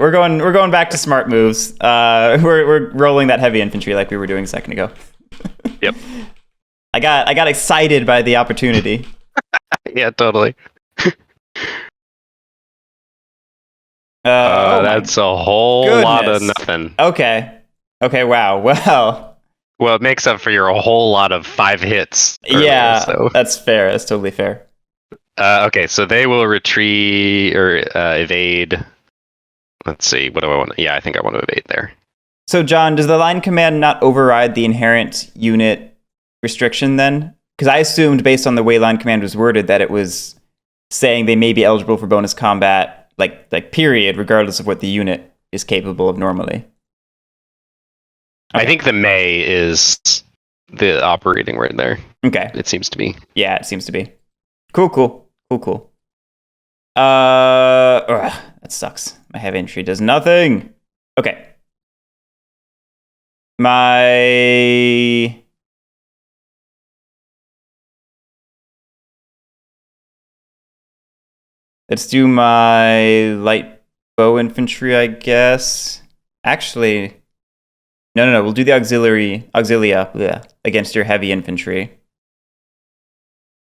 We're going back to smart moves. We're rolling that heavy infantry like we were doing a second ago. Yep. I got excited by the opportunity. Yeah, totally. That's a whole lot of nothing. Okay, wow. Well, it makes up for your whole lot of 5 hits. Earlier, yeah, so. That's fair. That's totally fair. Okay, so they will retreat or evade. Let's see. What do I want? Yeah, I think I want to evade there. So, John, does the line command not override the inherent unit restriction then? Because I assumed, based on the way line command was worded, that it was saying they may be eligible for bonus combat, like period, regardless of what the unit is capable of normally. Okay. I think the may is the operating word there. Okay. It seems to be. Yeah, it seems to be. Cool. That sucks. My heavy infantry does nothing. Okay. Let's do my light bow infantry, I guess. Actually, no. We'll do the auxilia against your heavy infantry.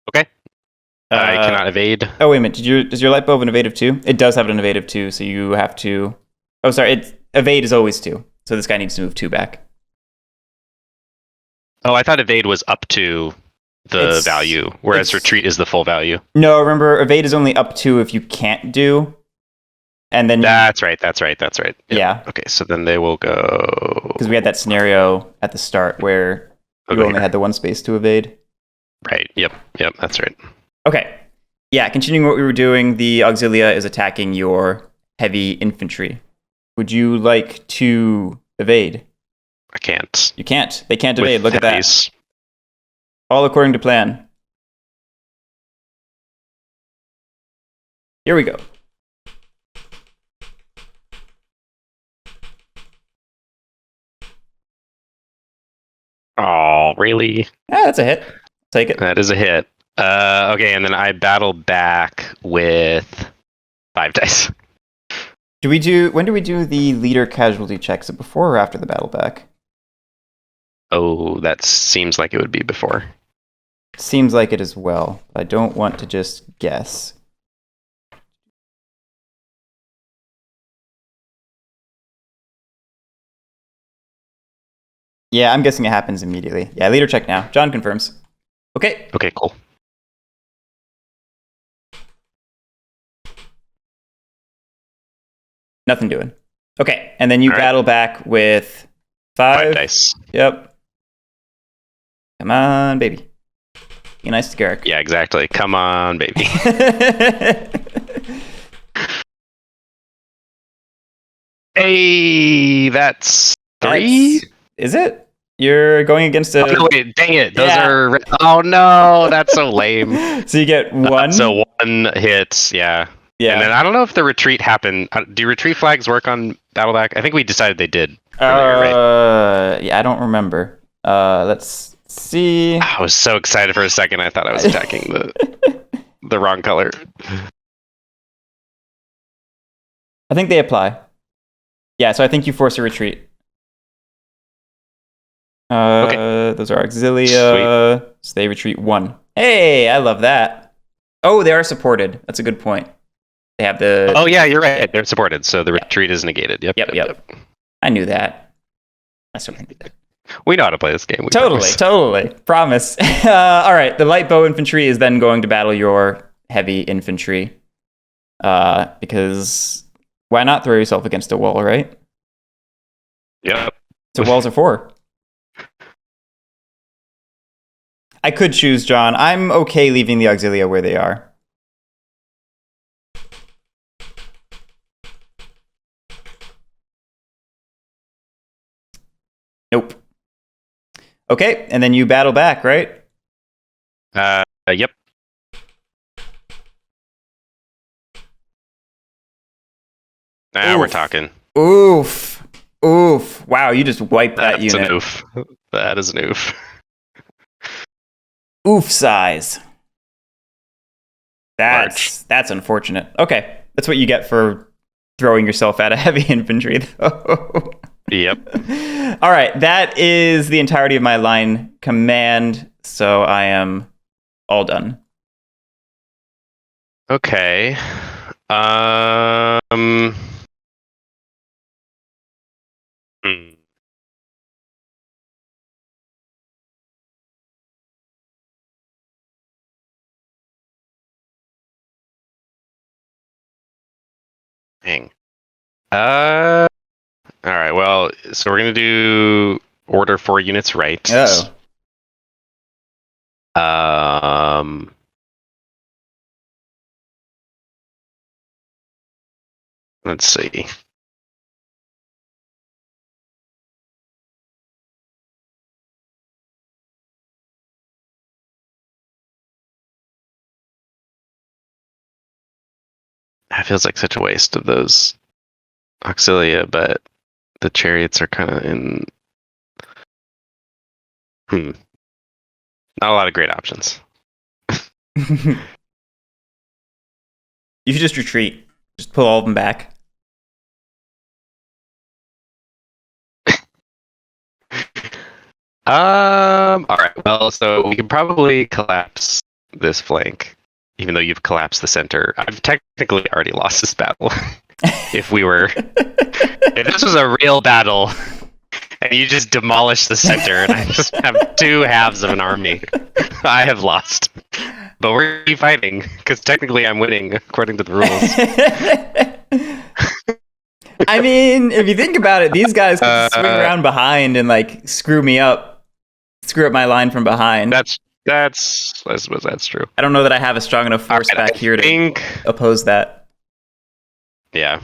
Okay. I cannot evade. Oh, wait a minute. Does your light bow have an evade 2? It does have an evade 2, so you have to... Oh, sorry. Evade is always 2. So this guy needs to move 2 back. Oh, I thought evade was up to the value, whereas retreat is the full value. No, remember, evade is only up 2 if you can't do. And then That's right. Yep. Yeah. Okay, so then they will go... Because we had that scenario at the start where you only had the 1 space to evade. Right, yep, that's right. Okay. Yeah, continuing what we were doing, the auxilia is attacking your heavy infantry. Would you like to evade? I can't. You can't. They can't evade. Look at that. All according to plan. Here we go. Oh, really? Yeah, that's a hit. Take it. That is a hit. Okay, and then I battle back with 5 dice. When do we do the leader casualty checks? Is it before or after the battle back? Oh, that seems like it would be before. Seems like it as well. I don't want to just guess. Yeah, I'm guessing it happens immediately. Yeah, leader check now. John confirms. Okay. Okay, cool. Nothing doing. Okay, and then you All right. battle back with 5. 5 dice. Yep. Come on, baby. Be nice to Guerric. Yeah, exactly. Come on, baby. Hey, that's 3? Is it? You're going against a... Oh, no, wait, dang it. Those Yeah. are... Oh, no. That's so lame. So you get 1. So 1 hits, yeah. Yeah. And then I don't know if the retreat happened. Do retreat flags work on Battleback? I think we decided they did earlier, right? Yeah, I don't remember. Let's see. I was so excited for a second. I thought I was attacking the wrong color. I think they apply. Yeah, so I think you force a retreat. Okay. Those are Auxilia. Sweet. So they retreat 1. Hey, I love that. Oh, they are supported. That's a good point. They have the... Oh, yeah, you're right. They're supported, so the retreat is negated. Yep. I knew that. I certainly knew that. We know how to play this game. We Totally. Promise. All right, the light bow infantry is then going to battle your heavy infantry. Because why not throw yourself against a wall, right? Yep. So walls are 4. I could choose, John. I'm okay leaving the Auxilia where they are. Nope. Okay, and then you battle back, right? Yep. Now we're talking. Oof. Wow, you just wiped that That's unit. an oof. That is an oof. Oof size. That's unfortunate. Okay, that's what you get for throwing yourself at a heavy infantry, though. Yep. All right, that is the entirety of my line command, so I am all done. Okay. Dang. All right. Well, so we're gonna do order 4 units right. Oh. Let's see. That feels like such a waste of those Auxilia, but the chariots are kind of in. Not a lot of great options. You should just retreat. Just pull all of them back. All right. Well, so we can probably collapse this flank, even though you've collapsed the center. I've technically already lost this battle. If this was a real battle, and you just demolish the center, and I just have 2 halves of an army, I have lost. But we're fighting because technically I'm winning according to the rules. I mean, if you think about it, these guys can swing around behind and like screw up my line from behind. I suppose that's true. I don't know that I have a strong enough force back here to oppose that. Yeah.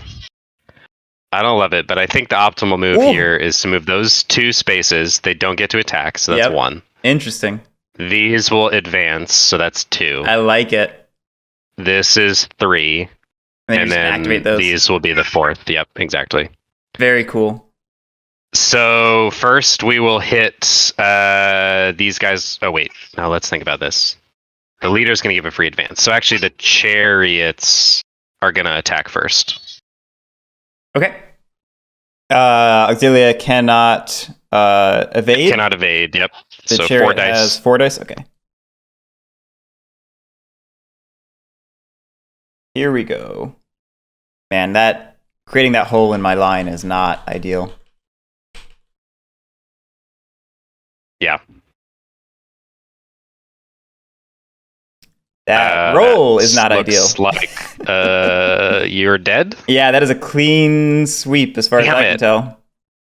I don't love it, but I think the optimal move here is to move those 2 spaces. They don't get to attack, so that's 1. Interesting. These will advance, so that's 2. I like it. This is 3. And then activate those. These will be the 4th. Yep, exactly. Very cool. So first we will hit these guys. Oh wait, now let's think about this. The leader's going to give a free advance. So actually the chariots are going to attack first. Okay. Auxilia cannot evade. Cannot evade. Yep. The So chariot 4 dice. has 4 dice. Okay. Here we go. Man, that creating that hole in my line is not ideal. Yeah. That roll is not ideal. Looks like you're dead. Yeah, that is a clean sweep as far as I can tell.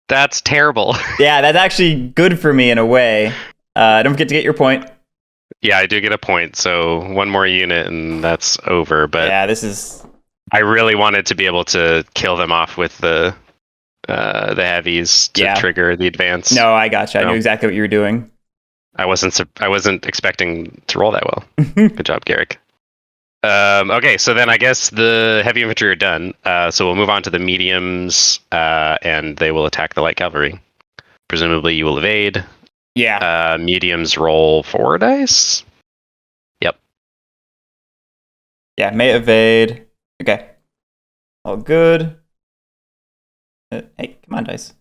That's terrible. Yeah, that's actually good for me in a way. Don't forget to get your point. Yeah, I do get a point. So one more unit and that's over. But yeah, this is. I really wanted to be able to kill them off with the heavies to trigger the advance. No, I gotcha. I knew exactly what you were doing. I wasn't expecting to roll that well. Good job, Guerric. Okay, so then I guess the heavy infantry are done. So we'll move on to the mediums, and they will attack the light cavalry. Presumably, you will evade. Yeah. Mediums roll 4 dice. Yep. Yeah, may evade. Okay. All good. Hey, come on, dice.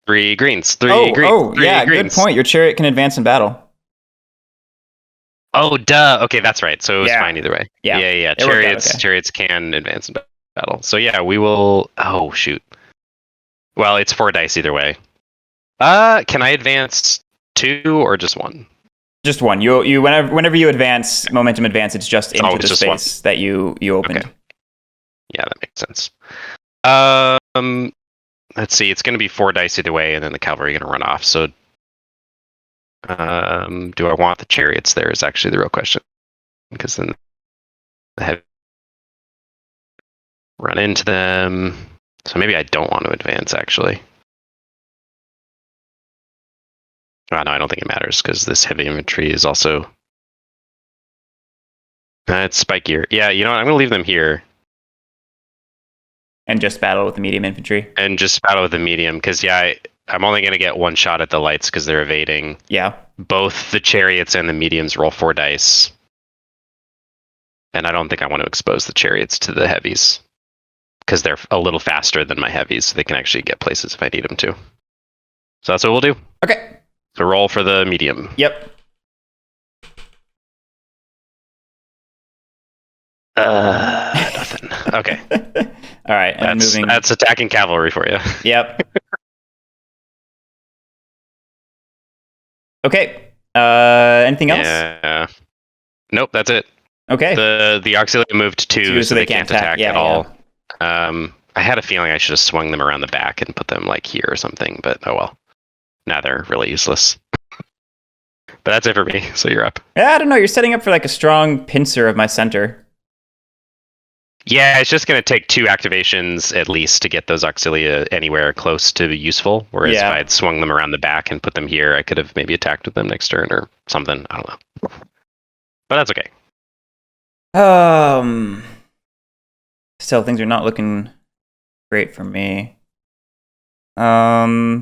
3 greens. 3 greens. Oh, 3 yeah, greens. good point. Your chariot can advance in battle. Oh, duh. Okay, that's right. So it was fine either way. Yeah. Yeah. Chariots can advance in battle. So yeah, we will. Oh shoot. Well, it's 4 dice either way. Can I advance 2 or just 1? Just 1. You whenever you advance, momentum advance, it's just into the just space that you opened. Okay. Yeah, that makes sense. Let's see. It's going to be 4 dice either way, and then the cavalry are going to run off. So, do I want the chariots there? Is actually the real question, because then the heavy run into them. So maybe I don't want to advance actually. Oh, no, I don't think it matters because this heavy infantry is also. It's spikier. Yeah, you know what? I'm going to leave them here. And just battle with the medium infantry. And just battle with the medium, because I'm only going to get 1 shot at the lights because they're evading. Yeah. Both the chariots and the mediums roll 4 dice. And I don't think I want to expose the chariots to the heavies, because they're a little faster than my heavies, so they can actually get places if I need them to. So that's what we'll do. Okay. So roll for the medium. Yep. Nothing. Okay. All right. And moving. That's attacking cavalry for you. Yep. Okay. Anything else? Yeah. Nope, that's it. Okay. The auxiliary moved 2, so they can't attack at all. Yeah. I had a feeling I should have swung them around the back and put them like here or something, but oh well. Now they're really useless. But that's it for me, so you're up. Yeah, I don't know. You're setting up for like a strong pincer of my center. Yeah, it's just going to take 2 activations at least to get those auxilia anywhere close to useful. Whereas if I had swung them around the back and put them here, I could have maybe attacked with them next turn or something. I don't know. But that's okay. Still, things are not looking great for me. Hmm.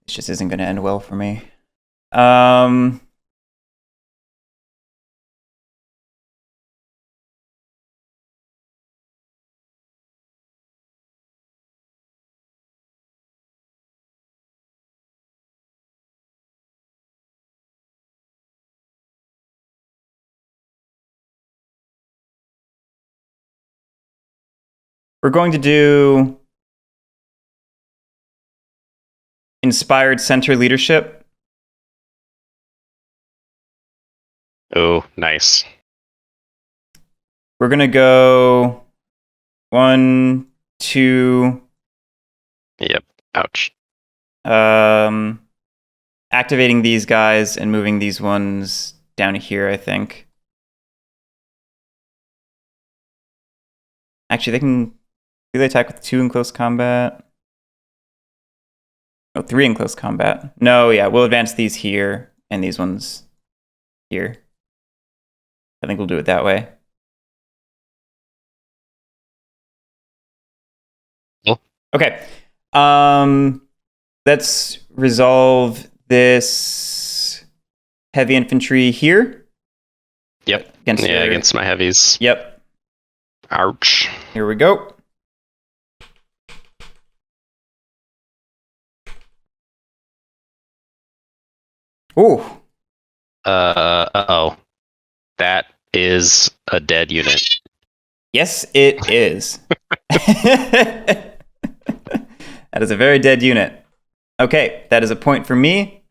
This just isn't going to end well for me. We're going to do inspired center leadership. Oh, nice. We're going to go 1, 2. Yep. Ouch. Activating these guys and moving these ones down here, I think. Actually, do they attack with 2 in close combat? Oh, 3 in close combat. No, yeah, we'll advance these here and these ones here. I think we'll do it that way. Cool. Okay. Let's resolve this heavy infantry here. Yep. Against against my heavies. Yep. Ouch. Here we go. Ooh. Uh-oh. That is a dead unit. Yes, it is. That is a very dead unit. Okay, that is a point for me.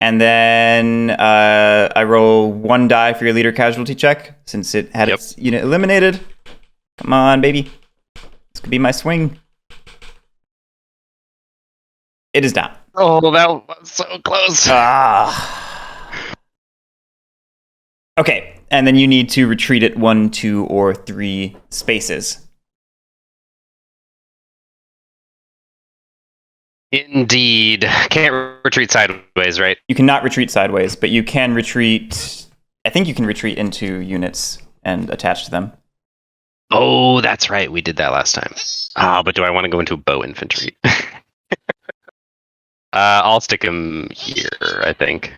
And then I roll 1 die for your leader casualty check, since it had its unit eliminated. Come on, baby. This could be my swing. It is not. Oh, that was so close. Okay, and then you need to retreat it 1, 2, or 3 spaces. Indeed. Can't retreat sideways, right? You cannot retreat sideways, but you can retreat... I think you can retreat into units and attach to them. Oh, that's right. We did that last time. But do I want to go into bow infantry? I'll stick him here, I think.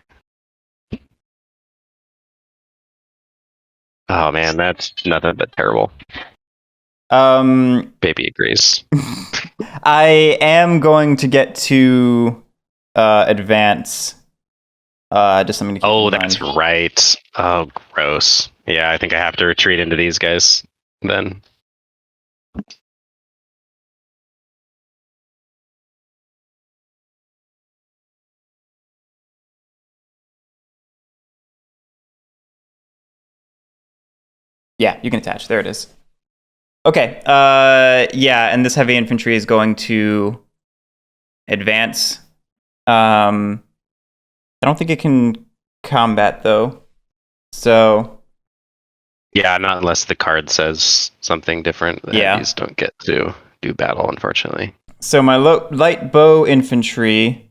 Oh man, that's nothing but terrible. Baby agrees. I am going to get to advance. Just something to keep in That's mind. right. Oh, gross. Yeah, I think I have to retreat into these guys then. Yeah, you can attach. There it is. Okay. Yeah, and this heavy infantry is going to advance. I don't think it can combat though. So Yeah, not unless the card says something different. The heavies don't get to do battle, unfortunately. So my light bow infantry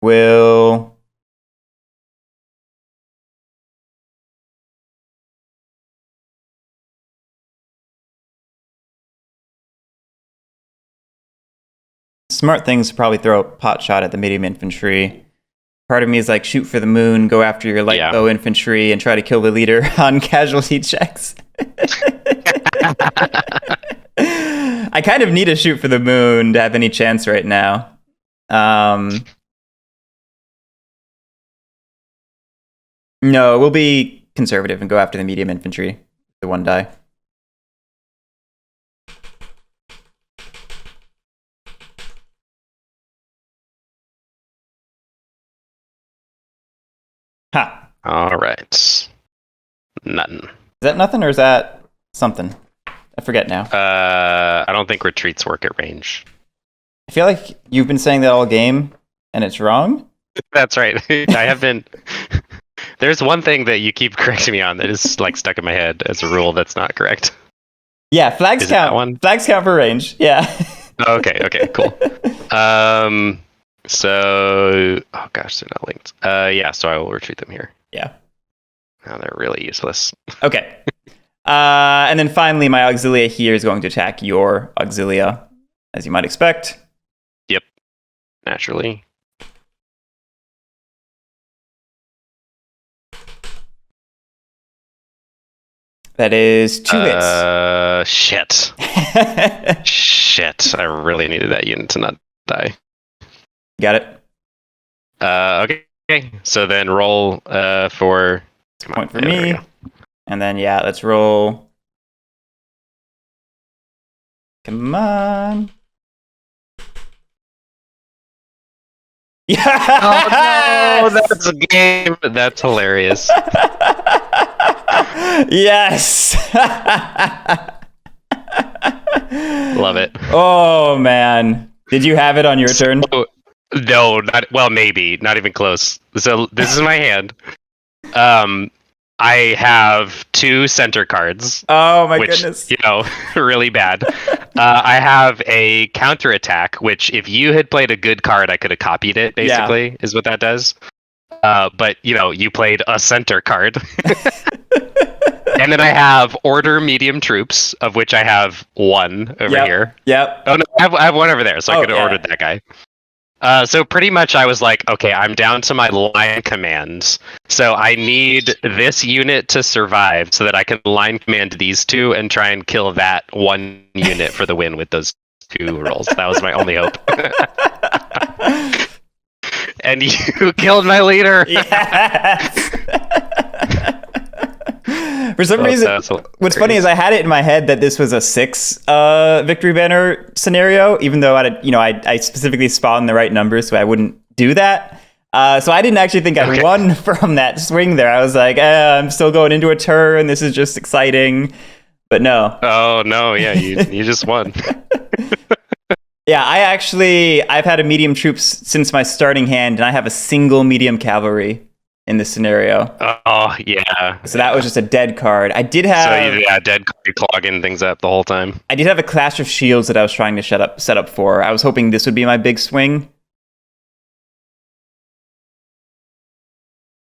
will... Smart things to probably throw a pot shot at the medium infantry. Part of me is like, shoot for the moon, go after your light bow infantry, and try to kill the leader on casualty checks. I kind of need to shoot for the moon to have any chance right now. No, we'll be conservative and go after the medium infantry. The 1 die. Ha. All right. Nothing. Is that nothing or is that something? I forget now. I don't think retreats work at range. I feel like you've been saying that all game, and it's wrong. That's right. I have been. There's one thing that you keep correcting me on that is like stuck in my head as a rule that's not correct. Yeah, flags count. Flags count for range. Yeah. Okay, cool. So, oh gosh, they're not linked. Yeah, so I will retreat them here. Yeah. Now they're really useless. Okay. And then finally, my auxilia here is going to attack your auxilia, as you might expect. Yep. Naturally. That is 2 hits. Shit. Shit. I really needed that unit to not die. Got it. Okay. So then roll for... Point for me. And then, yeah, let's roll Come on. Yeah. Oh, no, that's a game. That's hilarious. Yes. Love it. Oh man. Did you have it on your turn? Oh, no, maybe not even close. So this is my hand. I have 2 center cards. Oh my which, goodness. Really bad. I have a counterattack, which if you had played a good card, I could have copied it, basically, is what that does. But, you played a center card. And then I have Order Medium Troops, of which I have 1 over here. Yep. Oh, no, I have 1 over there, so I could have ordered that guy. So pretty much I was like, okay, I'm down to my line commands. So I need this unit to survive so that I can line command these 2 and try and kill that 1 unit for the win with those 2 rolls. That was my only hope. And you killed my leader. Yes. For some reason, what's funny is I had it in my head that this was a 6 victory banner scenario, even though I specifically spawned the right numbers, so I wouldn't do that. So I didn't actually think I won from that swing there. I was like, I'm still going into a turn. This is just exciting. But no. Oh, no. Yeah, you just won. Yeah, I've had a medium troops since my starting hand, and I have a single medium cavalry in this scenario. Oh, yeah. So that was just a dead card. I did have... So, dead card clogging things up the whole time. I did have a Clash of Shields that I was trying to set up for. I was hoping this would be my big swing.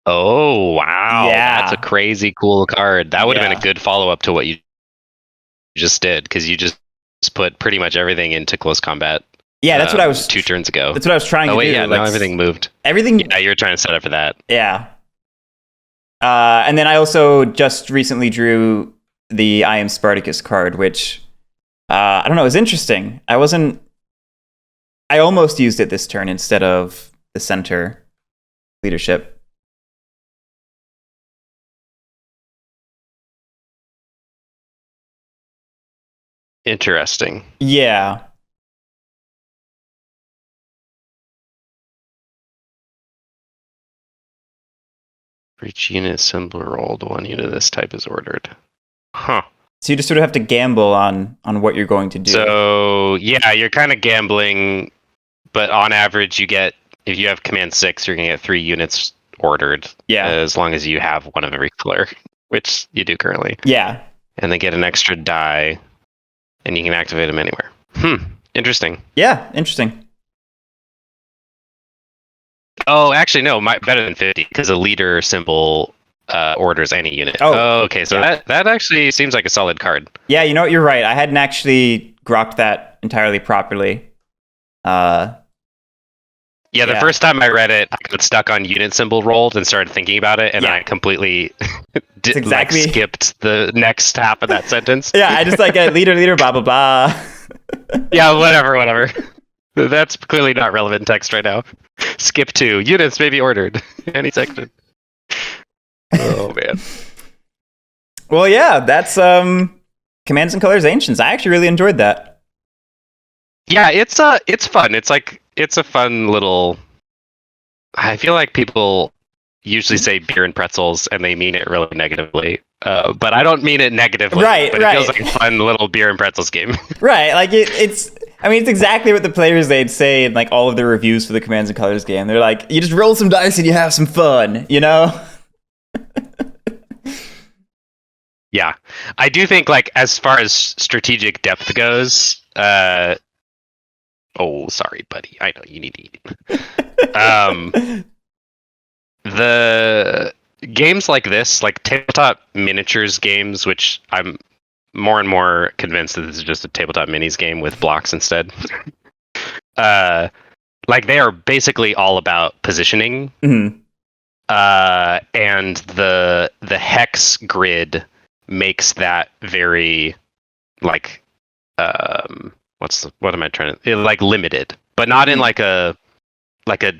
Oh, wow. Yeah. That's a crazy cool card. That would have been a good follow-up to what you just did, because you just put pretty much everything into close combat. Yeah, that's what I was... 2 turns ago. That's what I was trying to do. Yeah, now everything moved. Everything... Yeah, you were trying to set up for that. Yeah. And then I also just recently drew the I Am Spartacus card, which, I don't know, is interesting. I almost used it this turn instead of the center leadership. Interesting. Yeah. For each unit symbol rolled, 1 unit of this type is ordered. Huh. So you just sort of have to gamble on what you're going to do. So, yeah, you're kind of gambling, but on average, if you have command 6, you're going to get 3 units ordered. Yeah. As long as you have 1 of every color, which you do currently. Yeah. And they get an extra die, and you can activate them anywhere. Interesting. Yeah, interesting. Oh, actually, no, better than 50, because a leader symbol orders any unit. Oh, okay, so that actually seems like a solid card. Yeah, you know what, you're right. I hadn't actually grokked that entirely properly. The first time I read it, I got stuck on unit symbol rolled and started thinking about it, and I completely skipped the next half of that sentence. Yeah, I just leader, blah, blah, blah. Yeah, whatever. That's clearly not relevant text right now. Skip 2. Units may be ordered. Any section. Oh, man. Well, yeah, that's Commands and Colors Ancients. I actually really enjoyed that. Yeah, it's fun. It's a fun little... I feel like people usually say beer and pretzels, and they mean it really negatively. But I don't mean it negatively. Right, but it feels like a fun little beer and pretzels game. Right, like it's exactly what the players they'd say in like all of the reviews for the Commands and Colors game. They're like, you just roll some dice and you have some fun, you know? Yeah. I do think, like, as far as strategic depth goes, oh, sorry, buddy. I know you need to eat. The games like this, like tabletop miniatures games, which I'm more and more convinced that this is just a tabletop minis game with blocks instead. Like, they are basically all about positioning. Mm-hmm. And the hex grid makes that very, like, what am I trying to, like, limited, but not in like a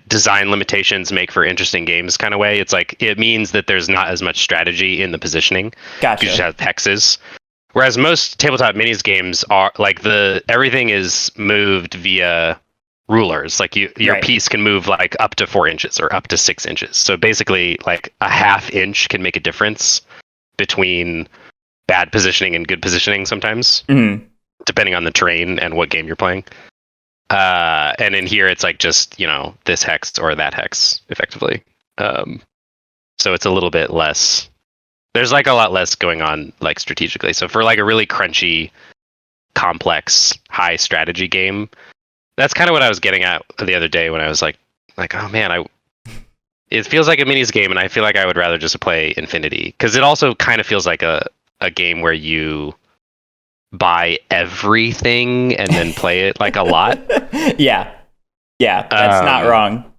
design limitations make for interesting games kind of way. It's like, it means that there's not as much strategy in the positioning. Gotcha. You just have hexes. Whereas most tabletop minis games are like everything is moved via rulers. Like your Right. piece can move like up to 4 inches or up to 6 inches. So basically, like a half inch can make a difference between bad positioning and good positioning sometimes, depending on the terrain and what game you're playing. And in here, it's like just this hex or that hex, effectively. So it's a little bit less. There's like a lot less going on like strategically. So for like a really crunchy, complex, high strategy game, that's kind of what I was getting at the other day when I was like, oh man, it feels like a minis game, and I feel like I would rather just play Infinity, because it also kind of feels like a game where you buy everything and then play it like a lot. Yeah, that's not wrong.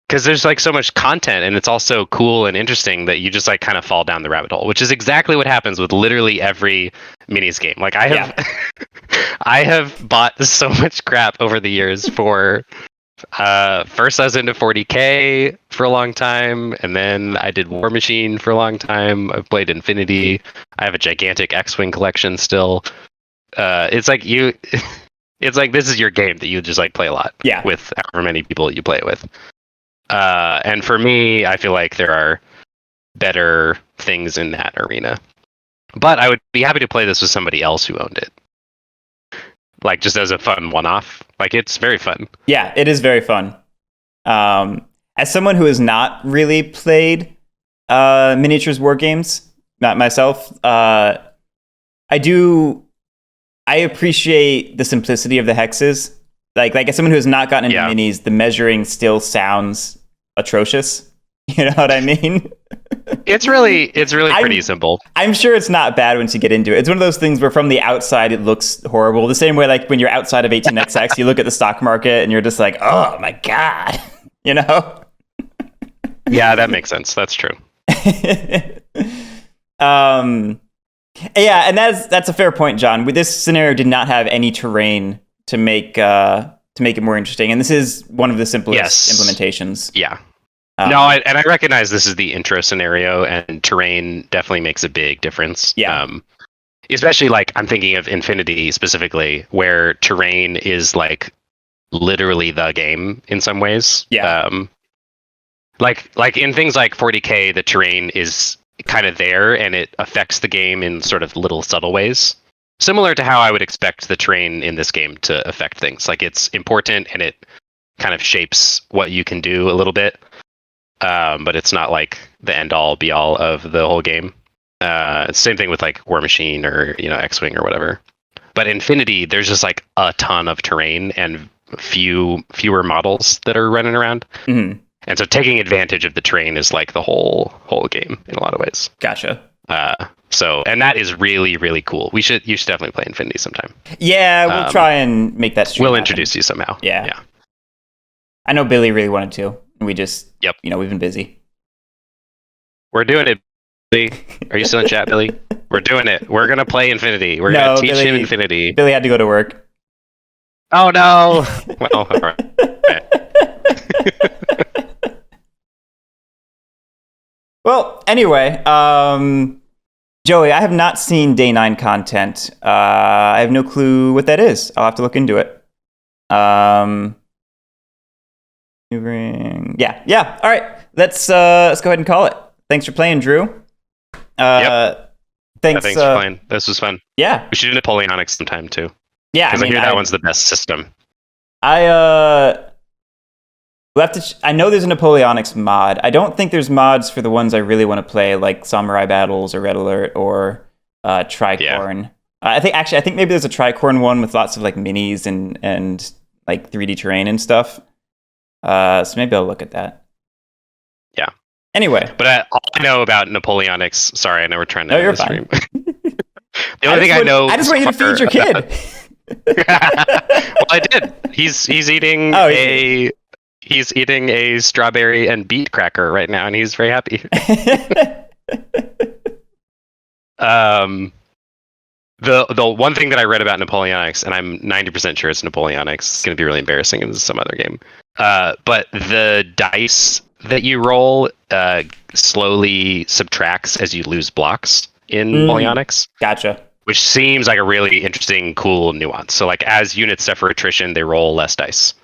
Because there's like so much content, and it's also cool and interesting that you just like kind of fall down the rabbit hole, which is exactly what happens with literally every minis game. Like I have, I have bought so much crap over the years for. First I was into 40k for a long time, and then I did War Machine for a long time. I've played Infinity. I have a gigantic X-Wing collection still. It's like it's like this is your game that you just like play a lot. Yeah. With however many people you play it with. And for me, I feel like there are better things in that arena. But I would be happy to play this with somebody else who owned it. Like just as a fun one-off. Like it's very fun. Yeah, it is very fun. As someone who has not really played miniatures war games, not myself, I appreciate the simplicity of the hexes. Like as someone who has not gotten into minis, the measuring still sounds atrocious. You know what I mean? It's really pretty simple. I'm sure it's not bad once you get into it. It's one of those things where from the outside it looks horrible. The same way like when you're outside of 18xx, you look at the stock market and you're just like, oh my God, you know? Yeah, that makes sense. That's true. Yeah, and that's a fair point, John. With this scenario did not have any terrain to make it more interesting, and this is one of the simplest implementations. Yeah. I recognize this is the intro scenario, and terrain definitely makes a big difference. Yeah. Especially like I'm thinking of Infinity specifically, where terrain is like literally the game in some ways. Yeah. Like in things like 40k, the terrain is kind of there, and it affects the game in sort of little subtle ways. Similar to how I would expect the terrain in this game to affect things. Like it's important, and it kind of shapes what you can do a little bit. But it's not like the end all be all of the whole game. Same thing with like War Machine or X-Wing or whatever. But Infinity, there's just like a ton of terrain and fewer models that are running around. Mm-hmm. And so taking advantage of the terrain is like the whole game in a lot of ways. Gotcha. And that is really, really cool. You should definitely play Infinity sometime. Yeah, we'll try and make that stream We'll happen. introduce you somehow. Yeah. I know Billy really wanted to. We just, we've been busy. We're doing it, Billy. Are you still in chat, Billy? We're doing it. We're going to play Infinity. We're going to teach him Infinity. Billy had to go to work. Oh, no. Well, all right. Well, anyway, Joey, I have not seen Day 9 content. I have no clue what that is. I'll have to look into it. Yeah. All right, let's go ahead and call it. Thanks for playing, Drew. Thanks for playing. This was fun. Yeah, we should do Napoleonics sometime too. Yeah, because I hear that one's the best system. I know there's a Napoleonics mod. I don't think there's mods for the ones I really want to play, like Samurai Battles or Red Alert or Tricorn. Yeah. I think maybe there's a Tricorn one with lots of like minis and like 3D terrain and stuff. So maybe I'll look at that. Yeah. Anyway. But all I know about Napoleonics... Sorry, I know we're trying to... No, you're fine. The only thing I know... I just want you to feed your kid. Well, I did. He's eating He's eating a strawberry and beet cracker right now, and he's very happy. The one thing that I read about Napoleonics, and I'm 90% sure it's Napoleonics, it's going to be really embarrassing in some other game, but the dice that you roll slowly subtracts as you lose blocks in Napoleonics. Gotcha. which seems like a really interesting, cool nuance. So like as units suffer attrition, they roll less dice.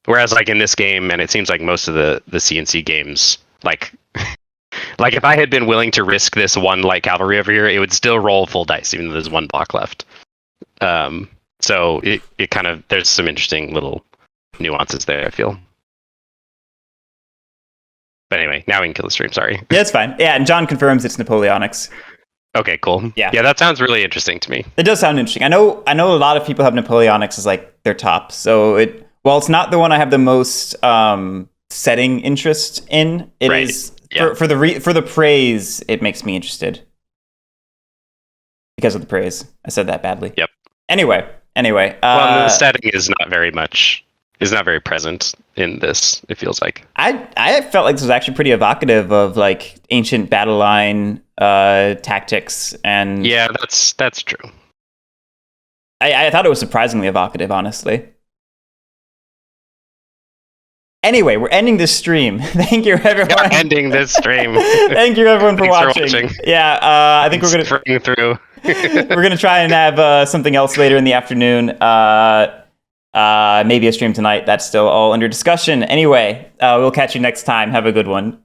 Whereas like in this game, and it seems like most of the CNC games, like like if I had been willing to risk this one light cavalry over here, it would still roll full dice, even though there's one block left. So it kind of, there's some interesting little nuances there, I feel. But anyway, now we can kill the stream, sorry. Yeah, it's fine. Yeah, and John confirms it's Napoleonics. Okay, cool. Yeah, that sounds really interesting to me. It does sound interesting. I know a lot of people have Napoleonics as like their top. So while it's not the one I have the most setting interest in, it is for the praise. It makes me interested because of the praise. I said that badly. Yep. Anyway. Well, the setting is not very present in this. It feels like I felt like this was actually pretty evocative of like ancient battle line tactics, and yeah, that's true. I thought it was surprisingly evocative, honestly. Anyway, we're ending this stream. Thank you, everyone. We're ending this stream. Thank you, everyone, for watching. Yeah, I think we're gonna through. We're gonna try and have something else later in the afternoon. Maybe a stream tonight. That's still all under discussion. Anyway, we'll catch you next time. Have a good one.